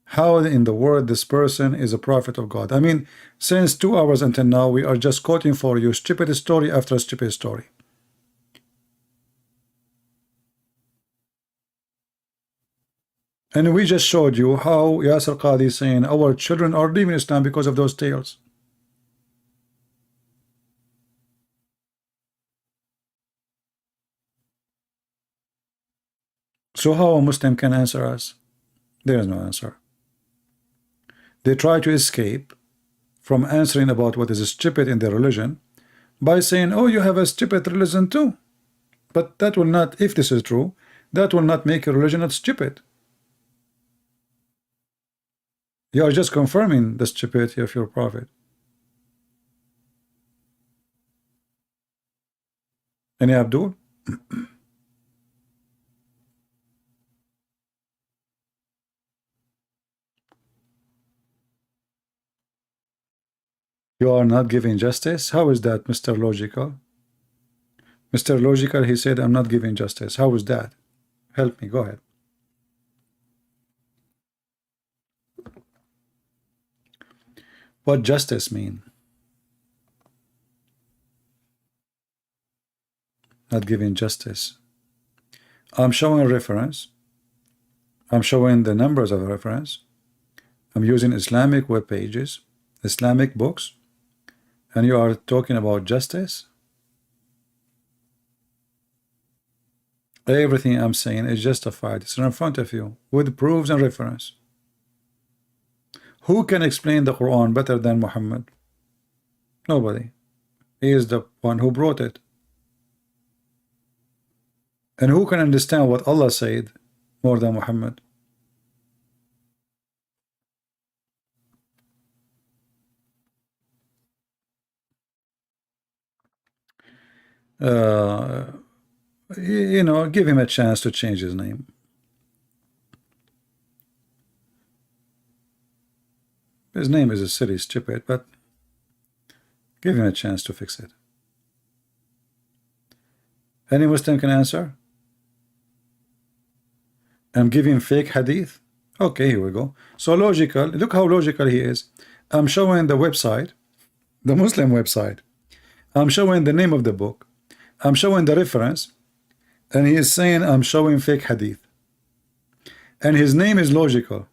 How in the world this person is a prophet of God? I mean, since 2 hours until now, we are just quoting for you stupid story after stupid story. And we just showed you how Yasir Qadhi is saying our children are leaving Islam because of those tales. So how a Muslim can answer us? There is no answer. They try to escape from answering about what is stupid in their religion by saying, oh, you have a stupid religion too. But that will not, if this is true, that will not make your religion not stupid. You are just confirming the stupidity of your prophet. Any Abdul? You are not giving justice? How is that, Mr. Logical? Mr. Logical, he said, I'm not giving justice. How is that? Help me, go ahead. What justice mean? Not giving justice. I'm showing a reference. I'm showing the numbers of a reference. I'm using Islamic web pages, Islamic books, and you are talking about justice? Everything I'm saying is justified. It's in front of you with proofs and reference. Who can explain the Quran better than Muhammad? Nobody. He is the one who brought it. And who can understand what Allah said more than Muhammad? You know, give him a chance to change his name. His name is a silly stupid, but give him a chance to fix it. Any Muslim can answer? I'm giving fake hadith. Okay, here we go. So logical. Look how logical he is. I'm showing the website, the Muslim website. I'm showing the name of the book. I'm showing the reference. And he is saying I'm showing fake hadith. And his name is logical.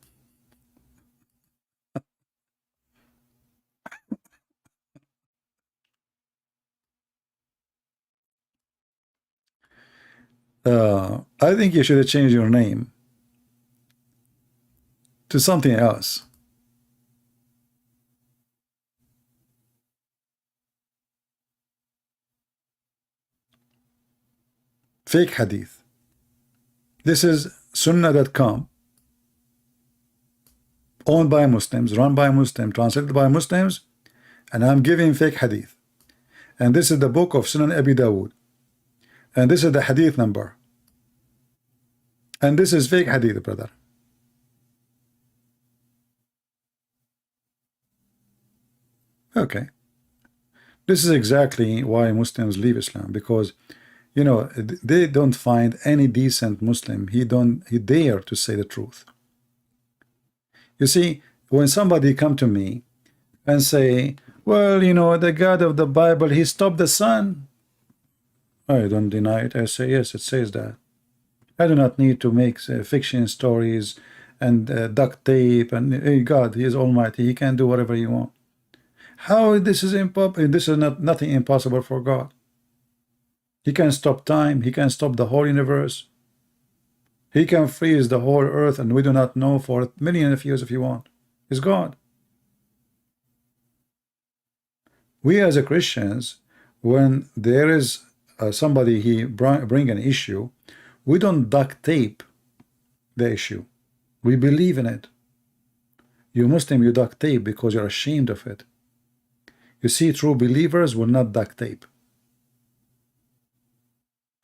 I think you should have changed your name to something else. Fake hadith. This is sunnah.com, owned by Muslims, run by Muslims, translated by Muslims, and I'm giving fake hadith. And this is the book of Sunan Abi Dawood. And this is the hadith number. And this is fake hadith, brother. Okay. This is exactly why Muslims leave Islam, because you know they don't find any decent Muslim. He dare to say the truth. You see, when somebody come to me and say, well, you know, the God of the Bible, he stopped the sun, I don't deny it. I say, yes, it says that. I do not need to make fiction stories and duct tape and hey, God, he is almighty, he can do whatever he wants. How this is impossible? This is nothing impossible for God. He can stop time, he can stop the whole universe, he can freeze the whole earth, and we do not know for millions of years if you want. He's God. We as a Christians, when there is somebody he bring an issue, we don't duct tape the issue. We believe in it. You Muslim, you duct tape because you're ashamed of it. You see, true believers will not duct tape.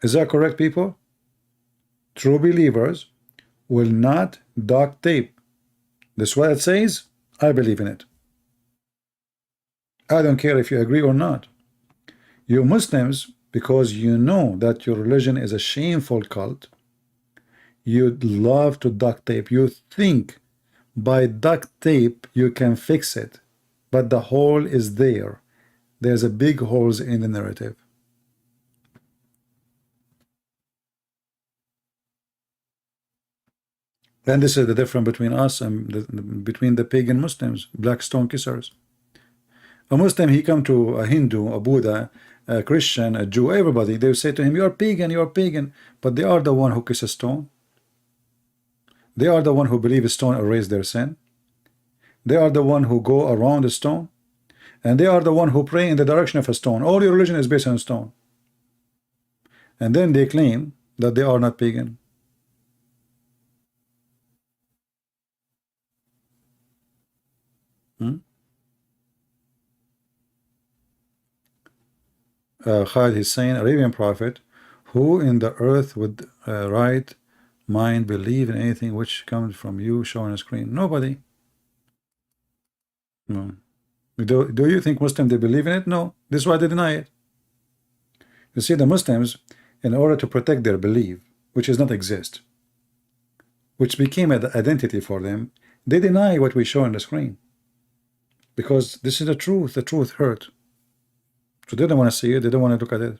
Is that correct, people? True believers will not duct tape. This is what it says. I believe in it. I don't care if you agree or not. You Muslims, because you know that your religion is a shameful cult, you love to duct tape. You think by duct tape you can fix it, but the hole is there. There's a big holes in the narrative. And this is the difference between us and between the pagan Muslims, black stone kissers. A Muslim, he come to a Hindu, a Buddha, a Christian, a Jew, everybody, they say to him, you're pagan, you're pagan. But they are the one who kiss a stone. They are the one who believe a stone erase their sin. They are the one who go around a stone. And they are the one who pray in the direction of a stone. All your religion is based on a stone. And then they claim that they are not pagan. Khalid is saying, Arabian prophet, who in the earth would right mind believe in anything which comes from you showing a screen? Nobody. No. Do you think Muslims, they believe in it? No. This is why they deny it. You see, the Muslims, in order to protect their belief, which does not exist, which became an identity for them, they deny what we show on the screen. Because this is the truth. The truth hurt. So they don't want to see it. They don't want to look at it.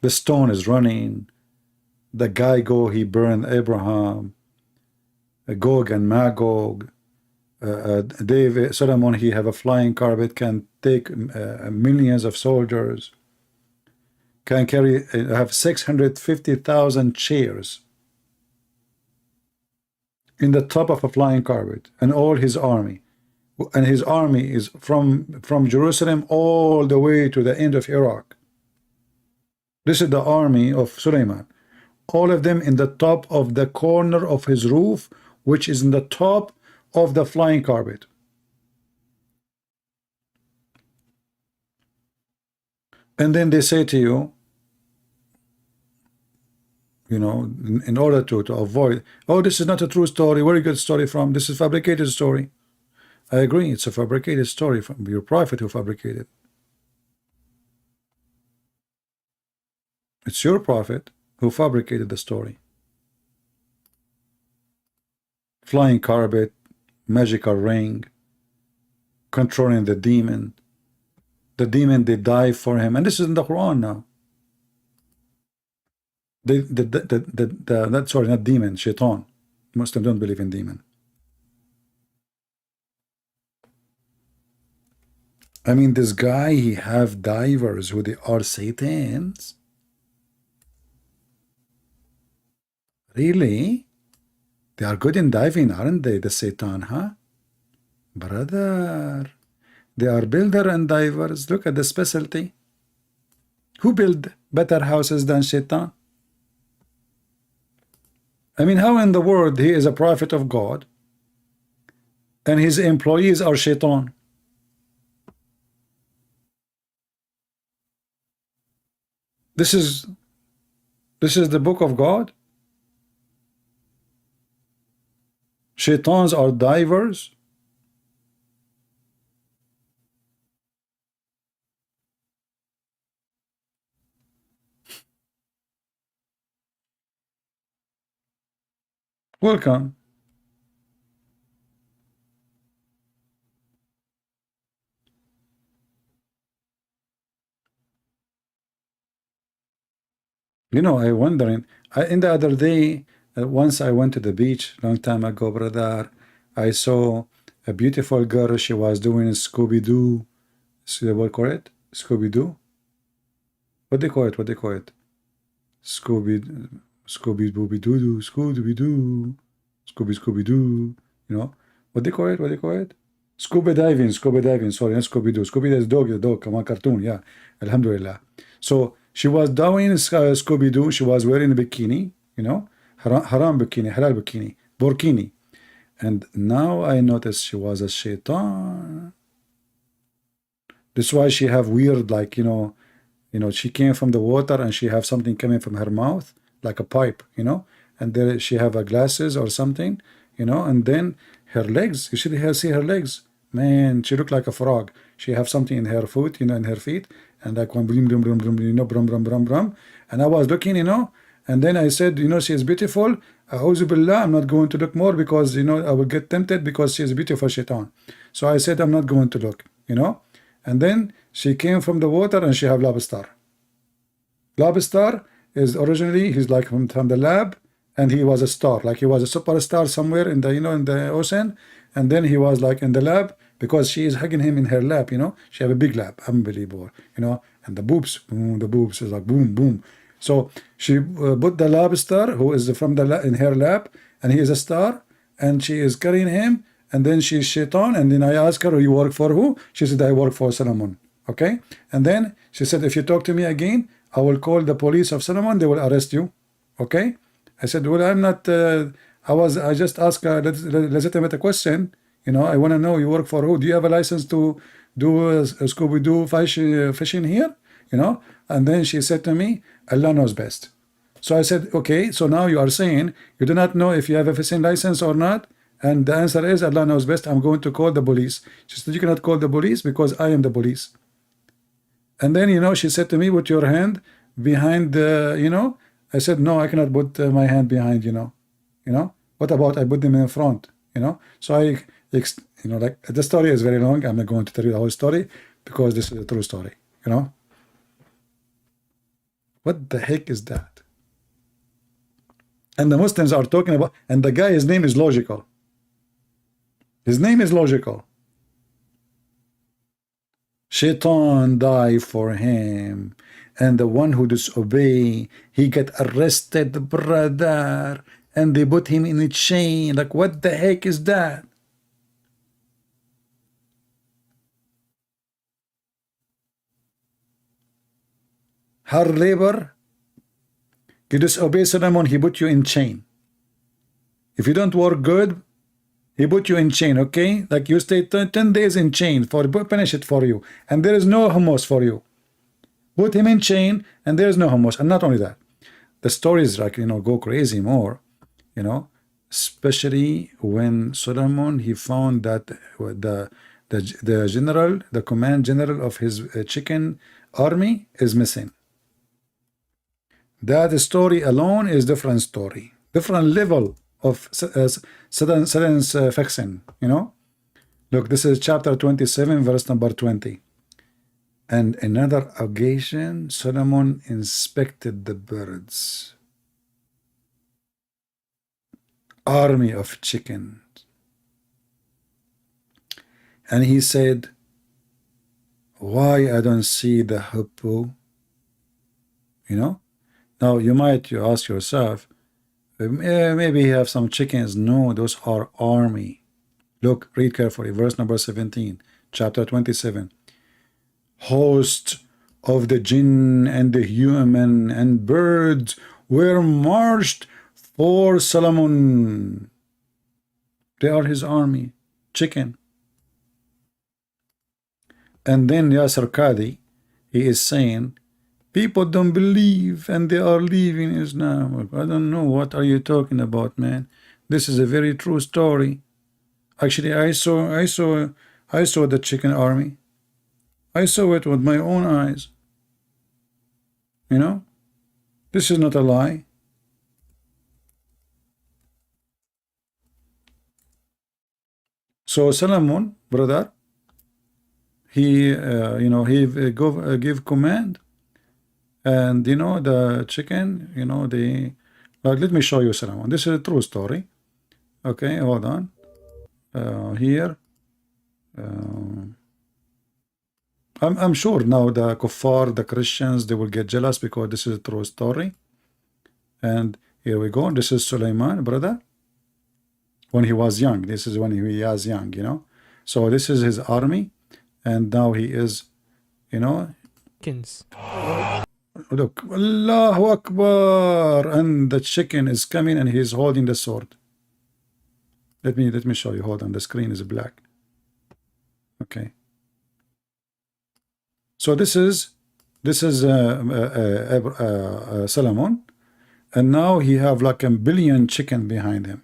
The stone is running. The guy he burned Abraham. Gog and Magog. David, Solomon, he have a flying carpet, can take millions of soldiers. Can carry, have 650,000 chairs in the top of a flying carpet, and all his army. And his army is from Jerusalem all the way to the end of Iraq. This is the army of Suleiman. All of them in the top of the corner of his roof, which is in the top of the flying carpet. And then they say to you, you know, in order to avoid, oh, this is not a true story. Where you get the story from? This is a fabricated story. I agree, it's a fabricated story from your prophet who fabricated. It's your prophet who fabricated the story. Flying carpet, magical ring, controlling the demon. The demon, they dive for him. And this is in the Quran now. Sorry, not demon, shaitan. Muslims don't believe in demon. I mean, this guy, he have divers who they are satans. Really? They are good in diving, aren't they, the Satan, huh? Brother, they are builder and divers. Look at the specialty. Who build better houses than Satan? I mean, how in the world he is a prophet of God and his employees are Shaitan? This is the book of God. Shaitans are divers. Welcome. You know, I wondering, in the other day, once I went to the beach, long time ago, brother, I saw a beautiful girl. She was doing Scooby-Doo. What call it? Scooby-Doo? What they call it? What they call it? Scooby-Doo, Scooby-Doo, Scooby-Doo. You know? What they call it? What they call it? Scuba diving, sorry, not Scooby-Doo. Scooby-Doo is the dog, come on, cartoon, yeah. Alhamdulillah. So she was doing Scooby-Doo. She was wearing a bikini, you know, haram bikini, halal bikini, burkini. And now I noticed she was a shaitan. That's why she have weird, like, you know, you know, she came from the water and she have something coming from her mouth like a pipe, you know, and then she have a glasses or something, you know, and then her legs, you should see her legs, man, she looked like a frog. She have something in her foot, you know, in her feet, and like one brum brum brum brum, you know, brum brum brum brum. And I was looking, you know, and then I said, you know, she is beautiful. A'udhu billah, I'm not going to look more because, you know, I will get tempted because she is beautiful shaitan. So I said, I'm not going to look, you know. And then she came from the water and she have lobster. Lobster is originally, he's like from the lab, and he was a star, like he was a superstar somewhere in the, you know, in the ocean. And then he was like in the lab because she is hugging him in her lap, you know. She have a big lap, unbelievable, you know. And the boobs, boom, the boobs is like boom, boom. So she put the lobster, who is from the in her lap, and he is a star, and she is carrying him, and then she's shaitan. And then I asked her, you work for who? She said, I work for Solomon. Okay. And then she said, if you talk to me again, I will call the police of Solomon. They will arrest you. Okay. I said, well, I'm not. I just asked a legitimate question. You know, I want to know, you work for who? Do you have a license to do Scooby-Doo fishing here? You know. And then she said to me, Allah knows best. So I said, okay, so now you are saying you do not know if you have a fishing license or not? And the answer is, Allah knows best. I'm going to call the police. She said, you cannot call the police because I am the police. And then, you know, she said to me, put your hand behind the, you know. I said, no, I cannot put my hand behind, you know. What about I put them in front, you know. So I, you know, like the story is very long. I'm not going to tell you the whole story because this is a true story, you know. What the heck is that? And the Muslims are talking about, and the guy, his name is logical. His name is logical. Shaitan died for him, and the one who disobey, he get arrested, brother, and they put him in a chain. Like, what the heck is that? Hard labor. You disobey Solomon, he put you in chain. If you don't work good, he put you in chain, okay? Like you stay 10 days in chain for punish it for you, and there is no hummus for you. Put him in chain, and there is no hummus. And not only that, the stories, like, you know, go crazy more, you know, especially when Solomon, he found that the general, the command general of his chicken army is missing. That story alone is different story, different level of science fiction, you know. Look, this is chapter 27, verse number 20. And another occasion, Solomon inspected the birds, army of chickens, and he said, why I don't see the hippo, you know. Now you might ask yourself, maybe you have some chickens. No, those are army. Look, read carefully, verse number 17, chapter 27. Host of the jinn and the human and birds were marched for Solomon. They are his army, chicken. And then Yasser Qadi, he is saying, people don't believe and they are leaving Islam. I don't know, what are you talking about, man? This is a very true story. Actually, I saw the chicken army. I saw it with my own eyes. You know, this is not a lie. So Solomon, brother, he, you know, he give command, and you know the chicken, you know, they, like, let me show you Solomon. This is a true story. Okay, hold on. Here. I'm sure now the kuffar, the Christians, they will get jealous because this is a true story. And here we go. This is Sulaiman, brother, when he was young. This is when he was young, you know. So this is his army, and now he is, you know. Look, Allahu Akbar, and the chicken is coming, and he is holding the sword. Let me show you. Hold on, the screen is black. Okay. So this is This is Solomon, and now he have like a billion chicken behind him,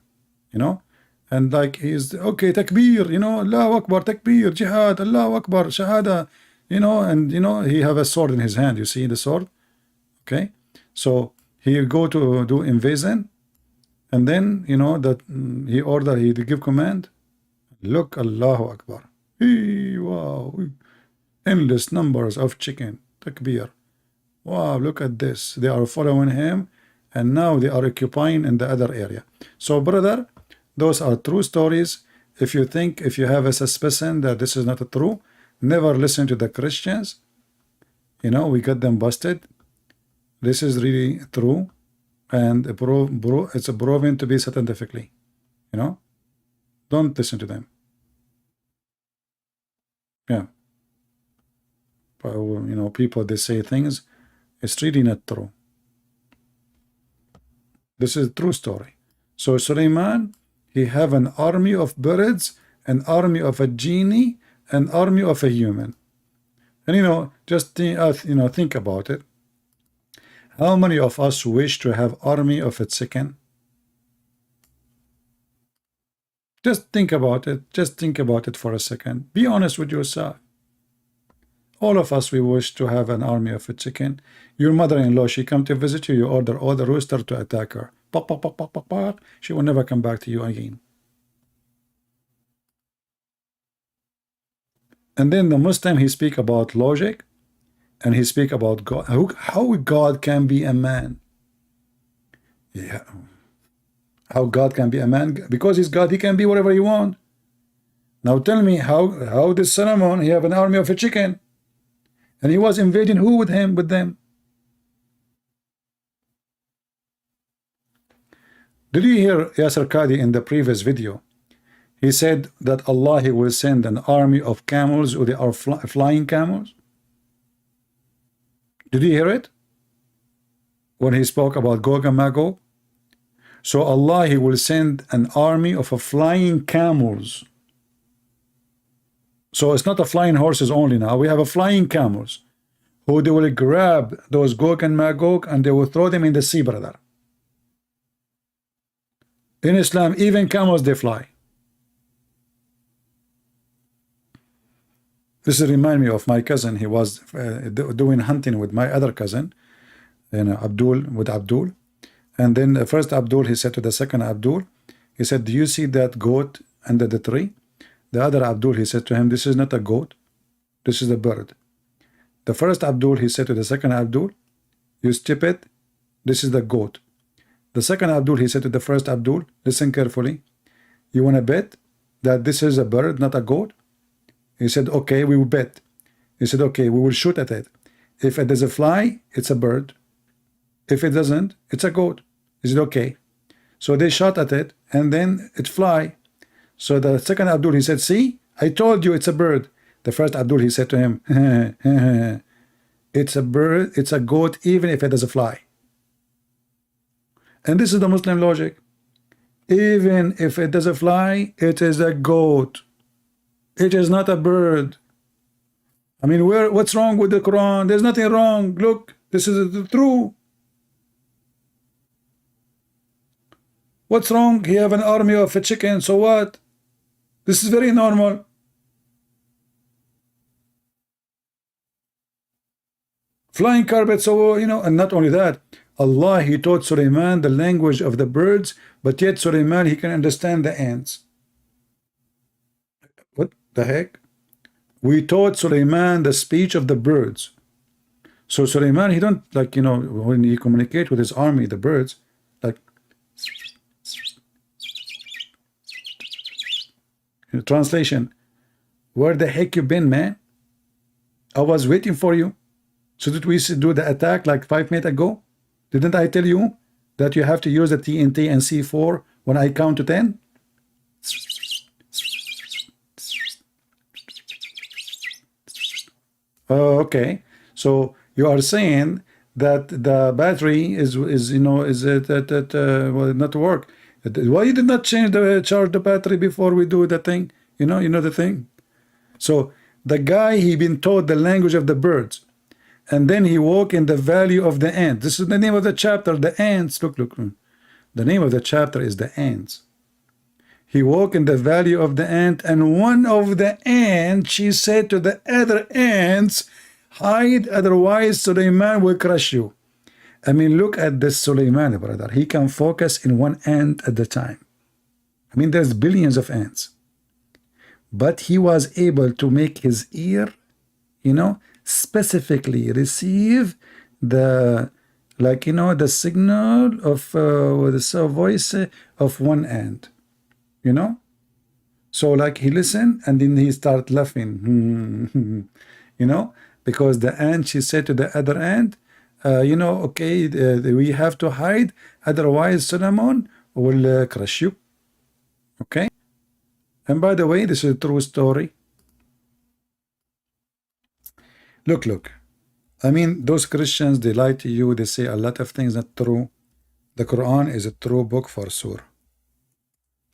you know, and like he's okay, takbir, you know, Allahu Akbar, takbir, jihad, Allahu Akbar, shahada, you know, and you know he have a sword in his hand. You see the sword, okay? So he go to do invasion, and then you know that he order, he give command, look, Allahu Akbar, wow, endless numbers of chicken, takbir, wow, look at this, they are following him, and now they are occupying in the other area. So brother, those are true stories. If you think, if you have a suspicion that this is not true, never listen to the Christians, you know, we got them busted. This is really true, and it's proven to be scientifically, you know, don't listen to them. Yeah, but you know, people, they say things, it's really not true. This is a true story. So Suleiman, he have an army of birds, an army of a genie, an army of a human. And you know, just think about it. How many of us wish to have army of a chicken? Just think about it. Just think about it for a second. Be honest with yourself. All of us, we wish to have an army of a chicken. Your mother-in-law, she come to visit you, you order all the rooster to attack her. Pop, pop, pop, pop, pop, pop. She will never come back to you again. And then the Muslim, he speak about logic, and he speak about God. How God can be a man? Yeah. How God can be a man? Because he's God, he can be whatever he want. Now tell me, how did Solomon, he have an army of a chicken? And he was invading who with him, with them? Did you hear Yasser Qadi in the previous video? He said that Allah, he will send an army of camels, or they are flying camels. Did you hear it? When he spoke about Gog and Magog? So Allah, he will send an army of flying camels. So it's not a flying horses only now. We have a flying camels, who they will grab those Gog and Magog and they will throw them in the sea, brother. In Islam, even camels, they fly. This remind me of my cousin. He was doing hunting with my other cousin, you know, Abdul. And then the first Abdul, he said to the second Abdul, he said, do you see that goat under the tree? The other Abdul, he said to him, this is not a goat, this is a bird. The first Abdul, he said to the second Abdul, you stupid, this is the goat. The second Abdul, he said to the first Abdul, listen carefully, you want to bet that this is a bird, not a goat? He said, okay, we will bet. He said, okay, we will shoot at it. If it does a fly, it's a bird. If it doesn't, it's a goat. He said, okay. So they shot at it, and then it fly. So the second Abdul, he said, see, I told you it's a bird. The first Abdul, he said to him, it's a bird, it's a goat, even if it does a fly. And this is the Muslim logic. Even if it does a fly, it is a goat. It is not a bird. I mean, what's wrong with the Quran? There's nothing wrong. Look, this is true. What's wrong? He have an army of a chicken, so what? This is very normal. Flying carpet, so, you know, and not only that, Allah, he taught Suleiman the language of the birds, but yet Suleiman, he can understand the ants. What the heck? We taught Suleiman the speech of the birds. So Suleiman, he don't, like, you know, when he communicate with his army, the birds, like, translation, where the heck you been, man? I was waiting for you. So did we do the attack like 5 minutes ago? Didn't I tell you that you have to use the TNT and C4 when I count to 10? Oh, okay. So you are saying that the battery is will not work. Why you did not charge the battery before we do the thing? You know the thing. So the guy, he been taught the language of the birds, And then he walked in the valley of the ants. This is the name of the chapter, the ants. Look. The name of the chapter is the ants. He walked in the valley of the ant, and one of the ants, she said to the other ants, hide, otherwise Suleiman will crush you. I mean, look at this Suleiman, brother. He can focus in one ant at the time. I mean, there's billions of ants. But he was able to make his ear, you know, specifically receive the, like, you know, the signal of the voice of one ant, you know. So like he listened and then he started laughing, you know, because the ant, she said to the other ant, you know, okay, we have to hide, otherwise Solomon will crush you. Okay. And by the way, this is a true story. Look. I mean, those Christians, they lie to you. They say a lot of things not true. The Quran is a true book for sure.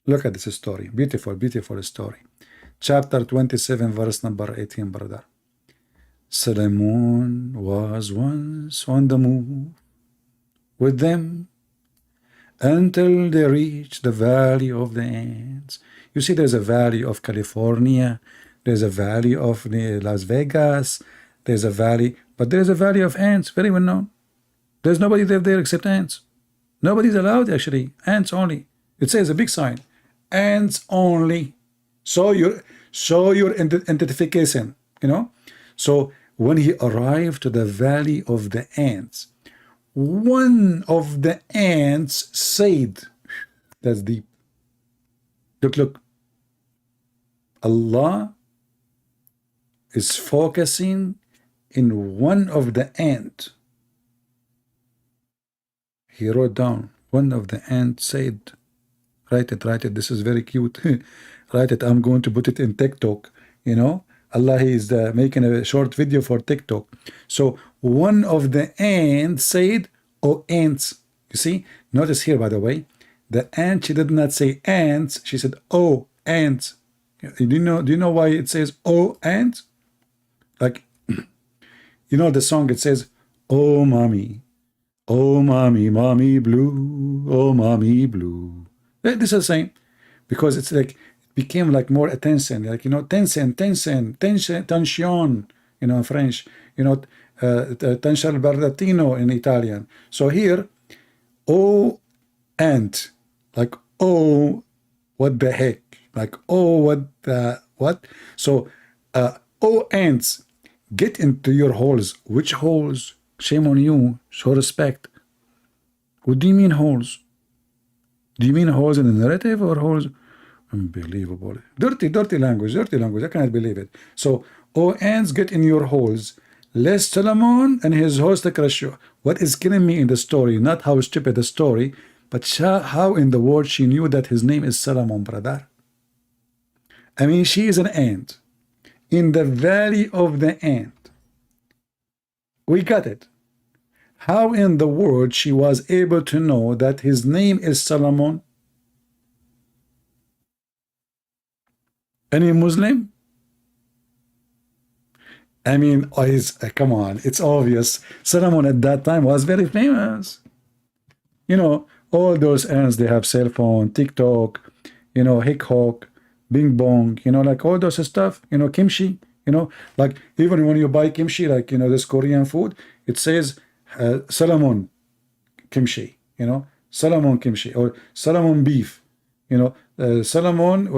Look at this story. Beautiful, beautiful story. Chapter 27, verse number 18, brother. Solomon was once on the move with them until they reached the valley of the ants. You see, there's a valley of California. There's a valley of Las Vegas. There's a valley, but there's a valley of ants, very well known. There's nobody there except ants. Nobody's allowed, actually. Ants only. It says a big sign. Ants only. Show your identification, you know. So when he arrived to the valley of the ants, one of the ants said, that's deep. Look. Allah is focusing in one of the ant. He wrote down, one of the ant said, write it, this is very cute. Write it, I'm going to put it in TikTok, you know. Allah is making a short video for TikTok. So one of the ants said, oh ants. You see, notice here, by the way, the ant, she did not say ants, she said, oh ants. Do you know why it says oh ants? Like, you know the song, it says, oh mommy, mommy blue, oh mommy blue. This is the same, because it's like, it became like more attention, like, you know, tension, you know, in French, you know, tension bardatino in Italian. So here, oh ant, like, oh, what the heck, like, oh, what? So, oh ants, get into your holes. Which holes? Shame on you. Show respect. What do you mean holes? Do you mean holes in the narrative or holes? Unbelievable. Dirty language. I cannot believe it. So, oh ants, get in your holes, lest Solomon and his host crush you. What is killing me in the story, not how stupid the story, but how in the world she knew that his name is Solomon, brother. I mean, she is an ant in the valley of the ant. We got it. How in the world she was able to know that his name is Solomon? Any Muslim? I mean, come on, it's obvious. Solomon at that time was very famous. You know, all those ants, they have cell phone, TikTok, you know, Hick-Hock, Bing Bong, you know, like all those stuff, you know, kimchi, you know, like even when you buy kimchi, like, you know, this Korean food, it says Solomon kimchi, you know, Solomon kimchi or Solomon beef, you know, Solomon,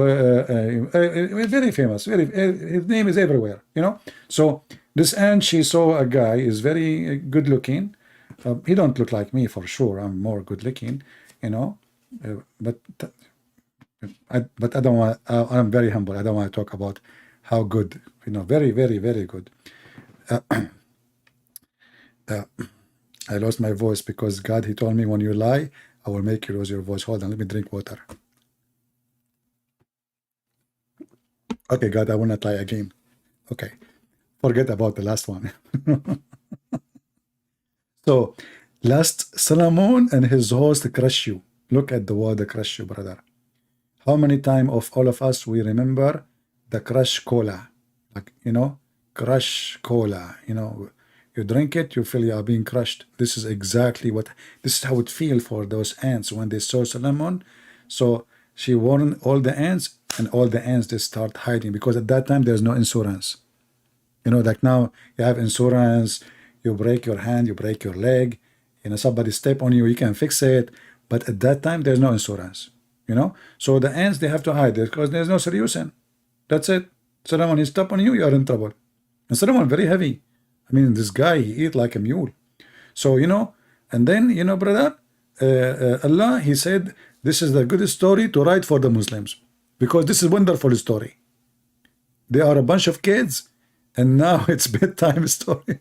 very famous, his name is everywhere, you know. So this ant, she saw a guy is very good looking. He don't look like me for sure. I'm more good looking, you know, but I don't want. I'm very humble. I don't want to talk about how good, you know, very good. I lost my voice because God, he told me, when you lie, I will make you lose your voice. Hold on, let me drink water. Okay, God, I will not lie again. Okay, forget about the last one. So, last Solomon and his host crush you. Look at the word crush you, brother. How many times of all of us we remember the crush cola, like, you know, crush cola, you know, You drink it, you feel you are being crushed. This is exactly what, this is how it feels for those ants when they saw Solomon. So she warned all the ants, and all the ants, they start hiding, because at that time there's no insurance. You know, like now you have insurance, you break your hand, you break your leg, you know, somebody step on you, you can fix it. But at that time there's no insurance, you know. So the ants, they have to hide it because there's no solution. That's it. Solomon, he step on you, you are in trouble. And Solomon very heavy. I mean, this guy, he eat like a mule. So, you know, and then, you know, brother, Allah, he said, this is the good story to write for the Muslims, because this is wonderful story. They are a bunch of kids, and now it's bedtime story.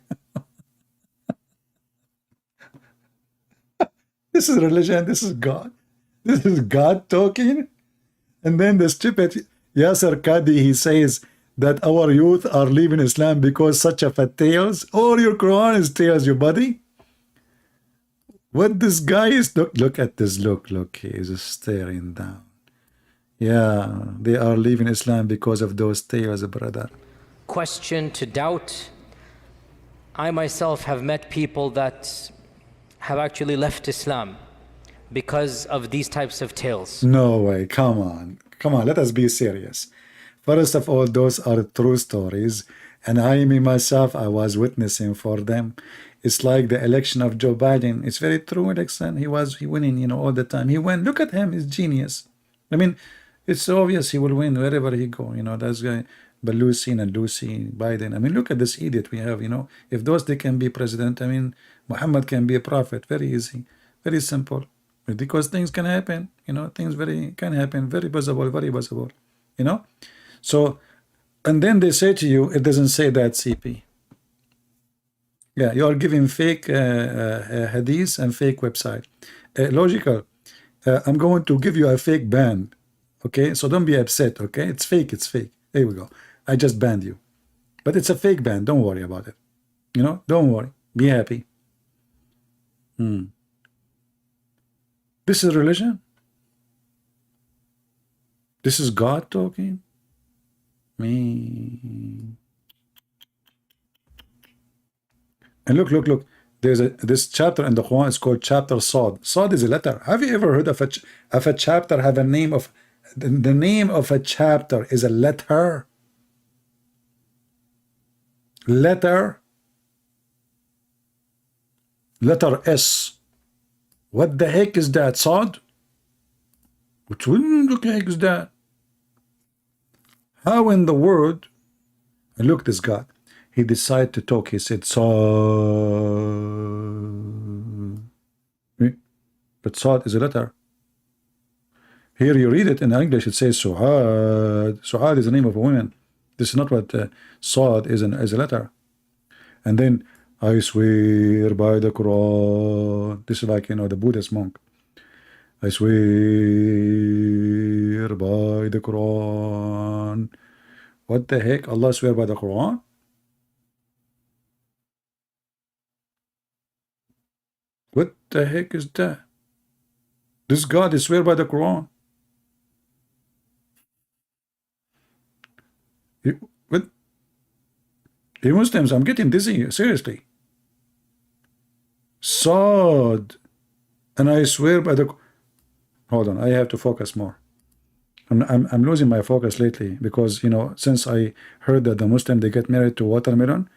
This is religion, this is God. This is God talking. And then the stupid Yasser Qadi, he says that our youth are leaving Islam because such a fat tales. All your Quran is tales, you buddy. What this guy is, look at this, look, he is staring down. Yeah, they are leaving Islam because of those tales, brother. Question to doubt. I myself have met people that have actually left Islam because of these types of tales. No way, come on, let us be serious. First of all, those are true stories, and me myself, I was witnessing for them. It's like the election of Joe Biden. It's very true election. He winning, you know, all the time. He won. Look at him, he's genius. I mean, it's obvious he will win wherever he go. You know, that's guy, Lucy Biden. I mean, look at this idiot we have. You know, if those they can be president, I mean, Muhammad can be a prophet. Very easy, very simple. Because things can happen. You know, things can happen. Very possible, very possible. You know. So, and then they say to you, it doesn't say that, CP. Yeah, you are giving fake hadith and fake website. Logical. I'm going to give you a fake ban. Okay, so don't be upset. Okay, it's fake. It's fake. There we go. I just banned you, but it's a fake ban. Don't worry about it. You know, don't worry. Be happy. This is religion. This is God talking. Me. And look. There's this chapter in the Quran is called chapter Sad. Sad is a letter. Have you ever heard of a chapter have a name of the name of a chapter is a letter? Letter S. What the heck is that? Sad? What the heck is that? How in the world? And look, this God, he decided to talk. He said, Sad. But Sad is a letter. Here you read it in English, it says Su'ad. Su'ad is the name of a woman. This is not what Sad is a letter. And then, I swear by the Quran. This is like, you know, the Buddhist monk. I swear by the Quran. What the heck? Allah swear by the Quran? What the heck is that? This God is swear by the Quran. What? You Muslims, I'm getting dizzy, seriously. Sad. And I swear by the... Hold on, I have to focus more. I'm losing my focus lately because, you know, since I heard that the Muslim, they get married to watermelon,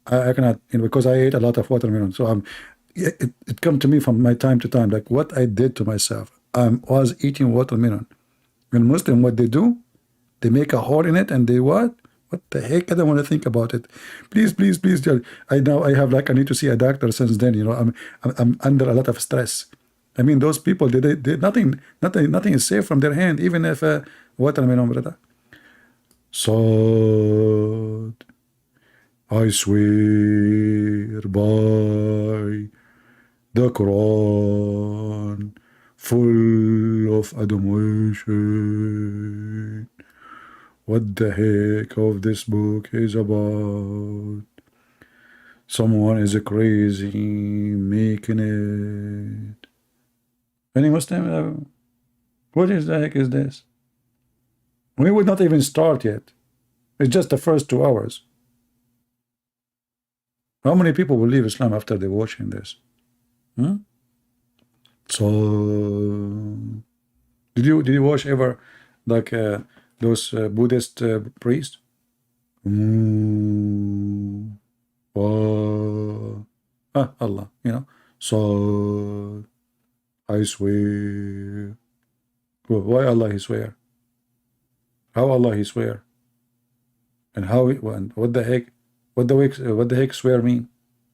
I cannot, you know, because I ate a lot of watermelon. So it come to me from my time to time, like what I did to myself. I was eating watermelon. When Muslim, what they do, they make a hole in it and they what? What the heck? I don't want to think about it. Please. I need to see a doctor since then, you know, I'm under a lot of stress. I mean, those people, they nothing is safe from their hand, even if watermelon, brother. So I swear by the Quran, full of admiration. What the heck of this book is about? Someone is crazy making it. Any Muslim? What is the heck is this? We would not even start yet. It's just the first 2 hours. How many people will leave Islam after they watching this? So did you watch ever like those Buddhist priests? Allah, you know. So I swear. Well, why Allah he swear? How Allah he swear? And how? What the heck? What the heck swear mean?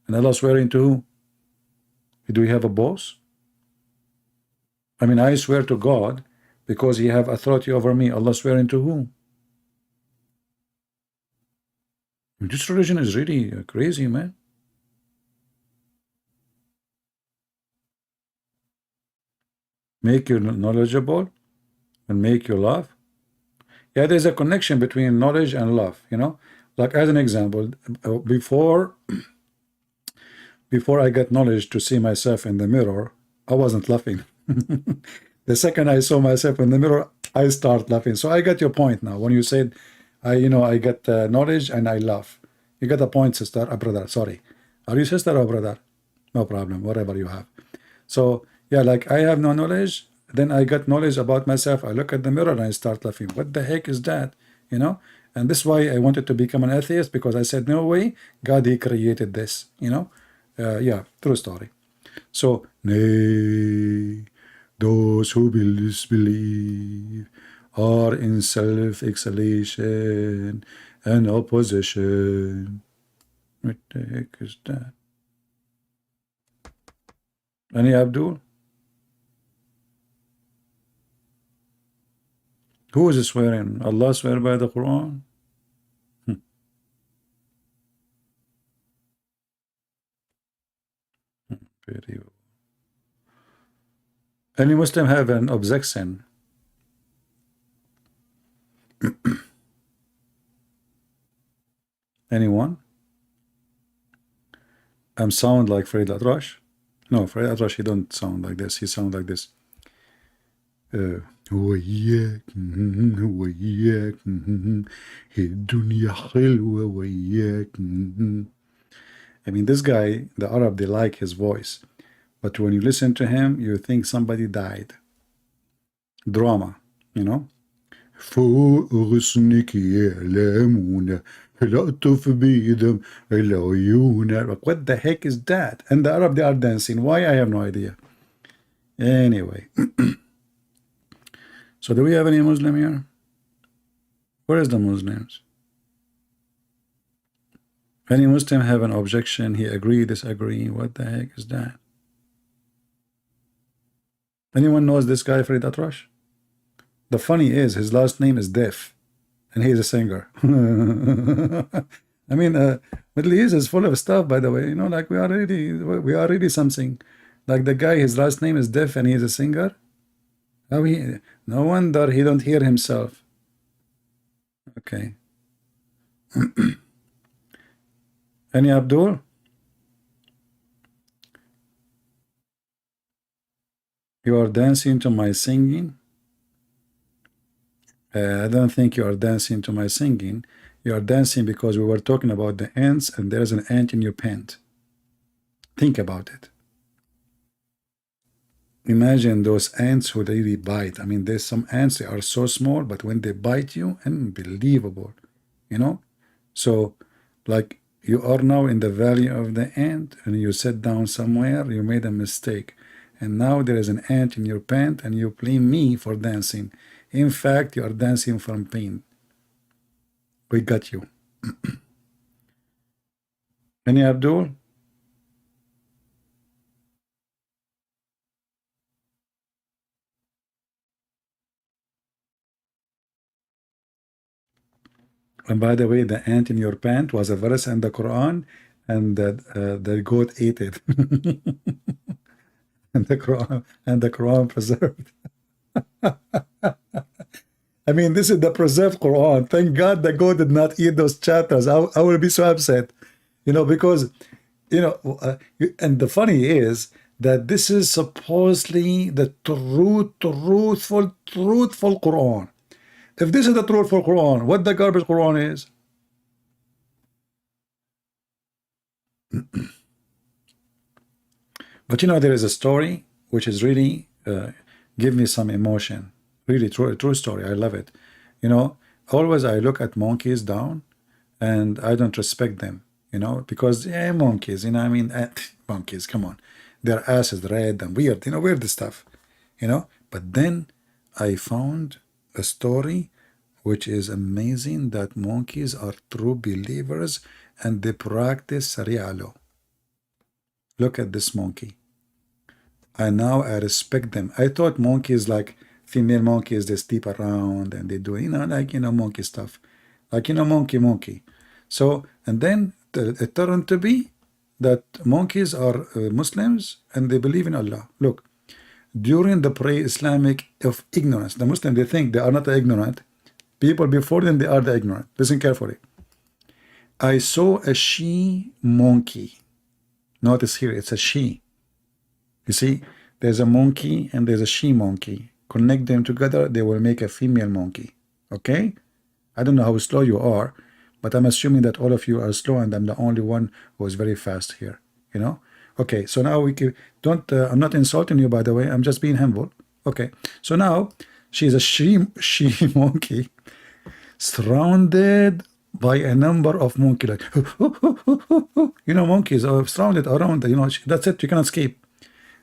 And Allah swearing to who? Do we have a boss? I mean, I swear to God because He have authority over me. Allah swearing to whom? This religion is really crazy, man. Make you knowledgeable and make you love. Yeah, there's a connection between knowledge and love, you know. Like as an example, before I got knowledge to see myself in the mirror, I wasn't laughing. The second I saw myself in the mirror, I start laughing. So I got your point now. When you said, I got knowledge and I laugh. You got a point, sister, brother. Sorry, are you sister or brother? No problem. Whatever you have. So yeah, like I have no knowledge. Then I got knowledge about myself. I look at the mirror and I start laughing. What the heck is that? You know. And this is why I wanted to become an atheist, because I said, no way, God, He created this, you know. Yeah, true story. So, nay, those who disbelieve are in self-exhalation and opposition. What the heck is that? Any Abdul? Who is swearing? Allah swear by the Quran? Very well. Any Muslim have an objection? Anyone? Sound like Farid Atrash? No, Farid Atrash, he don't sound like this. He sound like this. وياك وياك الدنيا حلوة وياك. I mean, this guy, the Arab, they like his voice, but when you listen to him, you think somebody died. Drama, you know. فوق غصنك يعلمون لأطف بيدم العيون. What the heck is that? And the Arab, they are dancing. Why? I have no idea. Anyway. So do we have any Muslim here? Where is the Muslims? Any Muslim have an objection? He agree, disagree. What the heck is that? Anyone knows this guy, Farid Atrash? The funny is, his last name is Deaf, and he is a singer. I mean, Middle East is full of stuff, by the way. You know, like we are really something. Like the guy, his last name is Deaf, and he is a singer. How no wonder he don't hear himself. Okay. Any Abdul? You are dancing to my singing? I don't think you are dancing to my singing. You are dancing because we were talking about the ants, and there's an ant in your pant. Think about it. Imagine those ants who really bite. I mean, there's some ants, they are so small, but when they bite you, unbelievable, you know? So, like, you are now in the valley of the ant, and you sat down somewhere, you made a mistake, and now there is an ant in your pant, and you blame me for dancing. In fact, you are dancing from pain. We got you. Any Abdul? And by the way, the ant in your pant was a verse in the Quran, and the goat ate it. and the Quran preserved. I mean, this is the preserved Quran. Thank God the goat did not eat those chapters. I will be so upset, you know, because, you know, and the funny is that this is supposedly the truthful Quran. If this is the truthful Quran, what the garbage Quran is? But you know, there is a story which is really give me some emotion. Really true story. I love it. You know, always I look at monkeys down, and I don't respect them. You know, because yeah, monkeys. You know, I mean, monkeys. Come on, their ass is red and weird. You know, weird stuff. You know, but then I found a story which is amazing, that monkeys are true believers and they practice Sharia law. Look at this monkey. And now I respect them. I thought monkeys, like female monkeys, they sleep around and they do, you know, like, you know, monkey stuff. Like, you know, monkey. So, and then it turned to be that monkeys are Muslims and they believe in Allah. Look, during the pre-Islamic of ignorance, the Muslims, they think they are not ignorant. People before them, they are the ignorant. Listen carefully. I saw a she monkey. Notice here, it's a she. You see, there's a monkey and there's a she monkey. Connect them together, they will make a female monkey. Okay? I don't know how slow you are, but I'm assuming that all of you are slow and I'm the only one who is very fast here. You know? Okay, so now we can, don't, I'm not insulting you, by the way, I'm just being humble. Okay, so now she's a she monkey surrounded by a number of monkey, like, you know, monkeys are surrounded around, you know, that's it, you cannot escape.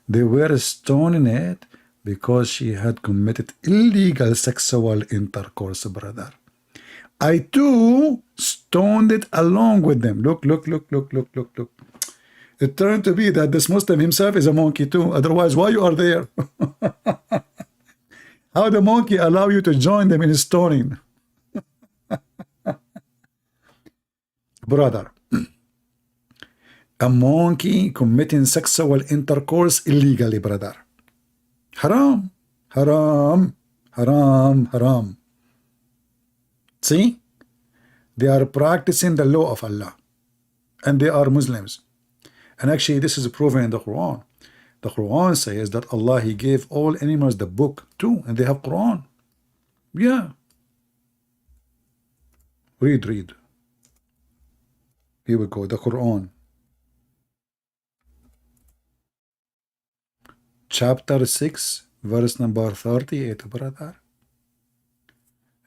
They were stoning it because she had committed illegal sexual intercourse, brother. I too stoned it along with them. Look. It turned to be that this Muslim himself is a monkey too. Otherwise, why you are there? How the monkey allow you to join them in stoning? Brother, a monkey committing sexual intercourse illegally, brother. Haram. See? They are practicing the law of Allah. And they are Muslims. And actually, this is proven in the Quran. The Quran says that Allah, He gave all animals the book too. And they have Quran. Yeah. Read. Here we go, the Quran. Chapter 6, verse number 38, brother.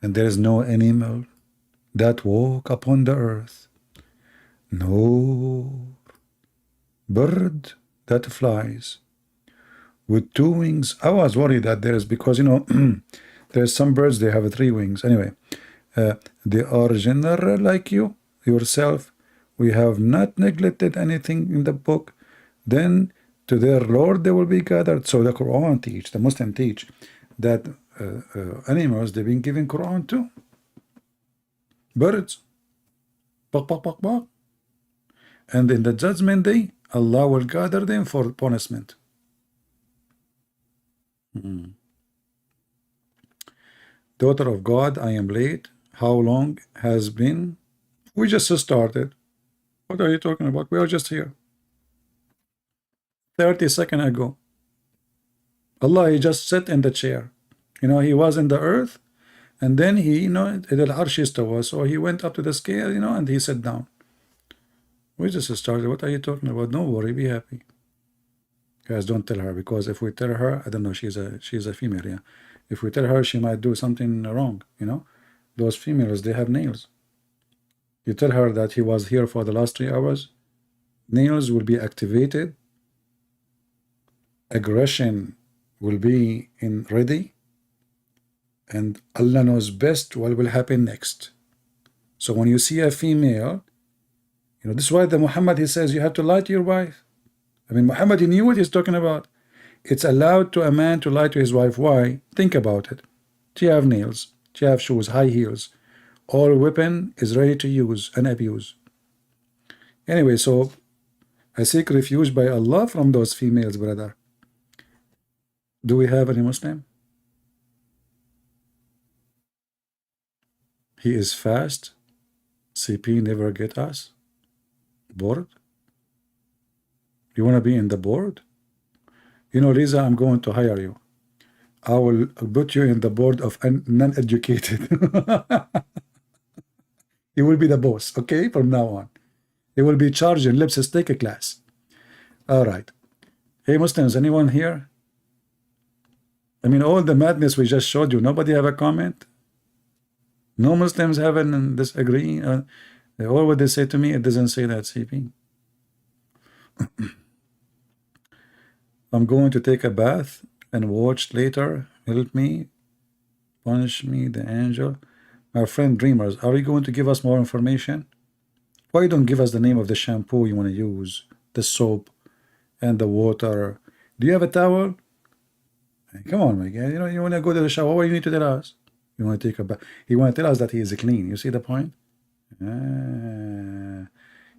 And there is no animal that walk upon the earth, no bird that flies with 2 wings. I was worried that there is, because, you know, there's some birds, they have 3 wings. Anyway, they are general like you, yourself. We have not neglected anything in the book. Then to their Lord they will be gathered. So the Quran teach, the Muslim teach, that animals, they've been given Quran too. Birds. Bak. And in the judgment day, Allah will gather them for punishment. Daughter of God, I am late. How long has been? We just started. What are you talking about? We are just here. 30 seconds ago. Allah, He just sat in the chair. You know, He was in the earth, and then He, you know, so He went up to the scale, you know, and He sat down. We just started. What are you talking about? Don't worry, be happy. Guys, don't tell her, because if we tell her, I don't know, she's a female, yeah. If we tell her, she might do something wrong, you know. Those females, they have nails. You tell her that he was here for the last 3 hours, nails will be activated, aggression will be ready, and Allah knows best what will happen next. So when you see a female, you know, this is why the Muhammad, he says you have to lie to your wife. I mean, Muhammad, he knew what he's talking about. It's allowed to a man to lie to his wife. Why? Think about it. She have nails, she have shoes, high heels. All weapon is ready to use and abuse. Anyway, so I seek refuge by Allah from those females, brother. Do we have any Muslim? He is fast. CP never get us. Bored? You want to be in the board? You know, Lisa, I'm going to hire you. I will put you in the board of non-educated. You will be the boss, okay, from now on. He will be charged in lipstick class. All right. Hey, Muslims, anyone here? I mean, all the madness we just showed you, nobody have a comment? No Muslims haven't disagree? All what they say to me, it doesn't say that, CP. I'm going to take a bath and watch later. Help me. Punish me, the angel. My friend Dreamers, are you going to give us more information? Why don't give us the name of the shampoo you want to use, the soap, and the water? Do you have a towel? Come on, my guy. You know, you want to go to the shower. What do you need to tell us? You want to take a bath. He want to tell us that he is clean. You see the point?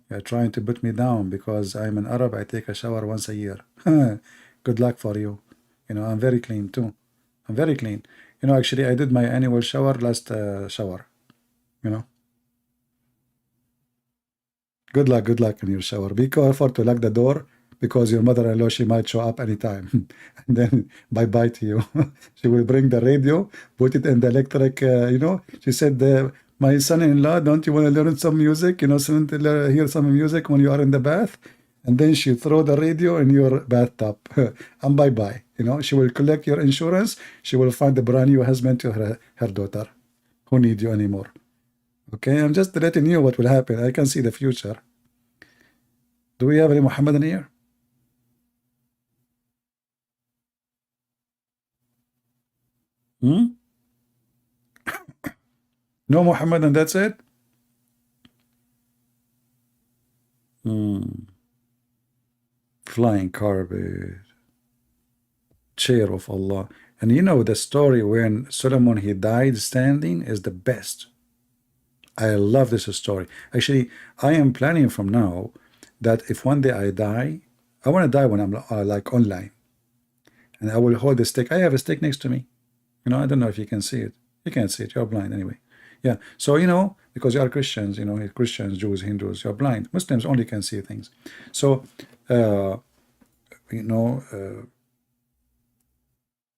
You're trying to put me down because I'm an Arab. I take a shower once a year. Good luck for you. You know, I'm very clean too. I'm very clean. You know, actually, I did my annual shower last shower. You know. Good luck in your shower. Be careful to lock the door because your mother-in-law, she might show up anytime. And then bye-bye to you. She will bring the radio, put it in the electric, you know. She said, my son-in-law, don't you want to learn some music? You know, hear some music when you are in the bath? And then she throw the radio in your bathtub. And bye-bye. You know, she will collect your insurance. She will find a brand new husband to her daughter who need you anymore. Okay, I'm just letting you what will happen. I can see the future. Do we have any Muhammadan here? No Muhammadan, that's it? Flying carpet, chair of Allah. And you know the story when Solomon, he died standing is the best. I love this story. Actually, I am planning from now that if one day I die, I want to die when I'm like online. And I will hold the stick. I have a stick next to me. You know, I don't know if you can see it. You can't see it. You're blind anyway. Yeah. So, you know, because you are Christians, you know, Christians, Jews, Hindus, you're blind. Muslims only can see things. So, you know,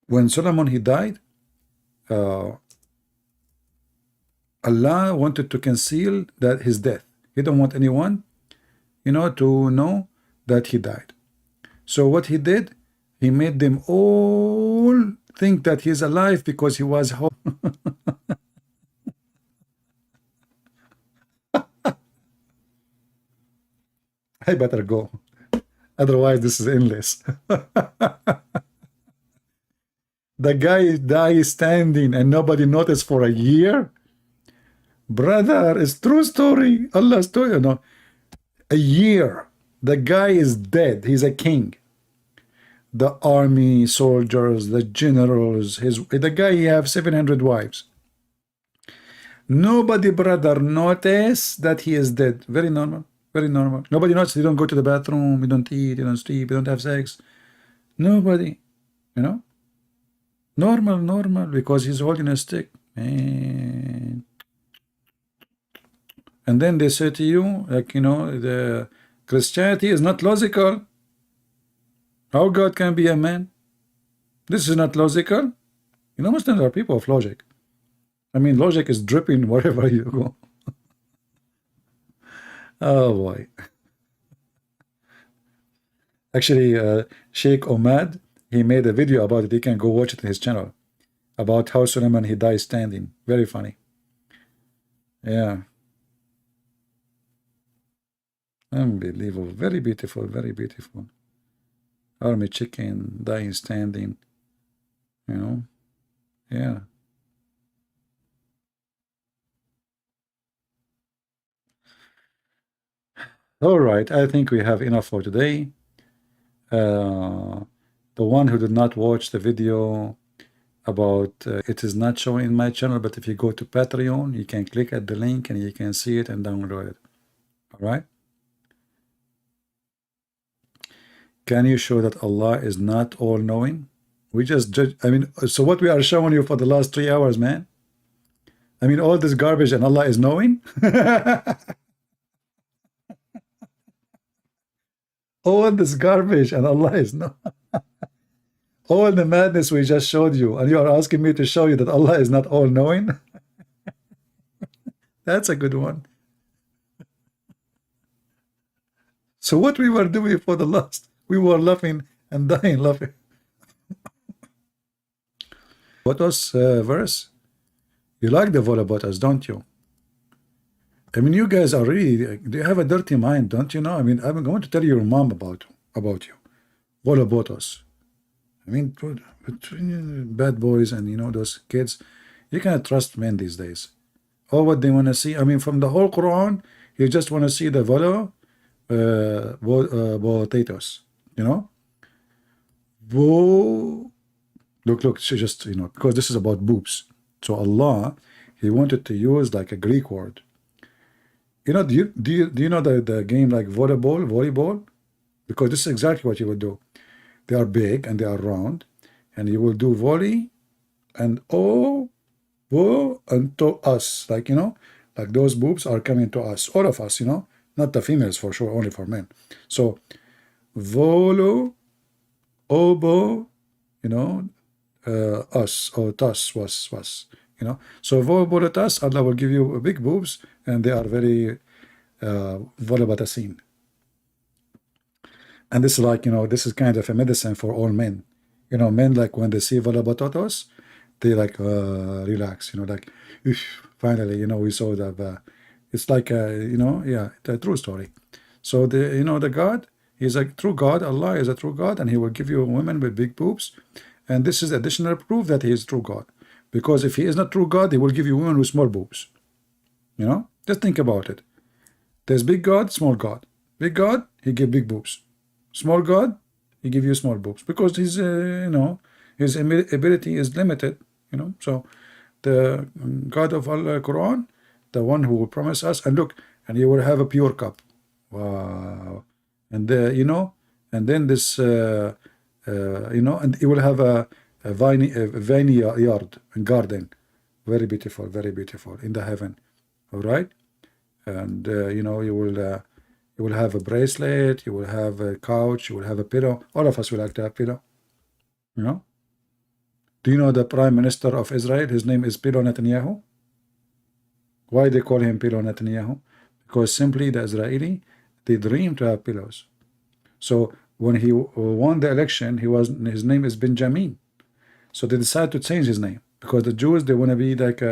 when Solomon, he died, Allah wanted to conceal that his death. He don't want anyone, you know, to know that he died. So what he did, he made them all think that he's alive because he was home. I better go. Otherwise, this is endless. The guy died standing and nobody noticed for a year. Brother, it's true story. Allah's story, you know. A year. The guy is dead. He's a king. The army, soldiers, the generals, the guy, he have 700 wives. Nobody, brother, notice that he is dead. Very normal. Very normal. Nobody notices. You don't go to the bathroom. You don't eat. You don't sleep. You don't have sex. Nobody. You know? Normal. Because he's holding a stick. And then they say to you, like, you know, the Christianity is not logical. How God can be a man? This is not logical. You know, Muslims are people of logic. I mean, logic is dripping wherever you go. Oh boy. Actually, Sheikh Omad, he made a video about it. You can go watch it in his channel. About how Solomon, he died standing. Very funny. Yeah. Unbelievable. Very beautiful. Very beautiful. Army chicken, dying standing. You know? Yeah. All right, I think we have enough for today. The one who did not watch the video about it is not showing in my channel, but if you go to Patreon, you can click at the link and you can see it and download it. All right. Can you show that Allah is not all-knowing? We just judge. I mean, so what we are showing you for the last 3 hours, man? I mean, all this garbage and Allah is knowing? All this garbage and Allah is not. All the madness we just showed you, and you are asking me to show you that Allah is not all-knowing? That's a good one. So what we were doing for the last, we were laughing and dying laughing. Botos verse? You like the Volabotas, don't you? I mean, you guys are really, do you have a dirty mind, don't you know? I mean, I'm going to tell your mom about you. Volabotos. I mean, bad boys and, you know, those kids, you cannot trust men these days. All what they want to see, I mean, from the whole Quran, you just want to see the potatoes, you know? Look, she just, you know, because this is about boobs. So Allah, He wanted to use like a Greek word. You know, do you know the game like volleyball? Because this is exactly what you would do. They are big and they are round, and you will do volley and and to us, like, you know, like those boobs are coming to us, all of us, you know, not the females for sure, only for men. So volo, obo, you know, us or tus was, you know. So volobotas, Allah will give you big boobs, and they are very volobatasin. And this is like, you know, this is kind of a medicine for all men. You know, men, like when they see volobatotos, they like relax, you know, like, finally, you know, we saw that. It's like, you know, yeah, a true story. So the, you know, the God, He's a true God. Allah is a true God, and He will give you women with big boobs. And this is additional proof that He is true God. Because if He is not true God, He will give you women with small boobs. You know, just think about it. There's big God, small God. Big God, He give big boobs. Small God, He give you small boobs, because His, you know, His ability is limited. You know, so the God of Allah Quran, the one who will promise us, and look, and you will have a pure cup. Wow. And you know, and then this, you know, and you will have a vineyard and garden, very beautiful in the heaven. All right, and you know, you will have a bracelet, you will have a couch, you will have a pillow. All of us will like to have pillow. You know. Do you know the Prime Minister of Israel? His name is Pillow Netanyahu. Why they call him Pillow Netanyahu? Because simply the Israeli, they dream to have pillows. So when he won the election, his name is Benjamin. So they decided to change his name, because the Jews, they want to be like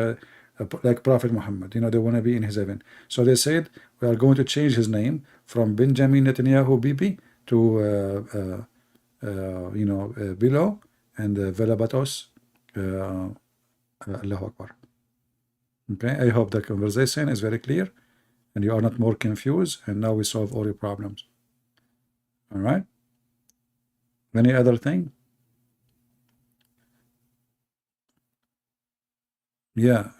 Prophet Muhammad. You know, they want to be in his heaven. So they said, we are going to change his name from Benjamin Netanyahu Bibi to you know, Bilo and Velabatos. Allahu Akbar. Okay, I hope the conversation is very clear and you are not more confused, and now we solve all your problems. All right, any other thing? Yeah,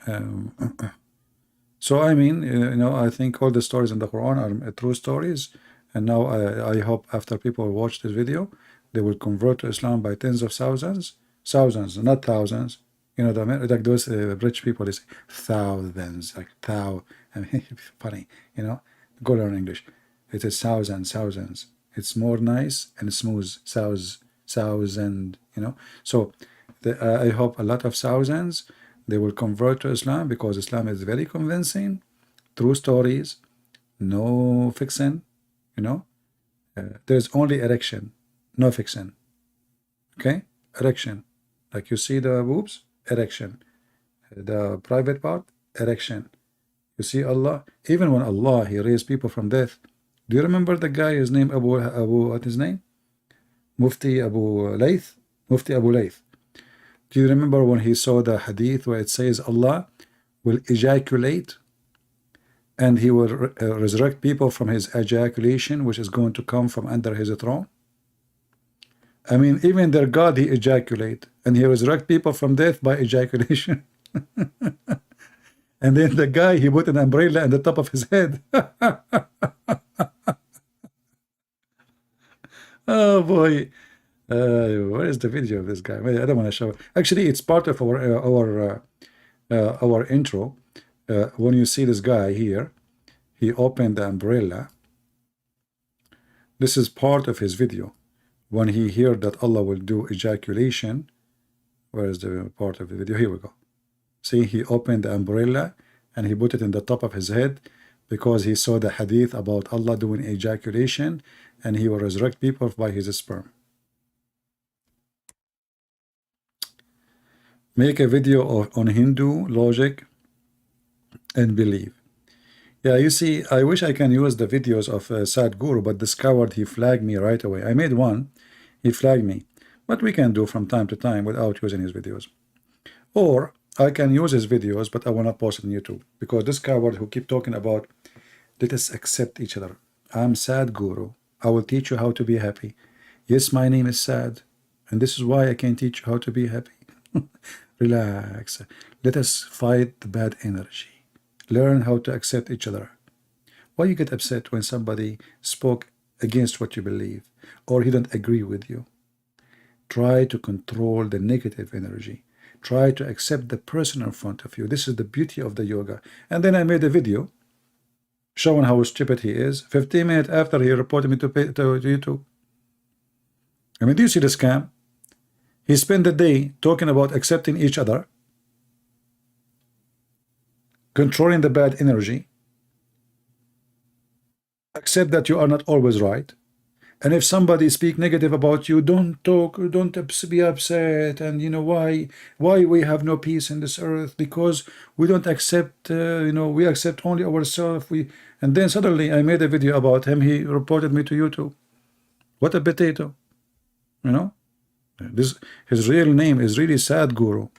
so I mean, you know, I think all the stories in the Quran are true stories, and now I hope after people watch this video, they will convert to Islam by tens of thousands, not thousands. You know, like those rich people, they say thousands, like thou. I mean, funny, you know. Go learn English. It is thousands. It's more nice and smooth. Thousand, you know. So I hope a lot of thousands, they will convert to Islam, because Islam is very convincing, true stories, no fiction, you know. There's only erection, no fiction. Okay, erection, like you see the boobs, erection, the private part, erection. You see Allah, even when Allah, He raised people from death. Do you remember the guy, his name Abu what his name? Mufti Abu Layth. Do you remember when he saw the hadith where it says Allah will ejaculate and He will resurrect people from His ejaculation, which is going to come from under His throne? I mean, even their God, He ejaculate, and He resurrect people from death by ejaculation. And then the guy, he put an umbrella on the top of his head. Oh boy, where is the video of this guy? I don't want to show it. Actually, it's part of our intro. When you see this guy here, he opened the umbrella. This is part of his video. When he heard that Allah will do ejaculation, where is the part of the video? Here we go. See, he opened the umbrella and he put it in the top of his head, because he saw the hadith about Allah doing ejaculation and he will resurrect people by his sperm. Make a video on Hindu logic and belief. Yeah, you see, I wish I can use the videos of Sadhguru, but this coward, he flagged me right away. I made one, he flagged me. But we can do from time to time without using his videos. Or I can use his videos, but I will not post it on YouTube. Because this coward who keep talking about, let us accept each other. I'm Sadhguru. I will teach you how to be happy. Yes, my name is Sad. And this is why I can teach you how to be happy. Relax. Let us fight the bad energy. Learn how to accept each other. Why you get upset when somebody spoke against what you believe or he don't agree with you? Try to control the negative energy. Try to accept the person in front of you. This is the beauty of the yoga. And then I made a video showing how stupid he is. 15 minutes after he reported me to YouTube. I mean, do you see the scam? He spent the day talking about accepting each other, controlling the bad energy, accept that you are not always right, and if somebody speak negative about you, don't talk, don't be upset, and you know why we have no peace in this earth, because we don't accept, we accept only ourselves. And then suddenly I made a video about him. He reported me to YouTube. What a potato, his real name is really Sadhguru.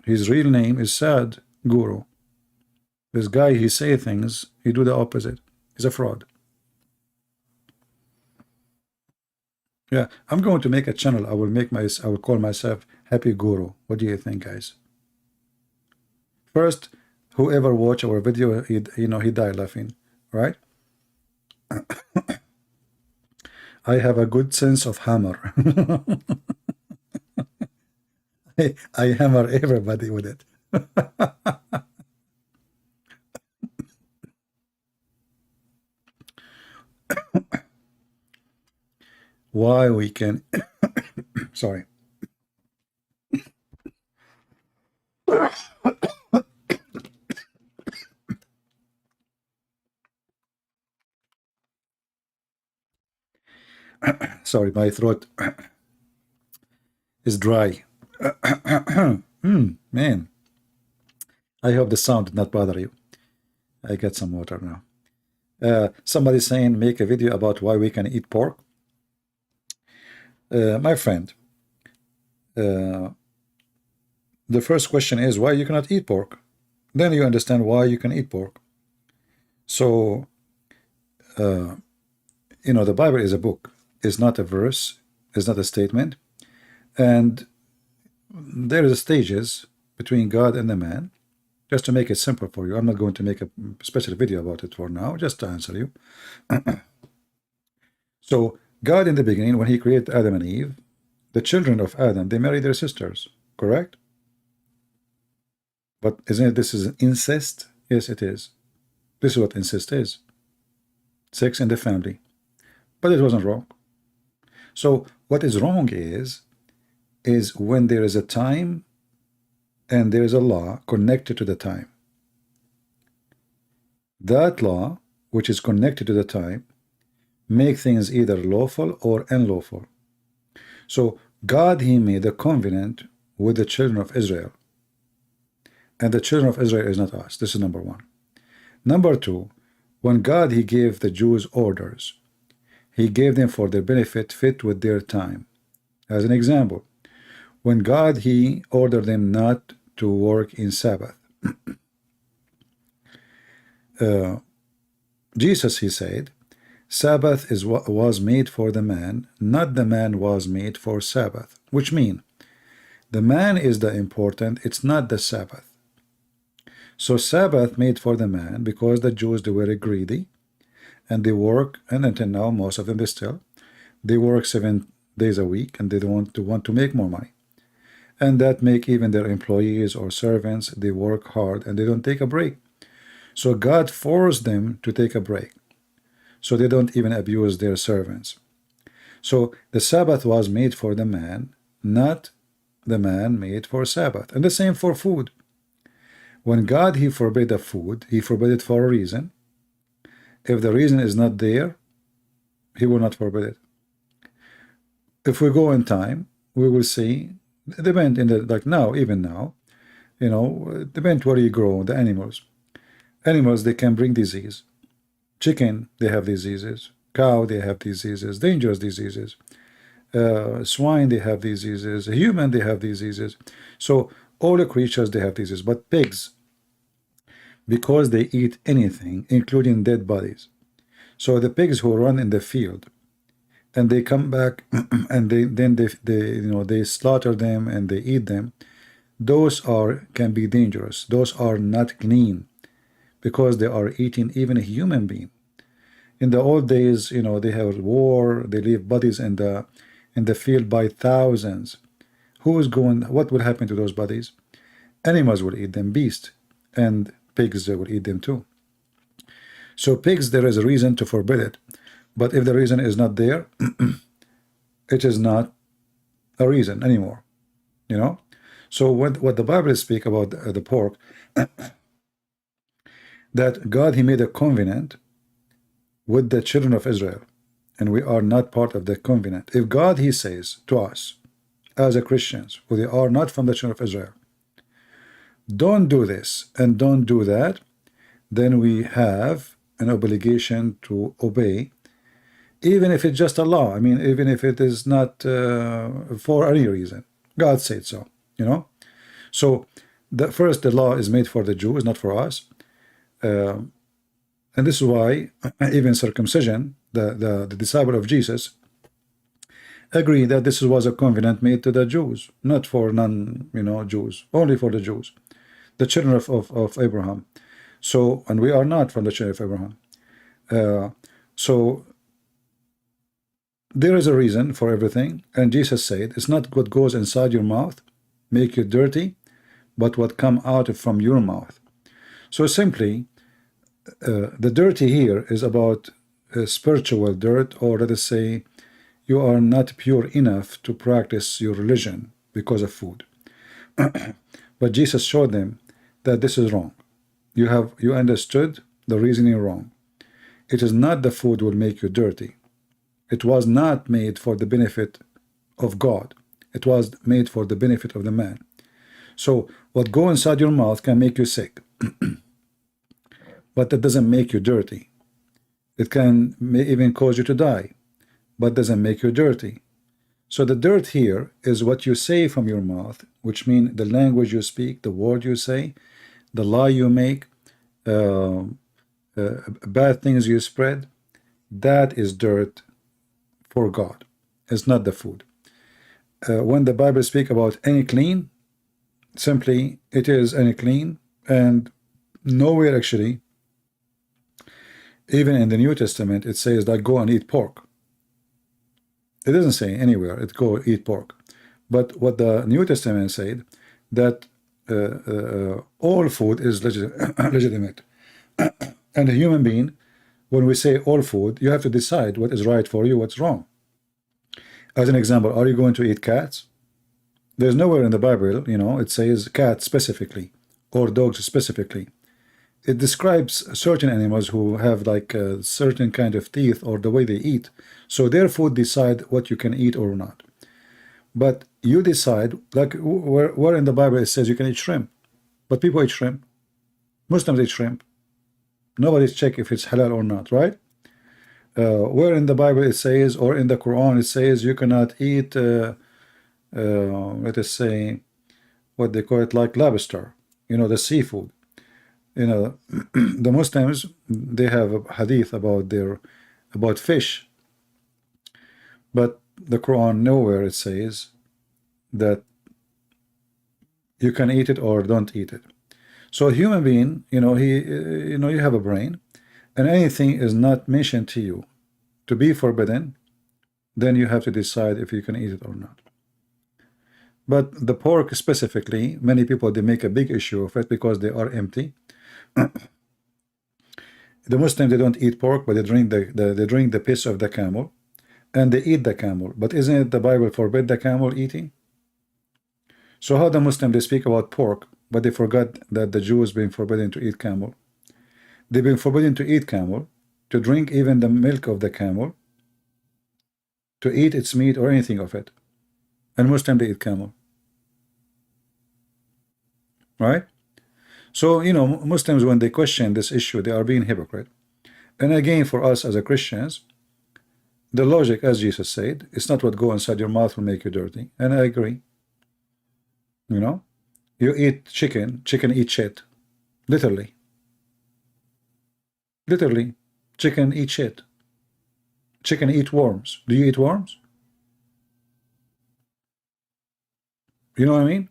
His real name is Sadhguru. This guy, he say things, he do the opposite. He's a fraud. Yeah, I'm going to make a channel. I will call myself Happy Guru. What do you think, guys? First, whoever watch our video, he died laughing, right? I have a good sense of hammer. I hammer everybody with it. Why we can sorry. Sorry, my throat is dry. Man, I hope the sound did not bother you. I get some water now. Somebody saying make a video about why we can eat pork. My friend, the first question is why you cannot eat pork. Then you understand why you can eat pork. So, the Bible is a book. It's not a verse. It's not a statement. And there is stages between God and the man. Just to make it simple for you, I'm not going to make a special video about it for now, just to answer you. So, God in the beginning, when he created Adam and Eve, the children of Adam, they married their sisters, correct? But isn't it this is incest? Yes, it is. This is what incest is. Sex in the family. But it wasn't wrong. So what is wrong is when there is a time and there is a law connected to the time. That law, which is connected to the time, make things either lawful or unlawful. So God, he made a covenant with the children of Israel. And the children of Israel is not us. This is number one. Number two, when God, he gave the Jews orders, he gave them for their benefit fit with their time. As an example, when God, he ordered them not to work in Sabbath. Jesus, he said, Sabbath is what was made for the man, not the man was made for Sabbath, which means the man is the important, it's not the Sabbath. So Sabbath made for the man because the Jews, they were greedy and they work, and until now most of them they work 7 days a week and they want to make more money. And that make even their employees or servants, they work hard and they don't take a break. So God forced them to take a break, so they don't even abuse their servants. So the Sabbath was made for the man, not the man made for Sabbath. And the same for food. When God, he forbade a food, he forbade it for a reason. If the reason is not there, he will not forbid it. If we go in time, we will see, depend in the, like now, even now, you know, depend where you grow, the animals. Animals, they can bring disease. Chicken, they have diseases. Cow, they have diseases, dangerous diseases. Swine, they have diseases. Human, they have diseases. So all the creatures, they have diseases. But pigs, because they eat anything, including dead bodies. So the pigs who run in the field, and they come back, and they slaughter them and they eat them. Those can be dangerous. Those are not clean, because they are eating even a human being. In the old days, you know, they have war. They leave bodies in the field by thousands. Who is going? What will happen to those bodies? Animals will eat them. Beasts and pigs, they will eat them too. So pigs, there is a reason to forbid it. But if the reason is not there, it is not a reason anymore, you know. So what the Bible speak about the pork, that God, he made a covenant with the children of Israel, and we are not part of the covenant. If God, he says to us as a Christians, who they are not from the children of Israel, don't do this and don't do that, then we have an obligation to obey, even if it's just a law. I mean, even if it is not for any reason. God said so, you know. So the law is made for the Jews, not for us. And this is why even circumcision, the disciple of Jesus, agree that this was a covenant made to the Jews, not for non-Jews, only for the Jews, the children of Abraham. So, and we are not from the children of Abraham. So there is a reason for everything, and Jesus said, it's not what goes inside your mouth make you dirty, but what come out from your mouth. So simply, the dirty here is about spiritual dirt, or let us say, you are not pure enough to practice your religion because of food. But Jesus showed them that this is wrong. You understood the reasoning wrong. It is not the food will make you dirty. It was not made for the benefit of God. It was made for the benefit of the man. So what go inside your mouth can make you sick. But that doesn't make you dirty. It may even cause you to die, but doesn't make you dirty. So the dirt here is what you say from your mouth, which means the language you speak, the word you say, the lie you make, bad things you spread. That is dirt for God. It's not the food. When the Bible speaks about any clean, simply it is any clean, and nowhere actually, even in the New Testament, it says that go and eat pork. It doesn't say anywhere it go eat pork. But what the New Testament said, that all food is legitimate. And a human being, when we say all food, you have to decide what is right for you, what's wrong. As an example, are you going to eat cats? There's nowhere in the Bible, you know, it says cats specifically, or dogs specifically. It describes certain animals who have like a certain kind of teeth or the way they eat. So their food decide what you can eat or not. But you decide, like where in the Bible it says you can eat shrimp. But people eat shrimp. Muslims eat shrimp. Nobody's check if it's halal or not, right? Where in the Bible it says, or in the Quran it says you cannot eat, let us say, what they call it, like lobster, you know, the seafood. You know, the Muslims, they have a hadith about fish, but the Quran nowhere it says that you can eat it or don't eat it. So a human being, you know, you have a brain, and anything is not mentioned to you to be forbidden, then you have to decide if you can eat it or not. But the pork specifically, many people, they make a big issue of it because they are empty. The Muslims, they don't eat pork, but they drink the piss of the camel, and they eat the camel. But isn't it the Bible forbid the camel eating? So how the Muslims, they speak about pork, but they forgot that the Jews been forbidden to eat camel. They've been forbidden to eat camel, to drink even the milk of the camel, to eat its meat or anything of it. And Muslim, they eat camel. Right? So, you know, Muslims, when they question this issue, they are being hypocrite. And again, for us as a Christians, the logic, as Jesus said, it's not what go inside your mouth will make you dirty. And I agree. You know, you eat chicken, chicken eat shit. Literally. Literally. Chicken eat shit. Chicken eat worms. Do you eat worms? You know what I mean?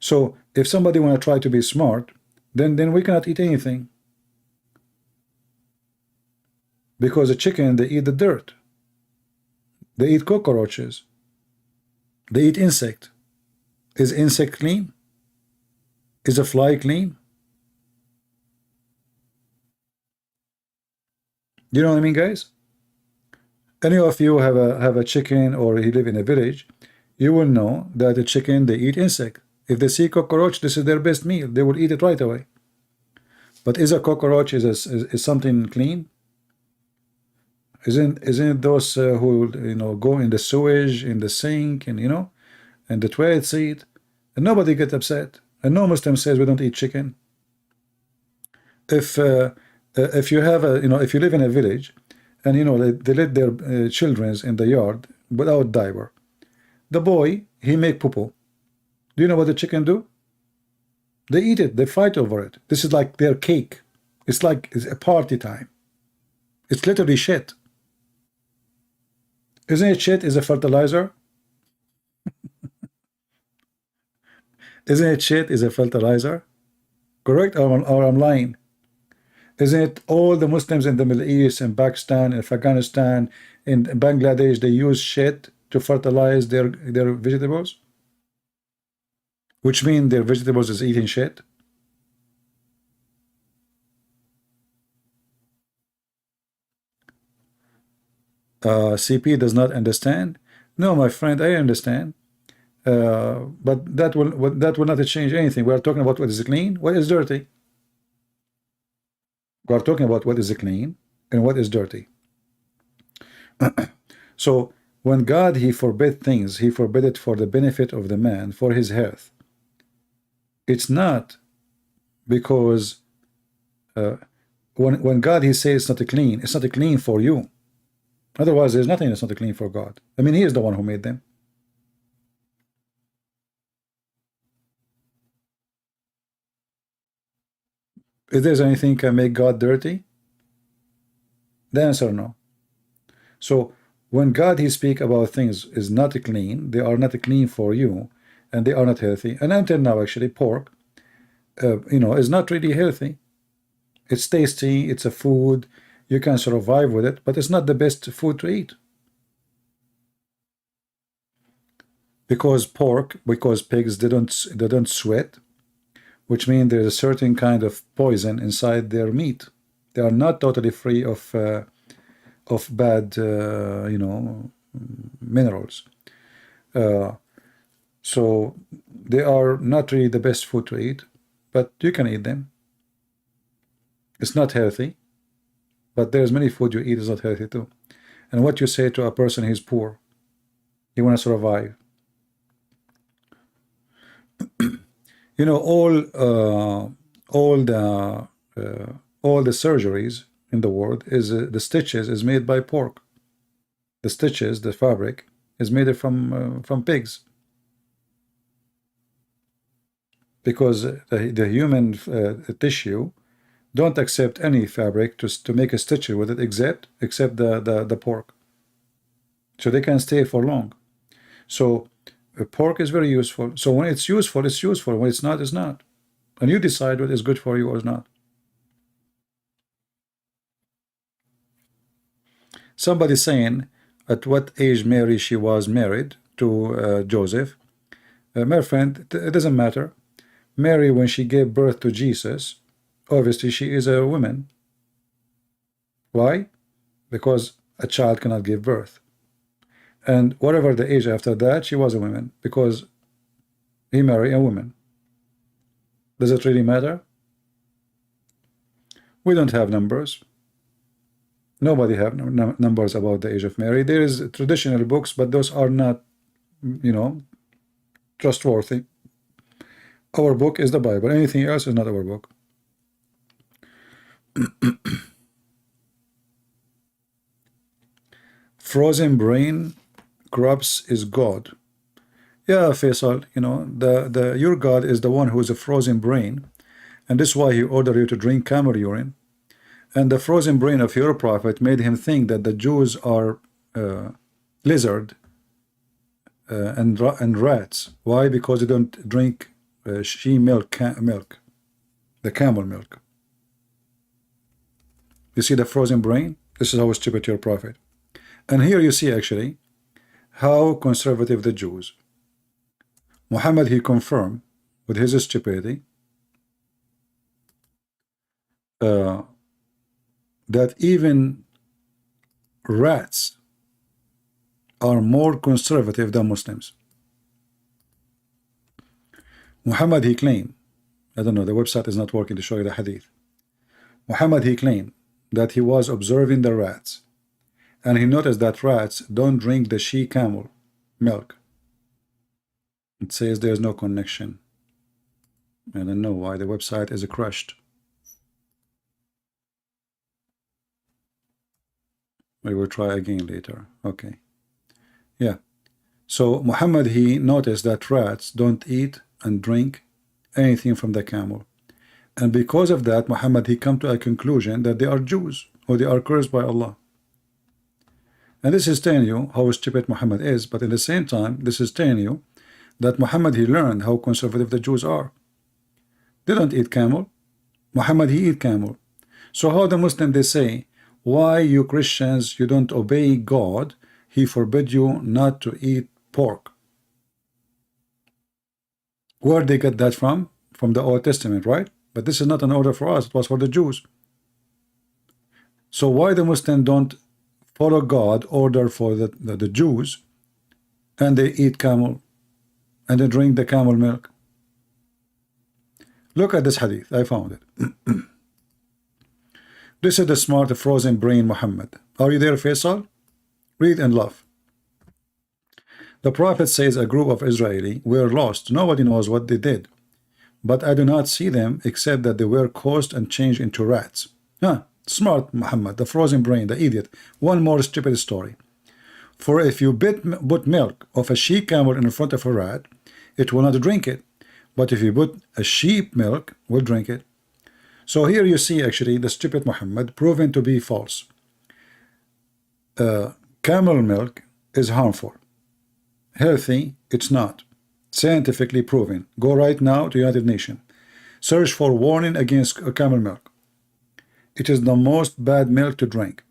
So if somebody want to try to be smart, then we cannot eat anything. Because the chicken, they eat the dirt. They eat cockroaches. They eat insect. Is insect clean? Is a fly clean? You know what I mean, guys? Any of you have a chicken, or you live in a village, you will know that the chicken, they eat insect. If they see cockroach, this is their best meal. They will eat it right away. But is a cockroach is something clean? Isn't it those who, you know, go in the sewage, in the sink, and, you know, and the toilet seat, and nobody get upset, and no Muslim says we don't eat chicken. If you have a, you know, if you live in a village, and, you know, they let their children in the yard without diaper, the boy, he make poo-poo. Do you know what the chicken do? They eat it. They fight over it. This is like their cake. It's like it's a party time. It's literally shit. Isn't it shit is a fertilizer? Isn't it shit is a fertilizer? Correct, or I'm lying? Isn't it all the Muslims in the Middle East, in Pakistan, in Afghanistan, in Bangladesh, they use shit to fertilize their vegetables? Which means their vegetables is eating shit? CP does not understand. No, my friend, I understand. But that will not change anything. We are talking about what is clean, what is dirty. We are talking about what is clean and what is dirty. So when God, he forbid things, he forbid it for the benefit of the man, for his health. It's not because when God, he says it's not clean for you. Otherwise, there's nothing that's not clean for God. I mean, he is the one who made them. If there's anything can make God dirty, the answer no. So when God, he speak about things is not clean, they are not clean for you, and they are not healthy. And until now, actually, pork, you know, is not really healthy. It's tasty, it's a food, you can survive with it, but it's not the best food to eat. Because pigs, they don't sweat, which means there's a certain kind of poison inside their meat. They are not totally free of bad, you know, minerals. So they are not really the best food to eat, but you can eat them. It's not healthy, but there's many food you eat is not healthy too. And what you say to a person who's poor, he want to survive. You know, all the surgeries in the world is the stitches is made by pork. The stitches, the fabric, is made from pigs. Because the human tissue don't accept any fabric to make a stitch with it except the pork. So they can stay for long. So pork is very useful. So when it's useful, it's useful. When it's not, it's not. And you decide what is good for you or not. Somebody saying at what age Mary she was married to Joseph. My friend, it doesn't matter. Mary, when she gave birth to Jesus, obviously she is a woman. Why? Because a child cannot give birth. And whatever the age after that, she was a woman, because he married a woman. Does it really matter? We don't have numbers. Nobody have numbers about the age of Mary. There is traditional books, but those are not, you know, trustworthy. Our book is the Bible. Anything else is not our book. Frozen brain corrupts is God. Yeah, Faisal, you know, your God is the one who is a frozen brain, and this is why he ordered you to drink camel urine. And the frozen brain of your prophet made him think that the Jews are lizard and rats. Why? Because they don't drink she milk, the camel milk. You see the frozen brain? This is how stupid your prophet. And here you see actually how conservative the Jews. Muhammad, he confirmed with his stupidity that even rats are more conservative than Muslims. Muhammad, he claimed, I don't know, the website is not working to show you the hadith. Muhammad, he claimed that he was observing the rats, and he noticed that rats don't drink the she camel milk. It says there's no connection. I don't know why the website is crushed. We will try again later. Okay. Yeah. So Muhammad, he noticed that rats don't eat and drink anything from the camel. And because of that, Muhammad, he come to a conclusion that they are Jews, or they are cursed by Allah. And this is telling you how stupid Muhammad is, but at the same time, this is telling you that Muhammad, he learned how conservative the Jews are. They don't eat camel. Muhammad, he eat camel. So how the Muslim, they say, why you Christians, you don't obey God? He forbid you not to eat pork. Where they get that from? From the Old Testament, right? But this is not an order for us. It was for the Jews. So why the Muslim don't follow God order for the Jews, and they eat camel and they drink the camel milk? Look at this hadith. I found it. This is the smart frozen brain Muhammad. Are you there, Faisal? Read and laugh. The Prophet says a group of Israeli were lost. Nobody knows what they did, but I do not see them except that they were caused and changed into rats. Smart Muhammad, the frozen brain, the idiot. One more stupid story. For if you put milk of a she camel in front of a rat, it will not drink it. But if you put a sheep milk, will drink it. So here you see actually the stupid Muhammad proven to be false. Camel milk is harmful. Healthy, it's not. Scientifically proven. Go right now to United Nations. Search for warning against camel milk. It is the most bad milk to drink.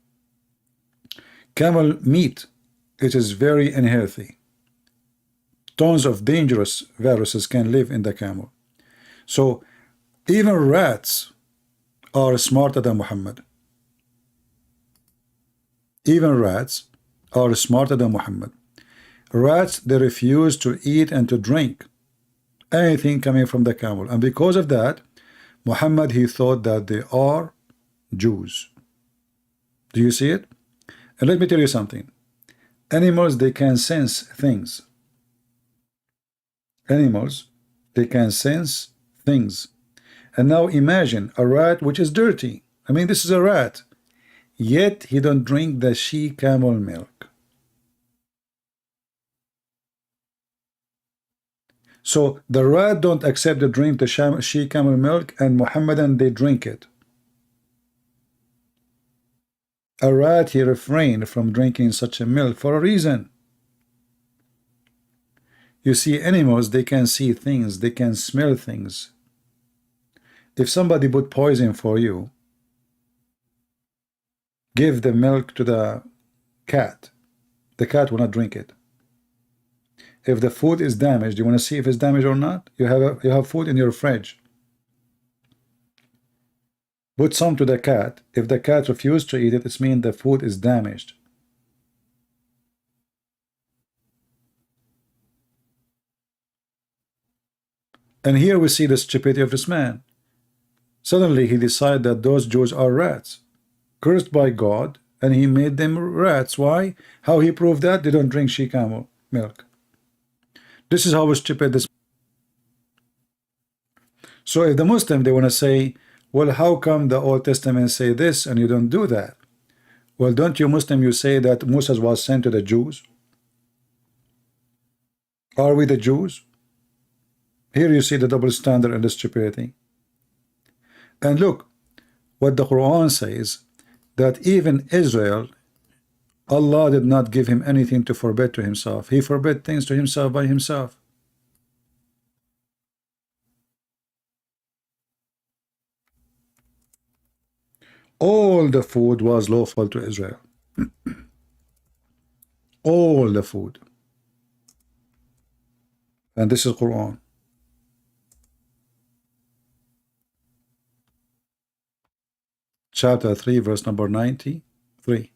Camel meat, it is very unhealthy. Tons of dangerous viruses can live in the camel. So even rats are smarter than Muhammad. Even rats are smarter than Muhammad. Rats, they refuse to eat and to drink anything coming from the camel. And because of that, Muhammad, he thought that they are Jews. Do you see it? And let me tell you something. Animals, they can sense things. Animals, they can sense things. And now imagine a rat which is dirty. I mean, this is a rat. Yet he don't drink the she camel milk. So the rat don't accept to drink the she camel milk, and Muhammadan, they drink it. A rat, he refrained from drinking such a milk for a reason. You see, animals, they can see things, they can smell things. If somebody put poison for you, give the milk to the cat will not drink it. If the food is damaged, you want to see if it's damaged or not? You have food in your fridge. Put some to the cat. If the cat refuses to eat it, it means the food is damaged. And here we see the stupidity of this man. Suddenly he decided that those Jews are rats, cursed by God, and he made them rats. Why? How he proved that? They don't drink she-camel milk. This is how stupid this. So if the Muslim, they want to say, well, how come the Old Testament say this and you don't do that? Well, don't you Muslim, you say that Musa was sent to the Jews? Are we the Jews? Here you see the double standard and the stupidity. And look what the Quran says, that even Israel, Allah did not give him anything to forbid to himself. He forbid things to himself by himself. All the food was lawful to Israel. All the food. And this is Quran. Chapter 3, verse number 93.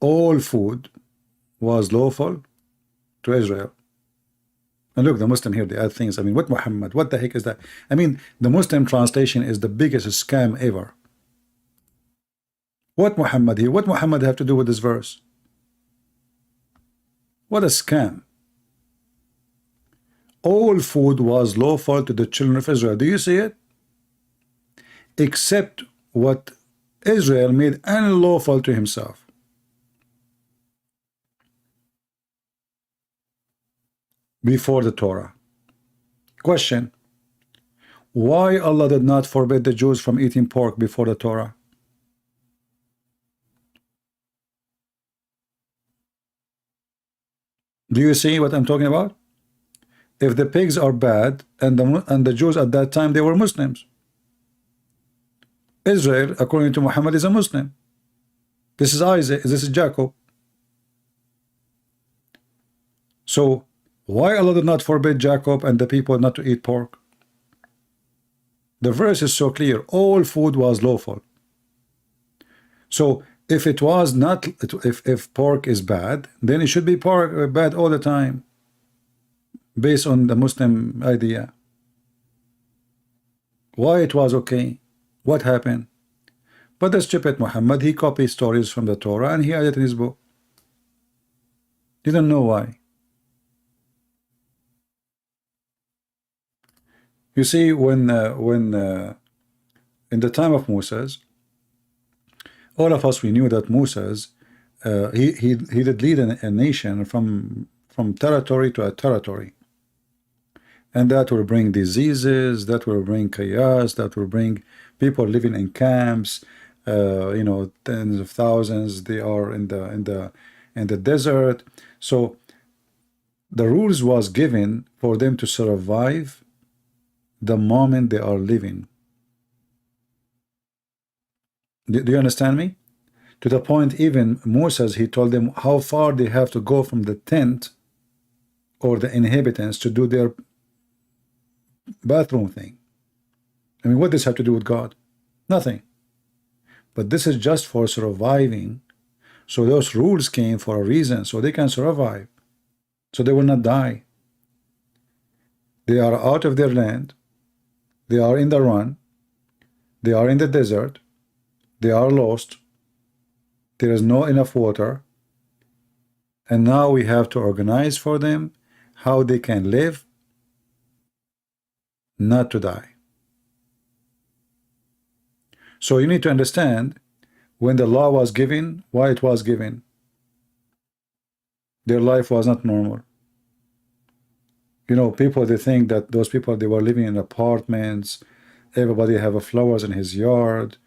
All food was lawful to Israel. And look, the Muslim here, they add things. I mean, what Muhammad? What the heck is that? I mean, the Muslim translation is the biggest scam ever. What Muhammad here? What Muhammad have to do with this verse? What a scam. All food was lawful to the children of Israel. Do you see it? Except what Israel made unlawful to himself. Before the Torah. Question: why Allah did not forbid the Jews from eating pork before the Torah? Do you see what I'm talking about? If the pigs are bad, and the Jews at that time, they were Muslims. Israel, according to Muhammad, is a Muslim. This is Isaac, this is Jacob. So why Allah did not forbid Jacob and the people not to eat pork? The verse is so clear. All food was lawful. So if it was not, if pork is bad, then it should be pork bad all the time, based on the Muslim idea. Why it was okay? What happened? But the stupid Muhammad, he copied stories from the Torah and he added in his book. Didn't know why. You see, when in the time of Moses, all of us, we knew that Moses, he did lead a nation from territory to a territory. And that will bring diseases, that will bring chaos, that will bring people living in camps, you know, tens of thousands. They are in the desert. So the rules was given for them to survive the moment they are living. Do you understand me? To the point, even Moses, he told them how far they have to go from the tent or the inhabitants to do their bathroom thing. I mean, what does this have to do with God? Nothing. But this is just for surviving. So those rules came for a reason, so they can survive, so they will not die. They are out of their land. They are in the run. They are in the desert. They are lost. There is no enough water. And now we have to organize for them how they can live, not to die. So you need to understand, when the law was given, why it was given. Their life was not normal. You know, people, they think that those people, they were living in apartments, everybody have flowers in his yard,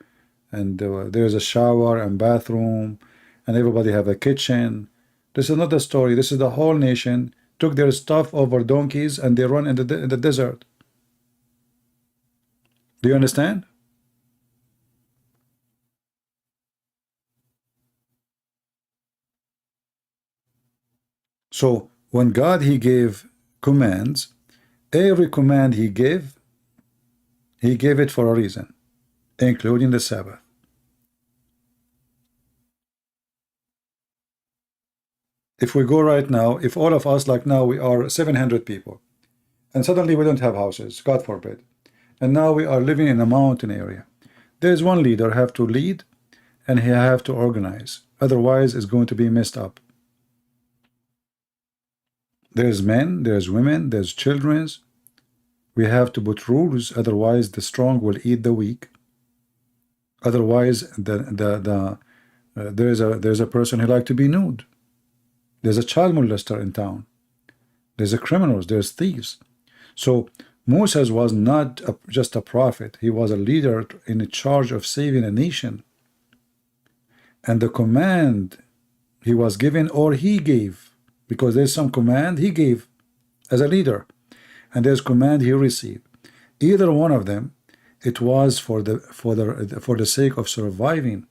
and there's a shower and bathroom, and everybody have a kitchen. This is not the story. This is the whole nation took their stuff over donkeys and they run in the desert. Do you understand? So when God, he gave commands, every command he gave it for a reason, including the Sabbath. If we go right now, if all of us, like now we are 700 people, and suddenly we don't have houses, God forbid, and now we are living in a mountain area. There's one leader have to lead, and he have to organize, otherwise it's going to be messed up. There's men, there's women, there's children. We have to put rules, otherwise the strong will eat the weak. Otherwise there's a person who like to be nude. There's a child molester in town. There's a criminals, there's thieves. So Musa was not just a prophet, he was a leader in charge of saving a nation. And the command he was given, or he gave, because there's some command he gave as a leader, and there's command he received. Either one of them, it was for the sake of surviving,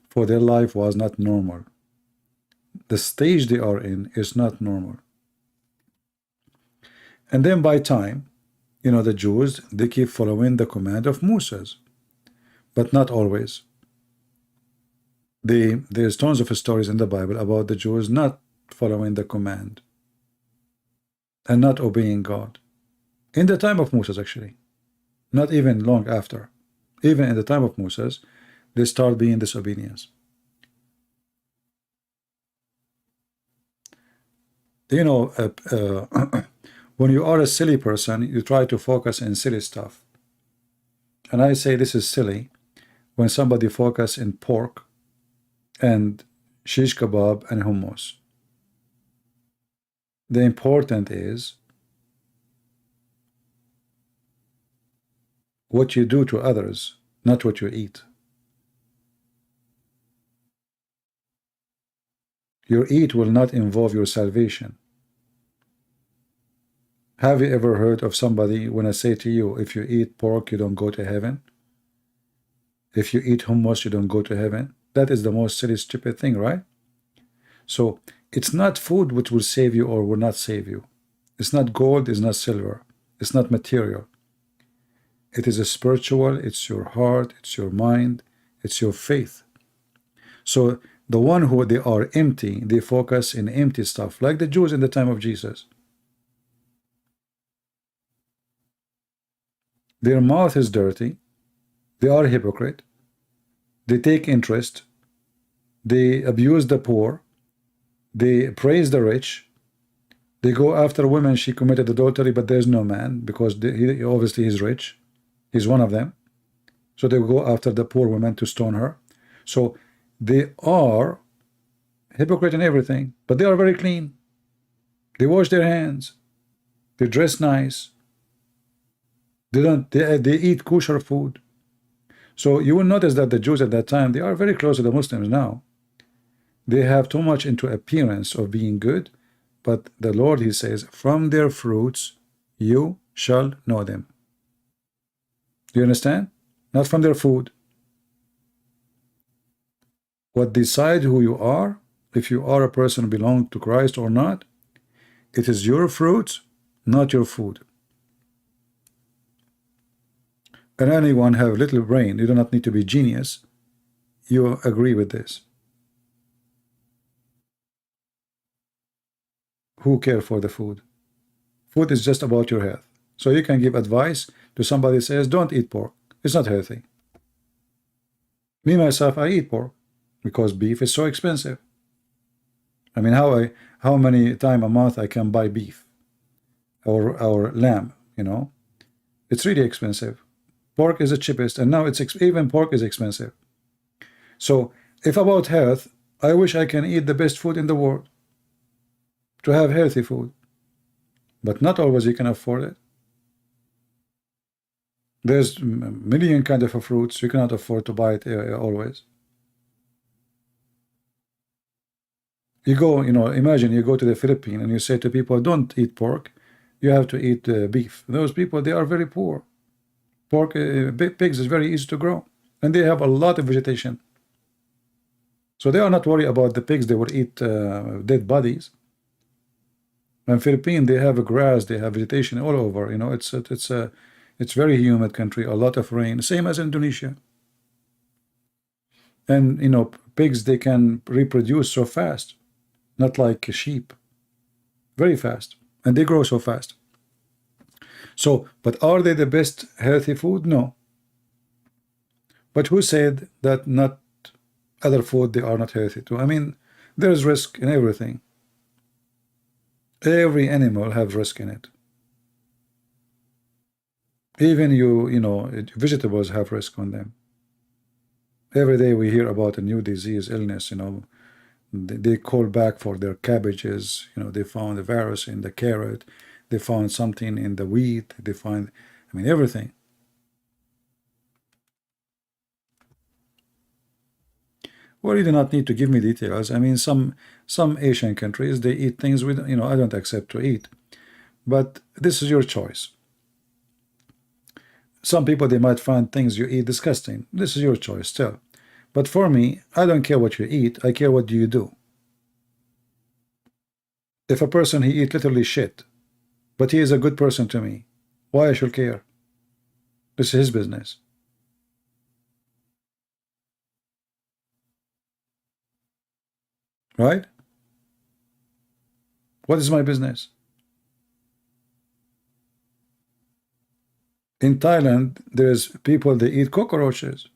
for their life was not normal. The stage they are in is not normal. And then by time, you know, the Jews, they keep following the command of Musa's, but not always. There's tons of stories in the Bible about the Jews not following the command and not obeying God. In the time of Musa's, actually, not even long after, even in the time of Musa's, they start being disobedience. You know, when you are a silly person, you try to focus in silly stuff. And I say this is silly when somebody focus in pork and shish kebab and hummus. The important is what you do to others, not what you eat. Your eat will not involve your salvation. Have you ever heard of somebody, when I say to you, if you eat pork, you don't go to heaven? If you eat hummus, you don't go to heaven? That is the most silly, stupid thing, right? So it's not food which will save you or will not save you. It's not gold, it's not silver, it's not material. It is a spiritual, it's your heart, it's your mind, it's your faith. So the one who they are empty, they focus in empty stuff, like the Jews in the time of Jesus. Their mouth is dirty, they are hypocrite, they take interest, they abuse the poor, they praise the rich, they go after women, she committed adultery, but there's no man, because he obviously is rich, he's one of them, so they go after the poor woman to stone her. So they are hypocrite in everything, but they are very clean, they wash their hands, they dress nice, they eat kosher food. So you will notice that the Jews at that time, they are very close to the Muslims now. They have too much into appearance of being good, but the Lord, he says, from their fruits you shall know them. Do you understand? Not from their food. What decide who you are, if you are a person who belongs to Christ or not, it is your fruits, not your food. And anyone have little brain, you do not need to be genius, you agree with this. Who care for the food? Food is just about your health. So you can give advice to somebody who says, don't eat pork, it's not healthy. Me, myself, I eat pork because beef is so expensive. I mean, how many times a month I can buy beef or lamb, you know? It's really expensive. Pork is the cheapest, and now it's even pork is expensive. So if about health, I wish I can eat the best food in the world, to have healthy food, but not always you can afford it. There's a million kind of fruits, you cannot afford to buy it always. You go, you know, imagine you go to the Philippines and you say to people, don't eat pork, you have to eat beef. Those people, they are very poor. Pork, pigs is very easy to grow, and they have a lot of vegetation. So they are not worried about the pigs, they will eat dead bodies. In Philippines, they have grass, they have vegetation all over. You know, it's very humid country, a lot of rain, same as Indonesia. And you know, pigs, they can reproduce so fast, not like sheep, very fast, and they grow so fast. So, but are they the best healthy food? No. But who said that not other food they are not healthy too? I mean, there's risk in everything. Every animal have risk in it. Even you know, vegetables have risk on them. Every day we hear about a new disease, illness, you know. They call back for their cabbages, you know, they found a virus in the carrot, they found something in the wheat, they find, I mean, everything. Well, you do not need to give me details. I mean, some Asian countries, they eat things with, you know, I don't accept to eat. But this is your choice. Some people, they might find things you eat disgusting. This is your choice still. But for me, I don't care what you eat, I care what do you do. If a person, he eat literally shit, but he is a good person to me, why I should care? This is his business. Right? What is my business? In Thailand, there's people, they eat cockroaches.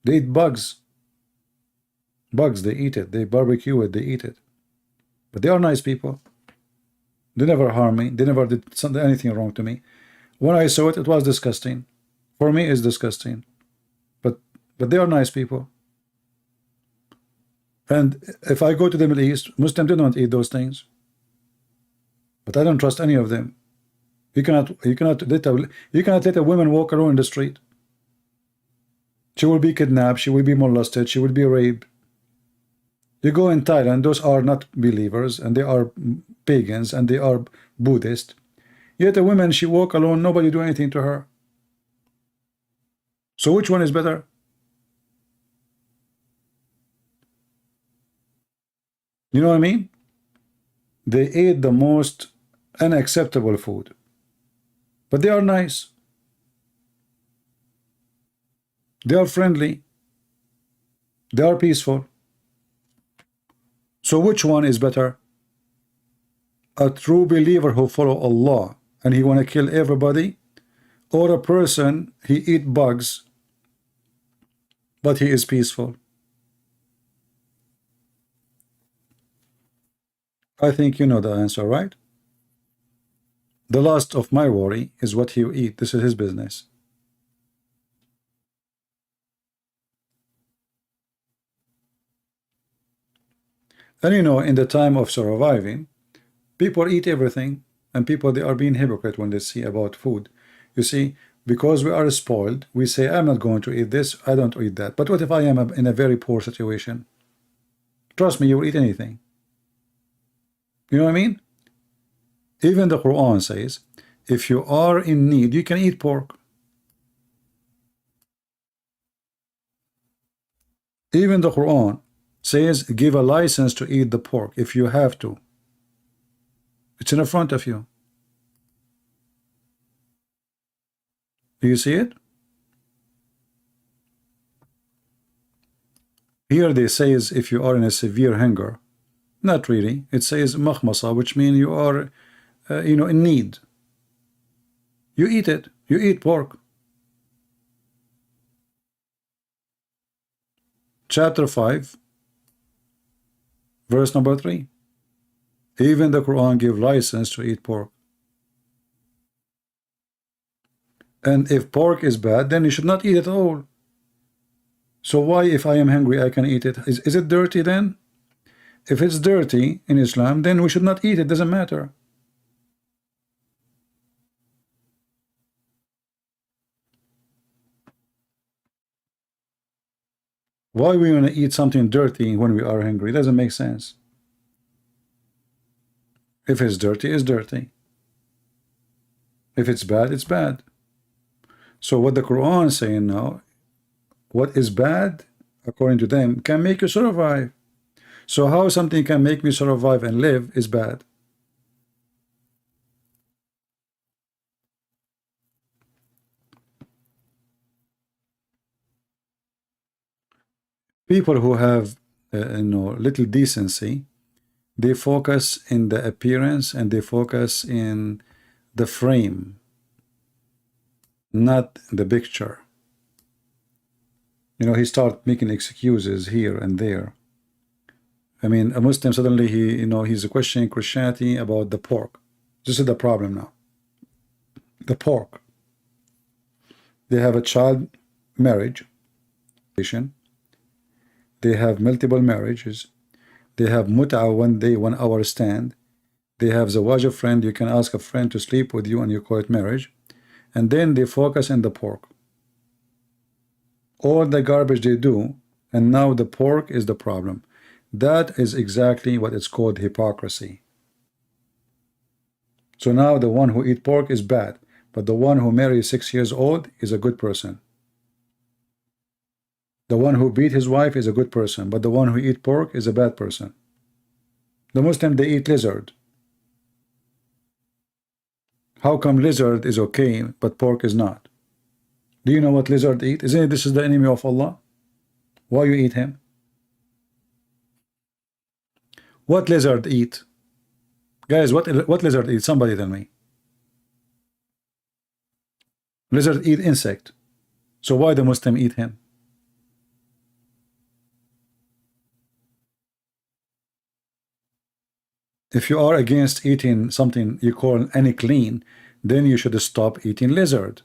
They eat bugs. Bugs, they eat it. They barbecue it, they eat it. But they are nice people. They never harm me. They never did anything wrong to me. When I saw it, it was disgusting. For me, it's disgusting. But they are nice people. And if I go to the Middle East, Muslims do not eat those things. But I don't trust any of them. You cannot let a woman walk around the street. She will be kidnapped, she will be molested, she will be raped. You go in Thailand, those are not believers, and they are pagans, and they are Buddhist. Yet a woman, she walk alone, nobody do anything to her. So which one is better? You know what I mean? They eat the most unacceptable food. But they are nice. They are friendly. They are peaceful. So which one is better? A true believer who follow Allah and he want to kill everybody, or a person, he eat bugs but he is peaceful? I think you know the answer, right? The last of my worry is what he eat. This is his business. And you know, in the time of surviving, people eat everything, and people, they are being hypocrite when they see about food. You see, because we are spoiled, we say, I'm not going to eat this, I don't eat that. But what if I am in a very poor situation? Trust me, you will eat anything. You know what I mean? Even the Quran says, if you are in need, you can eat pork. Even the Quran says, give a license to eat the pork if you have to. It's in front of you. Do you see it? Here they says, if you are in a severe hunger. Not really. It says makhmasa, which means you are, you know, in need. You eat it. You eat pork. Chapter 5, verse number 3. Even the Quran gives license to eat pork. And if pork is bad, then you should not eat it at all. So why, if I am hungry, I can eat it? Is it dirty then? If it's dirty in Islam, then we should not eat it. Doesn't matter. Why we want to eat something dirty when we are hungry? It doesn't make sense. If it's dirty, it's dirty. If it's bad, it's bad. So what the Quran is saying now, what is bad, according to them, can make you survive. So how something can make me survive and live is bad. People who have you know, little decency, they focus in the appearance and they focus in the frame, not the picture. You know, he start making excuses here and there. I mean, a Muslim suddenly he's questioning Christianity about the pork. This is the problem now. The pork. They have a child marriage. They have multiple marriages. They have mut'a 1 day, 1 hour stand. They have zawaj a friend. You can ask a friend to sleep with you and you call it marriage. And then they focus on the pork. All the garbage they do, and now the pork is the problem. That is exactly what it's called hypocrisy. So now the one who eat pork is bad, but the one who marries 6 years old is a good person. The one who beat his wife is a good person, but the one who eat pork is a bad person. The Muslim, they eat lizard. How come lizard is okay, but pork is not? Do you know what lizard eat? Isn't it this is the enemy of Allah? Why you eat him? What lizard eat? Guys, what lizard eat? Somebody tell me. Lizard eat insect. So why the Muslim eat him? If you are against eating something you call any clean, then you should stop eating lizard.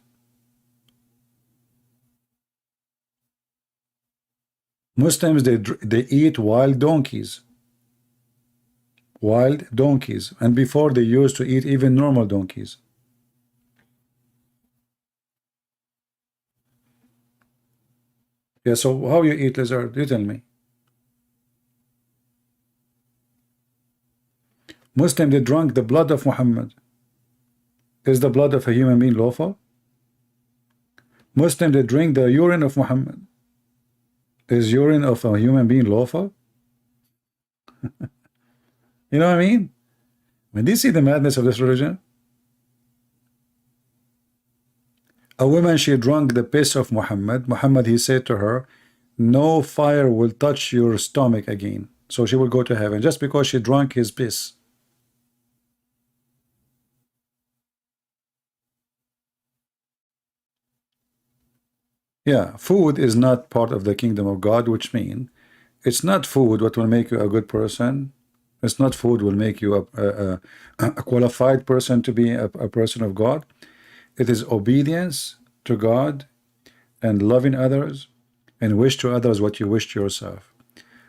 Muslims, they eat wild donkeys. Wild donkeys. And before they used to eat even normal donkeys. Yeah, so how you eat lizard? You tell me. Muslim, they drank the blood of Muhammad. Is the blood of a human being lawful? Muslim, they drink the urine of Muhammad. Is urine of a human being lawful? You know what I mean? When do you see the madness of this religion? A woman, she drank the piss of Muhammad. Muhammad, he said to her, no fire will touch your stomach again. So she will go to heaven just because she drank his piss. Yeah, food is not part of the kingdom of God, which means it's not food what will make you a good person. It's not food will make you a qualified person to be a person of God. It is obedience to God and loving others and wish to others what you wish to yourself.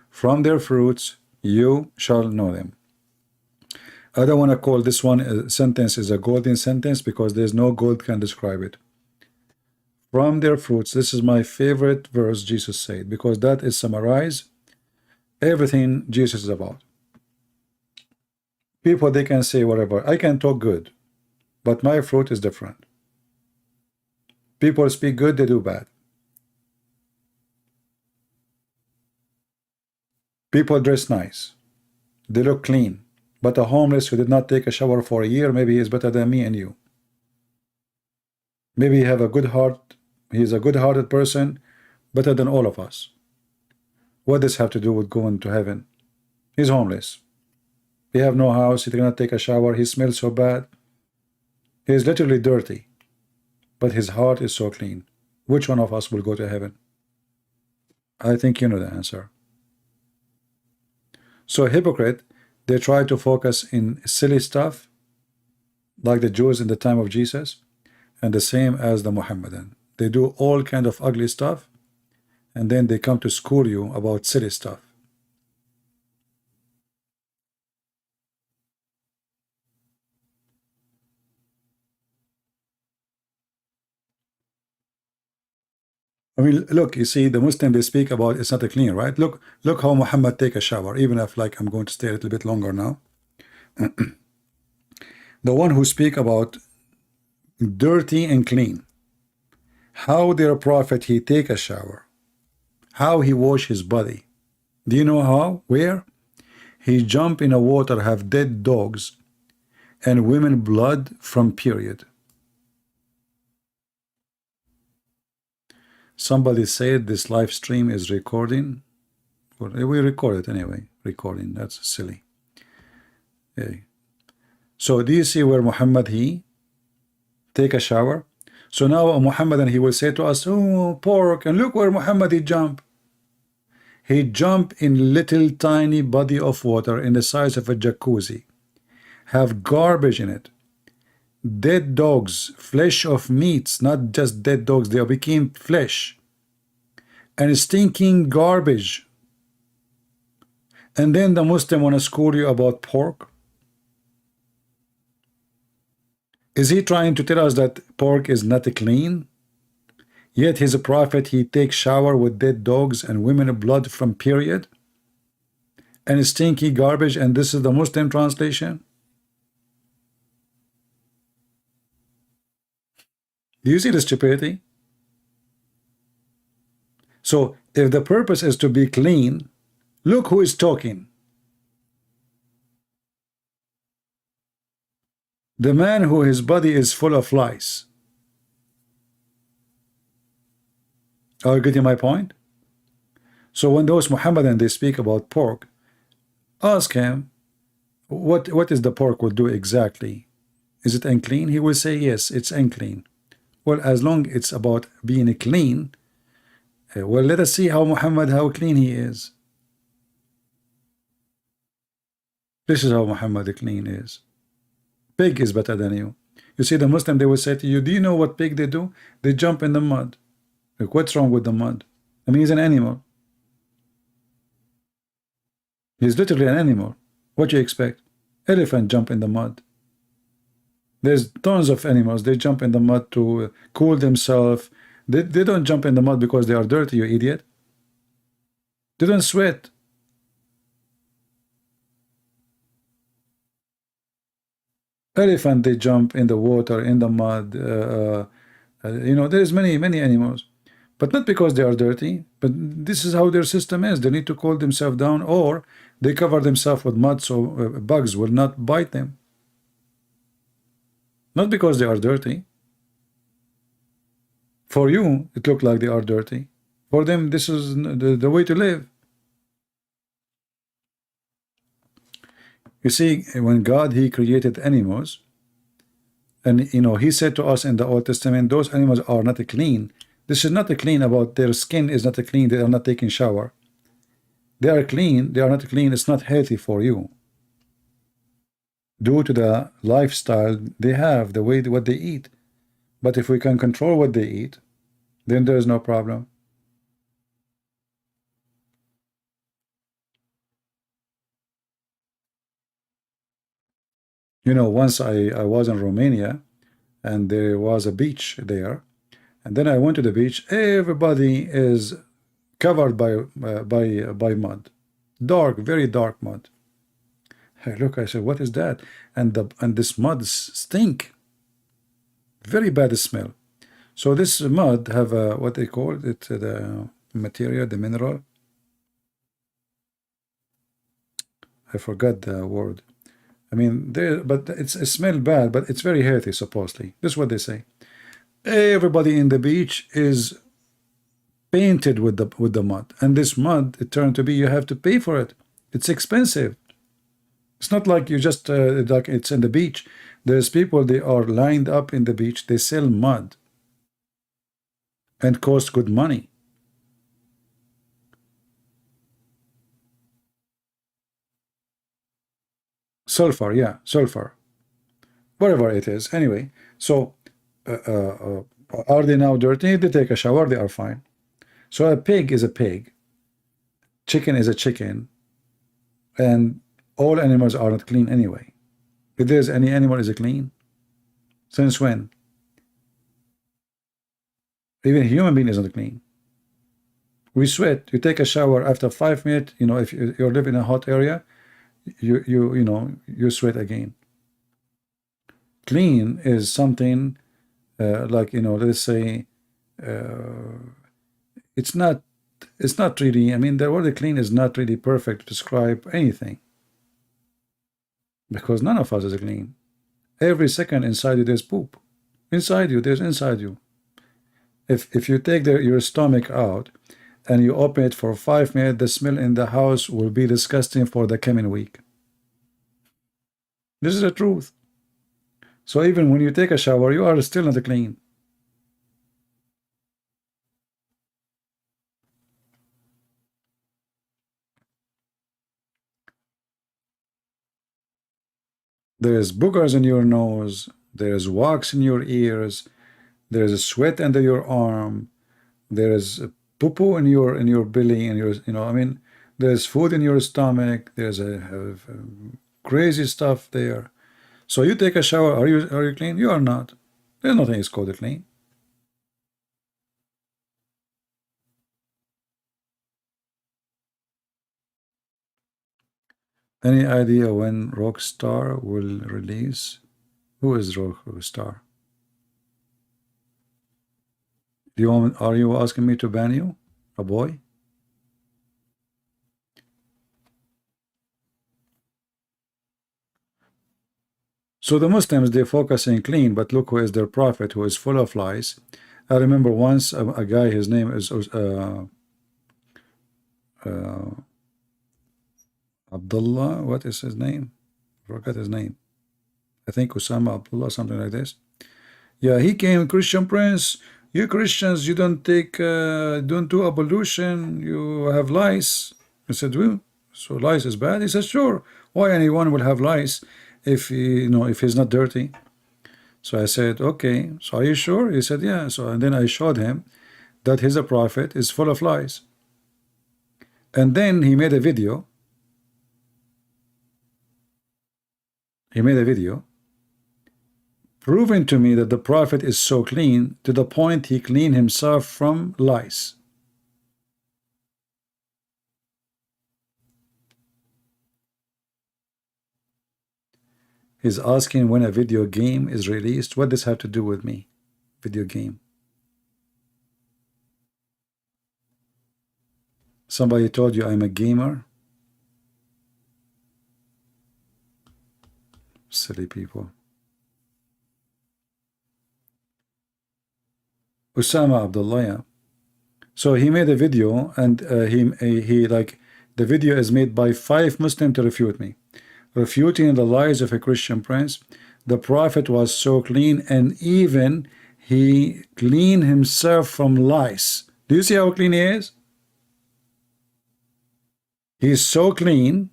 From their fruits you shall know them. I don't want to call this one sentence is a golden sentence because there's no gold can describe it. From their fruits, this is my favorite verse Jesus said, because that is summarize everything Jesus is about. People, they can say whatever. I can talk good, but my fruit is different. People speak good, they do bad. People dress nice. They look clean. But a homeless who did not take a shower for a year, maybe he is better than me and you. Maybe he have a good heart. He's a good-hearted person, better than all of us. What does this have to do with going to heaven? He's homeless. He have no house. He cannot take a shower. He smells so bad. He is literally dirty, but his heart is so clean. Which one of us will go to heaven? I think you know the answer. So hypocrite, they try to focus in silly stuff, like the Jews in the time of Jesus, and the same as the Muhammadan. They do all kind of ugly stuff, and then they come to school you about silly stuff. I mean, look, you see, the Muslim, they speak about it's not a clean, right? Look how Muhammad take a shower, even if like I'm going to stay a little bit longer now. The one who speak about dirty and clean. How their prophet, he take a shower. How he wash his body. Do you know how? Where? He jump in a water, have dead dogs and women blood from period. Somebody said this live stream is recording. Well, we record it anyway. Recording, that's silly. Okay. So do you see where Muhammad, he take a shower. So now a Muhammadan, he will say to us, oh, pork, and look where Muhammad he jump. He jump in little tiny body of water in the size of a jacuzzi, have garbage in it, dead dogs, flesh of meats, not just dead dogs, they became flesh, and stinking garbage. And then the Muslim want to school you about pork. Is he trying to tell us that pork is not clean? Yet he's a prophet, he takes shower with dead dogs and women blood from period and stinky garbage, and this is the Muslim translation? Do you see the stupidity? So if the purpose is to be clean, look who is talking. The man who his body is full of lice. Are you getting my point? So when those Muhammadan they speak about pork, ask him what is the pork will do exactly? Is it unclean? He will say yes, it's unclean. Well, as long it's about being clean, well, let us see how Muhammad, how clean he is. This is how Muhammad clean is. Pig is better than you. You see, the Muslim, they will say to you, do you know what pig they do? They jump in the mud. Like, what's wrong with the mud? I mean, he's an animal. He's literally an animal. What do you expect? Elephant jump in the mud. There's tons of animals. They jump in the mud to cool themselves. They don't jump in the mud because they are dirty, you idiot. They don't sweat. Elephant, they jump in the water, in the mud. You know, there's many animals. But not because they are dirty, but this is how their system is. They need to cool themselves down, or they cover themselves with mud so bugs will not bite them. Not because they are dirty. For you, it looks like they are dirty. For them, this is the way to live. You see, when God, he created animals, and you know, he said to us in the Old Testament, those animals are not clean. This is not clean about their skin is not clean, they are not taking shower. They are clean, they are not clean, it's not healthy for you. Due to the lifestyle they have, the way what they eat. But if we can control what they eat, then there is no problem. You know, once I was in Romania, and there was a beach there, and then I went to the beach. Everybody is covered by mud, dark, very dark mud. Hey, look, I said, what is that? And this mud stink, very bad smell. So this mud have what they call it, the material, the mineral. I forgot the word. I mean, but it smells bad, but it's very healthy, supposedly. This is what they say. Everybody in the beach is painted with the mud, and this mud, it turned to be, you have to pay for it. It's expensive. It's not like you just like it's in the beach. There's people, they are lined up in the beach, they sell mud and cost good money. Sulfur, yeah, sulfur, whatever it is. Anyway, so are they now dirty? They take a shower, they are fine. So a pig is a pig, chicken is a chicken, and all animals are not clean anyway. If there's any animal is clean, since when? Even a human being isn't clean. We sweat. You take a shower after 5 minutes. You know, if you live in a hot area, you know, you sweat again. Clean is something like, you know, let's say it's not really, I mean, the word clean is not really perfect to describe anything, because none of us is clean. Every second inside you there's poop. Inside you, there's inside you. If you take your stomach out and you open it for 5 minutes, the smell in the house will be disgusting for the coming week. This is the truth. So even when you take a shower, you are still not clean. There is boogers in your nose, there is wax in your ears, there is a sweat under your arm, there is poo-poo in your belly, and I mean, there's food in your stomach, there's a crazy stuff there. So you take a shower, are you clean? You are not. There's nothing is called clean. Any idea when Rockstar will release? Who is Rockstar? Are you asking me to ban you? A boy? So the Muslims, they focus on clean, but look who is their prophet, who is full of lies. I remember once a guy, his name is Abdullah, what is his name? I forgot his name. I think Osama Abdullah, something like this. Yeah, he came, Christian Prince, you Christians, you don't do ablution, you have lice. I said, well, so lice is bad? He said, sure. Why anyone will have lice if if he's not dirty? So I said, okay, so are you sure? He said, yeah. So and then I showed him that he's a prophet is full of lies. And then he made a video. Proving to me that the prophet is so clean to the point he cleaned himself from lice. He's asking when a video game is released. What does this have to do with me? Video game. Somebody told you I'm a gamer? Silly people. Osama Abdullah, yeah. So he made a video, and he like the video is made by 5 Muslims to refute me, refuting the lies of a Christian prince. The prophet was so clean, and even he cleaned himself from lice. Do you see how clean he is? He's so clean,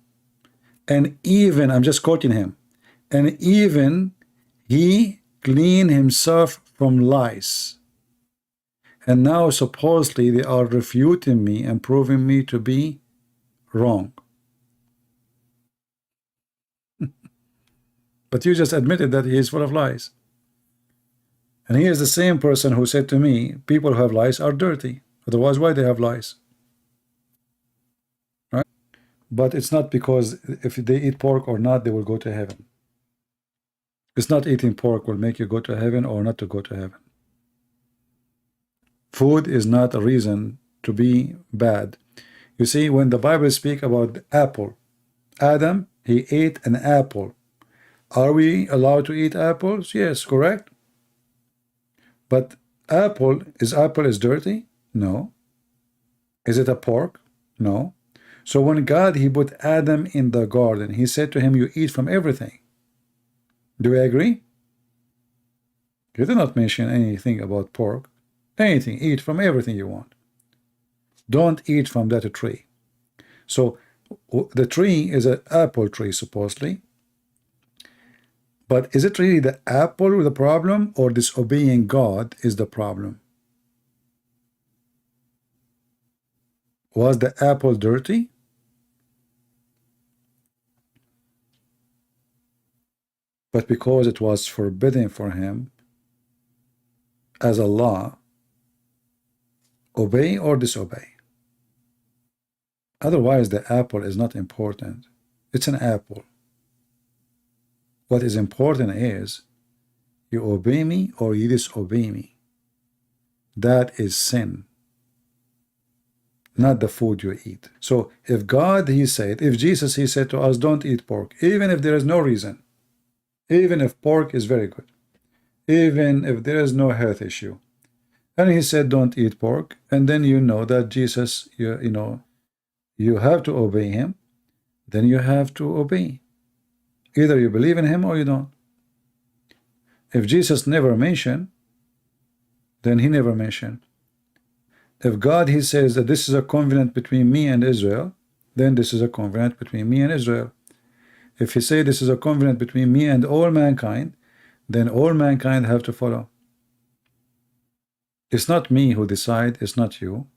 and even, I'm just quoting him, and even he cleaned himself from lice. And now supposedly they are refuting me and proving me to be wrong. But you just admitted that he is full of lies. And he is the same person who said to me, people who have lies are dirty. Otherwise, why they have lies? Right? But it's not because if they eat pork or not, they will go to heaven. It's not eating pork will make you go to heaven or not to go to heaven. Food is not a reason to be bad. You see, when the Bible speaks about the apple, Adam, he ate an apple. Are we allowed to eat apples? Yes, correct. But apple is dirty? No. Is it a pork? No. So when God, he put Adam in the garden, he said to him, you eat from everything. Do we agree? You did not mention anything about pork. Anything, eat from everything you want. Don't eat from that tree. So the tree is an apple tree, supposedly. But is it really the apple the problem, or disobeying God is the problem? Was the apple dirty? But because it was forbidden for him as a law, obey or disobey. Otherwise, the apple is not important. It's an apple. What is important is you obey me or you disobey me. That is sin, not the food you eat. So if God, he said, if Jesus, he said to us, don't eat pork, even if there is no reason, even if pork is very good, even if there is no health issue, and he said don't eat pork, and then you know that Jesus, you have to obey him, then you have to obey. Either you believe in him or you don't. If Jesus never mentioned, then he never mentioned. If God, he says that this is a covenant between me and Israel, then this is a covenant between me and Israel. If he say this is a covenant between me and all mankind, then all mankind have to follow. It's not me who decide, it's not you,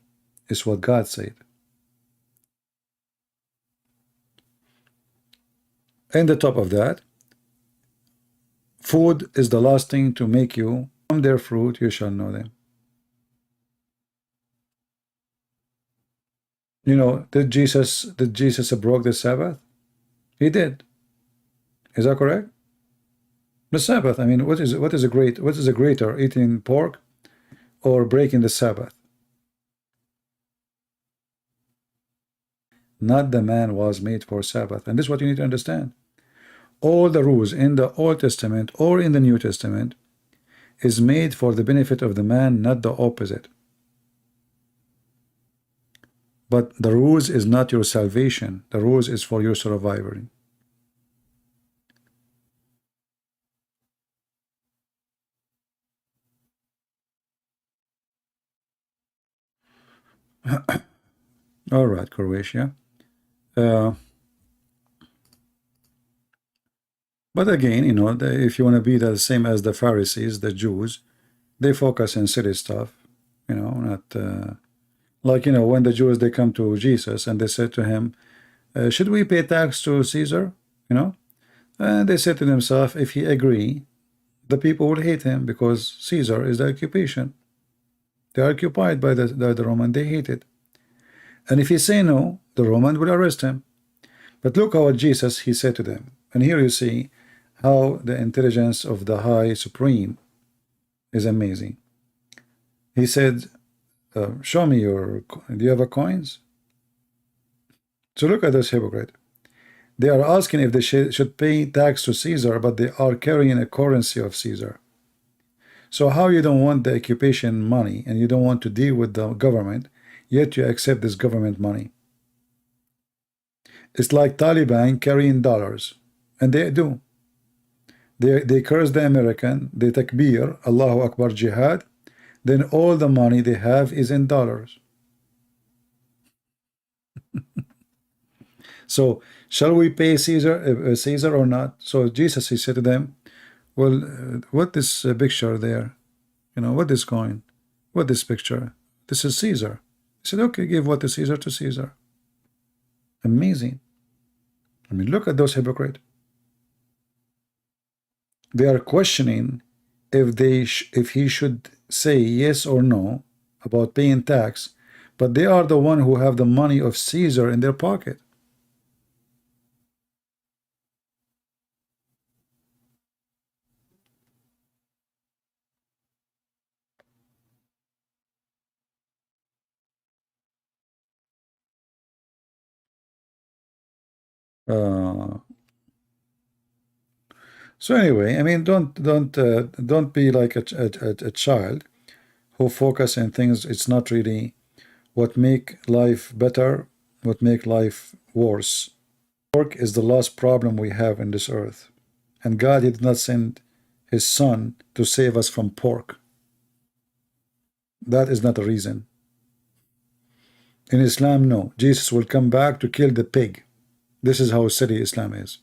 it's what God said. And the top of that, food is the last thing to make you, from their fruit you shall know them. You know, did Jesus broke the Sabbath? He did. Is that correct? The Sabbath, I mean, what is a greater, eating pork or breaking the Sabbath? Not the man was made for Sabbath. And this is what you need to understand. All the rules in the Old Testament or in the New Testament is made for the benefit of the man, not the opposite. But the rules is not your salvation. The rules is for your survival. All right, Croatia. But again, you know, if you want to be the same as the Pharisees, the Jews, they focus on silly stuff, you know, not like, you know, when the Jews, they come to Jesus and they said to him, should we pay tax to Caesar? You know, and they said to themselves, if he agree, the people will hate him because Caesar is the occupation. They are occupied by the Roman, they hate it. And if he say no, the Roman will arrest him. But look how Jesus, he said to them. And here you see how the intelligence of the High Supreme is amazing. He said, show me do you have a coins? So look at this hypocrite. They are asking if they should pay tax to Caesar, but they are carrying a currency of Caesar. So how you don't want the occupation money and you don't want to deal with the government, yet you accept this government money? It's like Taliban carrying dollars, and they do. They curse the American, they takbir, Allahu Akbar, jihad, then all the money they have is in dollars. So shall we pay Caesar or not? So Jesus, he said to them, well, what this picture there? You know, what this coin? What this picture? This is Caesar. He said, okay, give what is Caesar to Caesar. Amazing. I mean, look at those hypocrites. They are questioning if he should say yes or no about paying tax, but they are the one who have the money of Caesar in their pocket. So anyway, I mean, don't be like a child who focus on things. It's not really what make life better, what make life worse. Pork is the last problem we have in this earth, and God did not send his son to save us from pork. That is not a reason. In Islam, no. Jesus will come back to kill the pig. This is how silly Islam is.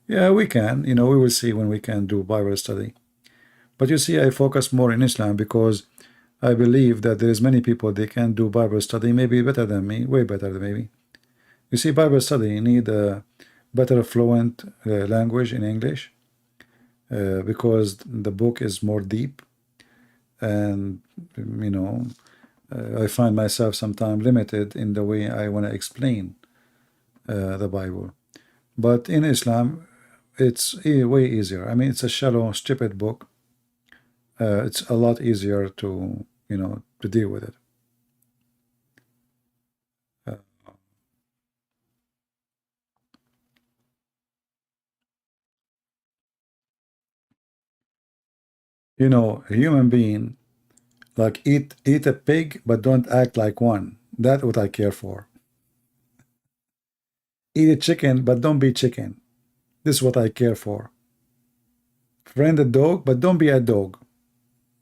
Yeah, we can. You know, we will see when we can do Bible study. But you see, I focus more in Islam because I believe that there is many people, they can do Bible study maybe better than me, way better than maybe. You see, Bible study, you need a better fluent language in English because the book is more deep. And, you know, I find myself sometimes limited in the way I want to explain the Bible. But in Islam, it's way easier. I mean, it's a shallow, stupid book. It's a lot easier to, you know, to deal with it. You know, a human being, like eat a pig, but don't act like one. That's what I care for. Eat a chicken, but don't be chicken. This is what I care for. Friend a dog, but don't be a dog.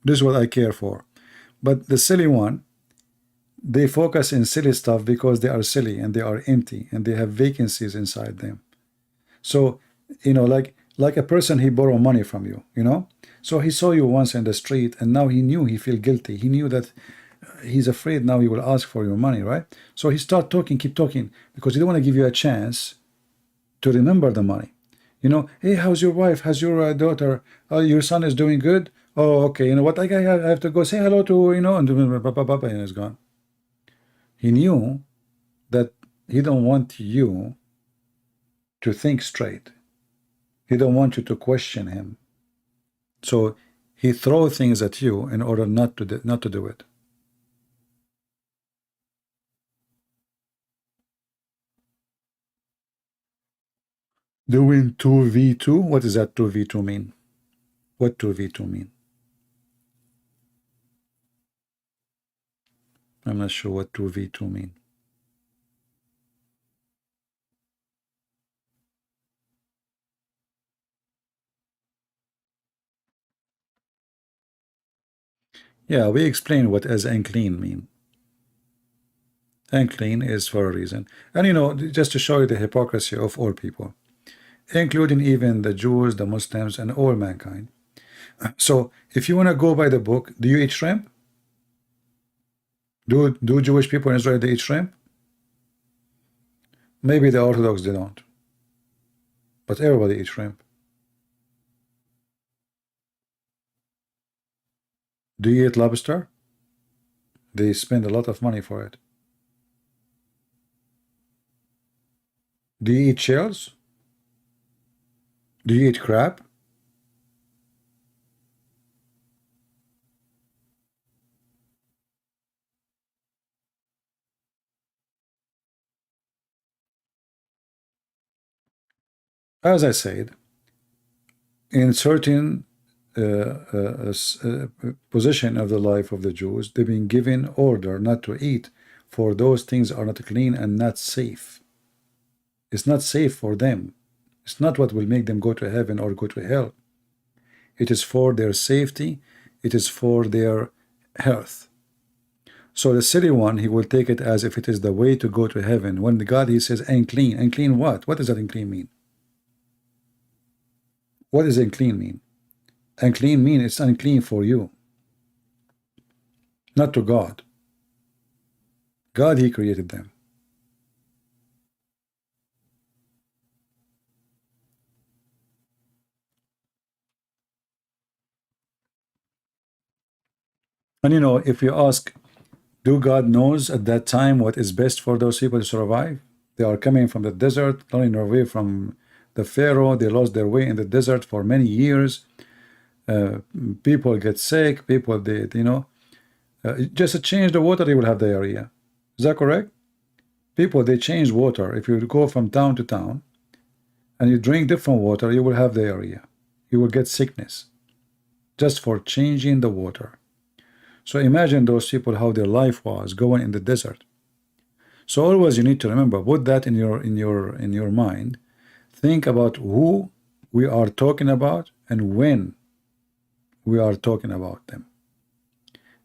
This is what I care for. But the silly one, they focus in silly stuff because they are silly and they are empty and they have vacancies inside them. So, you know, like a person, he borrow money from you, you know. So he saw you once in the street and now he knew he feel guilty. He knew that he's afraid now he will ask for your money, right? So he start talking, keep talking, because he don't want to give you a chance to remember the money. You know, hey, how's your wife? How's your daughter? Oh, your son is doing good? Oh, okay. You know what? I have to go say hello to, you know, and it's gone. He knew that he don't want you to think straight. He don't want you to question him. So he throw things at you in order not to do it. Doing 2v2? What does that 2v2 mean? What 2v2 mean? I'm not sure what 2v2 mean. Yeah, we explain what as unclean mean. Unclean is for a reason. And you know, just to show you the hypocrisy of all people, including even the Jews, the Muslims, and all mankind. So if you want to go by the book, do you eat shrimp? Do Jewish people in Israel, they eat shrimp? Maybe the Orthodox, they don't. But everybody eats shrimp. Do you eat lobster? They spend a lot of money for it. Do you eat shells? Do you eat crab? As I said, in certain position of the life of the Jews, they've been given order not to eat, for those things are not clean and not safe. It's not safe for them. It's not what will make them go to heaven or go to hell. It is for their safety. It is for their health. So the silly one, he will take it as if it is the way to go to heaven. When the God, he says unclean. Unclean what? What does that unclean mean? What does unclean mean? Unclean mean it's unclean for you, not to God. God, he created them. And you know, if you ask, do God knows at that time what is best for those people to survive? They are coming from the desert, running away from the Pharaoh. They lost their way in the desert for many years. People get sick. People, just to change the water, they will have diarrhea. Is that correct? People, they change water. If you go from town to town and you drink different water, you will have diarrhea. You will get sickness just for changing the water. So imagine those people, how their life was going in the desert. So always you need to remember, put that in your mind. Think about who we are talking about and when we are talking about them,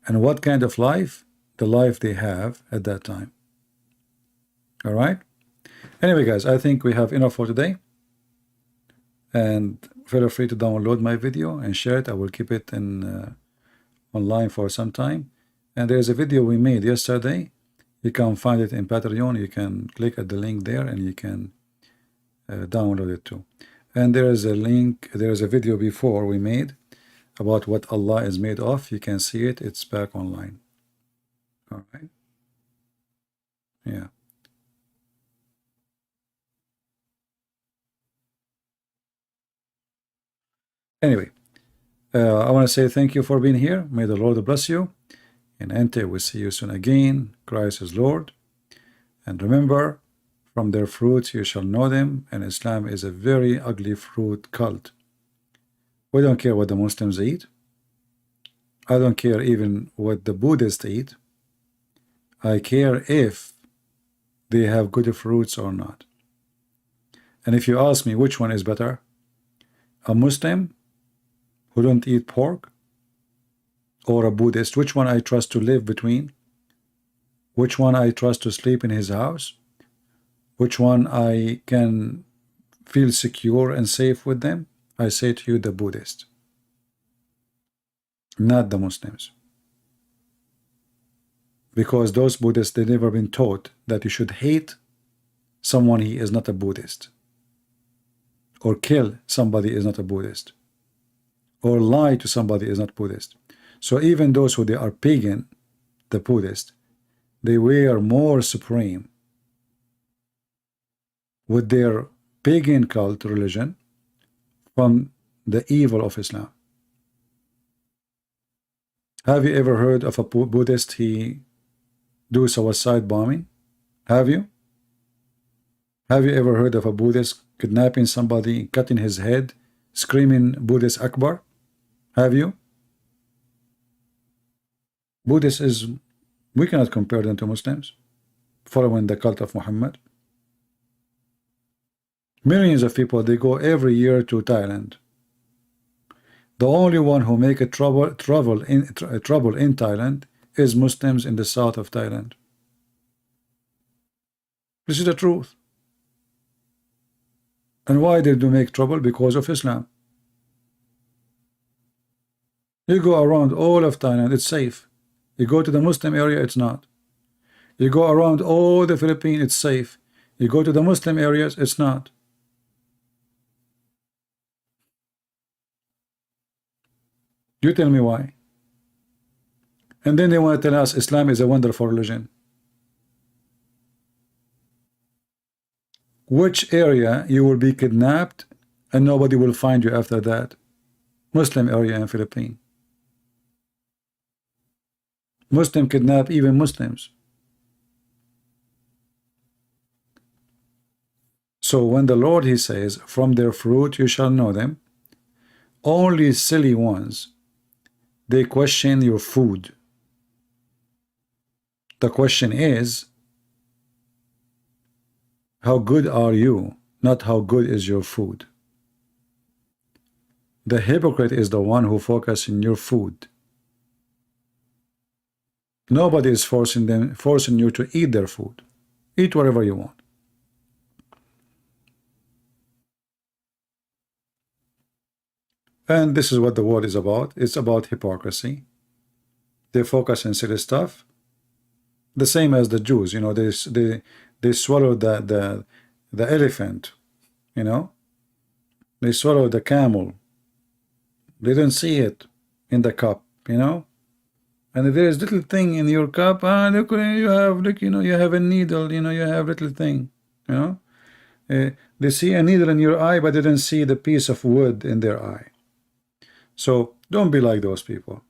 and what kind of life, the life they have at that time. All right. Anyway, guys, I think we have enough for today. And feel free to download my video and share it. I will keep it in online for some time. And there's a video we made yesterday. You can find it in Patreon. You can click at the link there and you can download it too. And there is a link, there is a video before we made about what Allah is made of. You can see it. It's back online. All right. Yeah. Anyway, I want to say thank you for being here. May the Lord bless you. And until we see you soon again, Christ is Lord. And remember, from their fruits you shall know them. And Islam is a very ugly fruit cult. We don't care what the Muslims eat. I don't care even what the Buddhists eat. I care if they have good fruits or not. And if you ask me which one is better, a Muslim who don't eat pork, or a Buddhist? Which one I trust to live between? Which one I trust to sleep in his house? Which one I can feel secure and safe with them? I say to you, the Buddhist, not the Muslims. Because those Buddhists, they've never been taught that you should hate someone he is not a Buddhist, or kill somebody is not a Buddhist, or lie to somebody is not Buddhist. So even those who they are pagan, the Buddhist, they were more supreme with their pagan cult religion from the evil of Islam. Have you ever heard of a Buddhist he do suicide bombing? Have you? Have you ever heard of a Buddhist kidnapping somebody, cutting his head, screaming Buddhist Akbar? Have you? Buddhist is, we cannot compare them to Muslims following the cult of Muhammad. Millions of people, they go every year to Thailand. The only one who make a trouble in Thailand is Muslims in the south of Thailand. This is the truth. And why did they make trouble? Because of Islam. You go around all of Thailand, it's safe. You go to the Muslim area, it's not. You go around all the Philippines, it's safe. You go to the Muslim areas, it's not. You tell me why. And then they want to tell us Islam is a wonderful religion. Which area you will be kidnapped and nobody will find you after that? Muslim area in Philippines. Muslim kidnap even Muslims. So when the Lord, he says, from their fruit you shall know them, only silly ones, they question your food. The question is, how good are you, not how good is your food. The hypocrite is the one who focuses on your food. Nobody is forcing you to eat their food. Eat whatever you want. And this is what the world is about. It's about hypocrisy. They focus on silly stuff. The same as the Jews, you know, they swallowed the elephant, you know. They swallowed the camel. They didn't see it in the cup, you know. And if there's little thing in your cup, look, you have, look, you know, you have a needle, you know, you have little thing, you know. They see a needle in your eye, but they didn't see the piece of wood in their eye. So don't be like those people.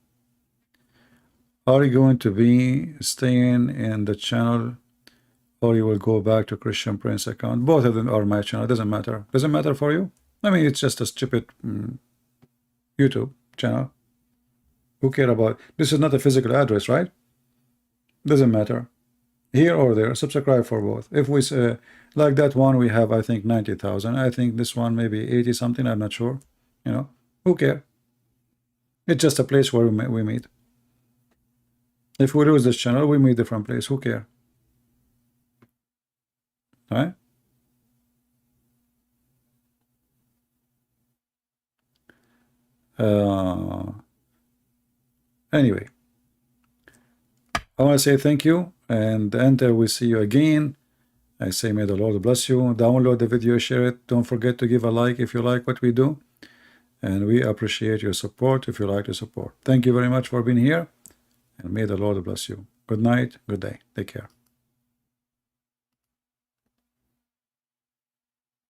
Are you going to be staying in the channel, or you will go back to Christian Prince account? Both of them are my channel. Doesn't matter. Doesn't matter for you? I mean, it's just a stupid YouTube channel. Who care about? This is not a physical address, right? Doesn't matter. Here or there, subscribe for both. If we like that one, we have, I think, 90,000. I think this one maybe 80 something. I'm not sure. You know, who care? It's just a place where we meet. If we lose this channel, we meet different place. Who care? Right? Anyway, I want to say thank you, and until we see you again, I say may the Lord bless you. Download the video, share it. Don't forget to give a like if you like what we do, and we appreciate your support if you like to support. Thank you very much for being here, and may the Lord bless you. Good night, good day. Take care.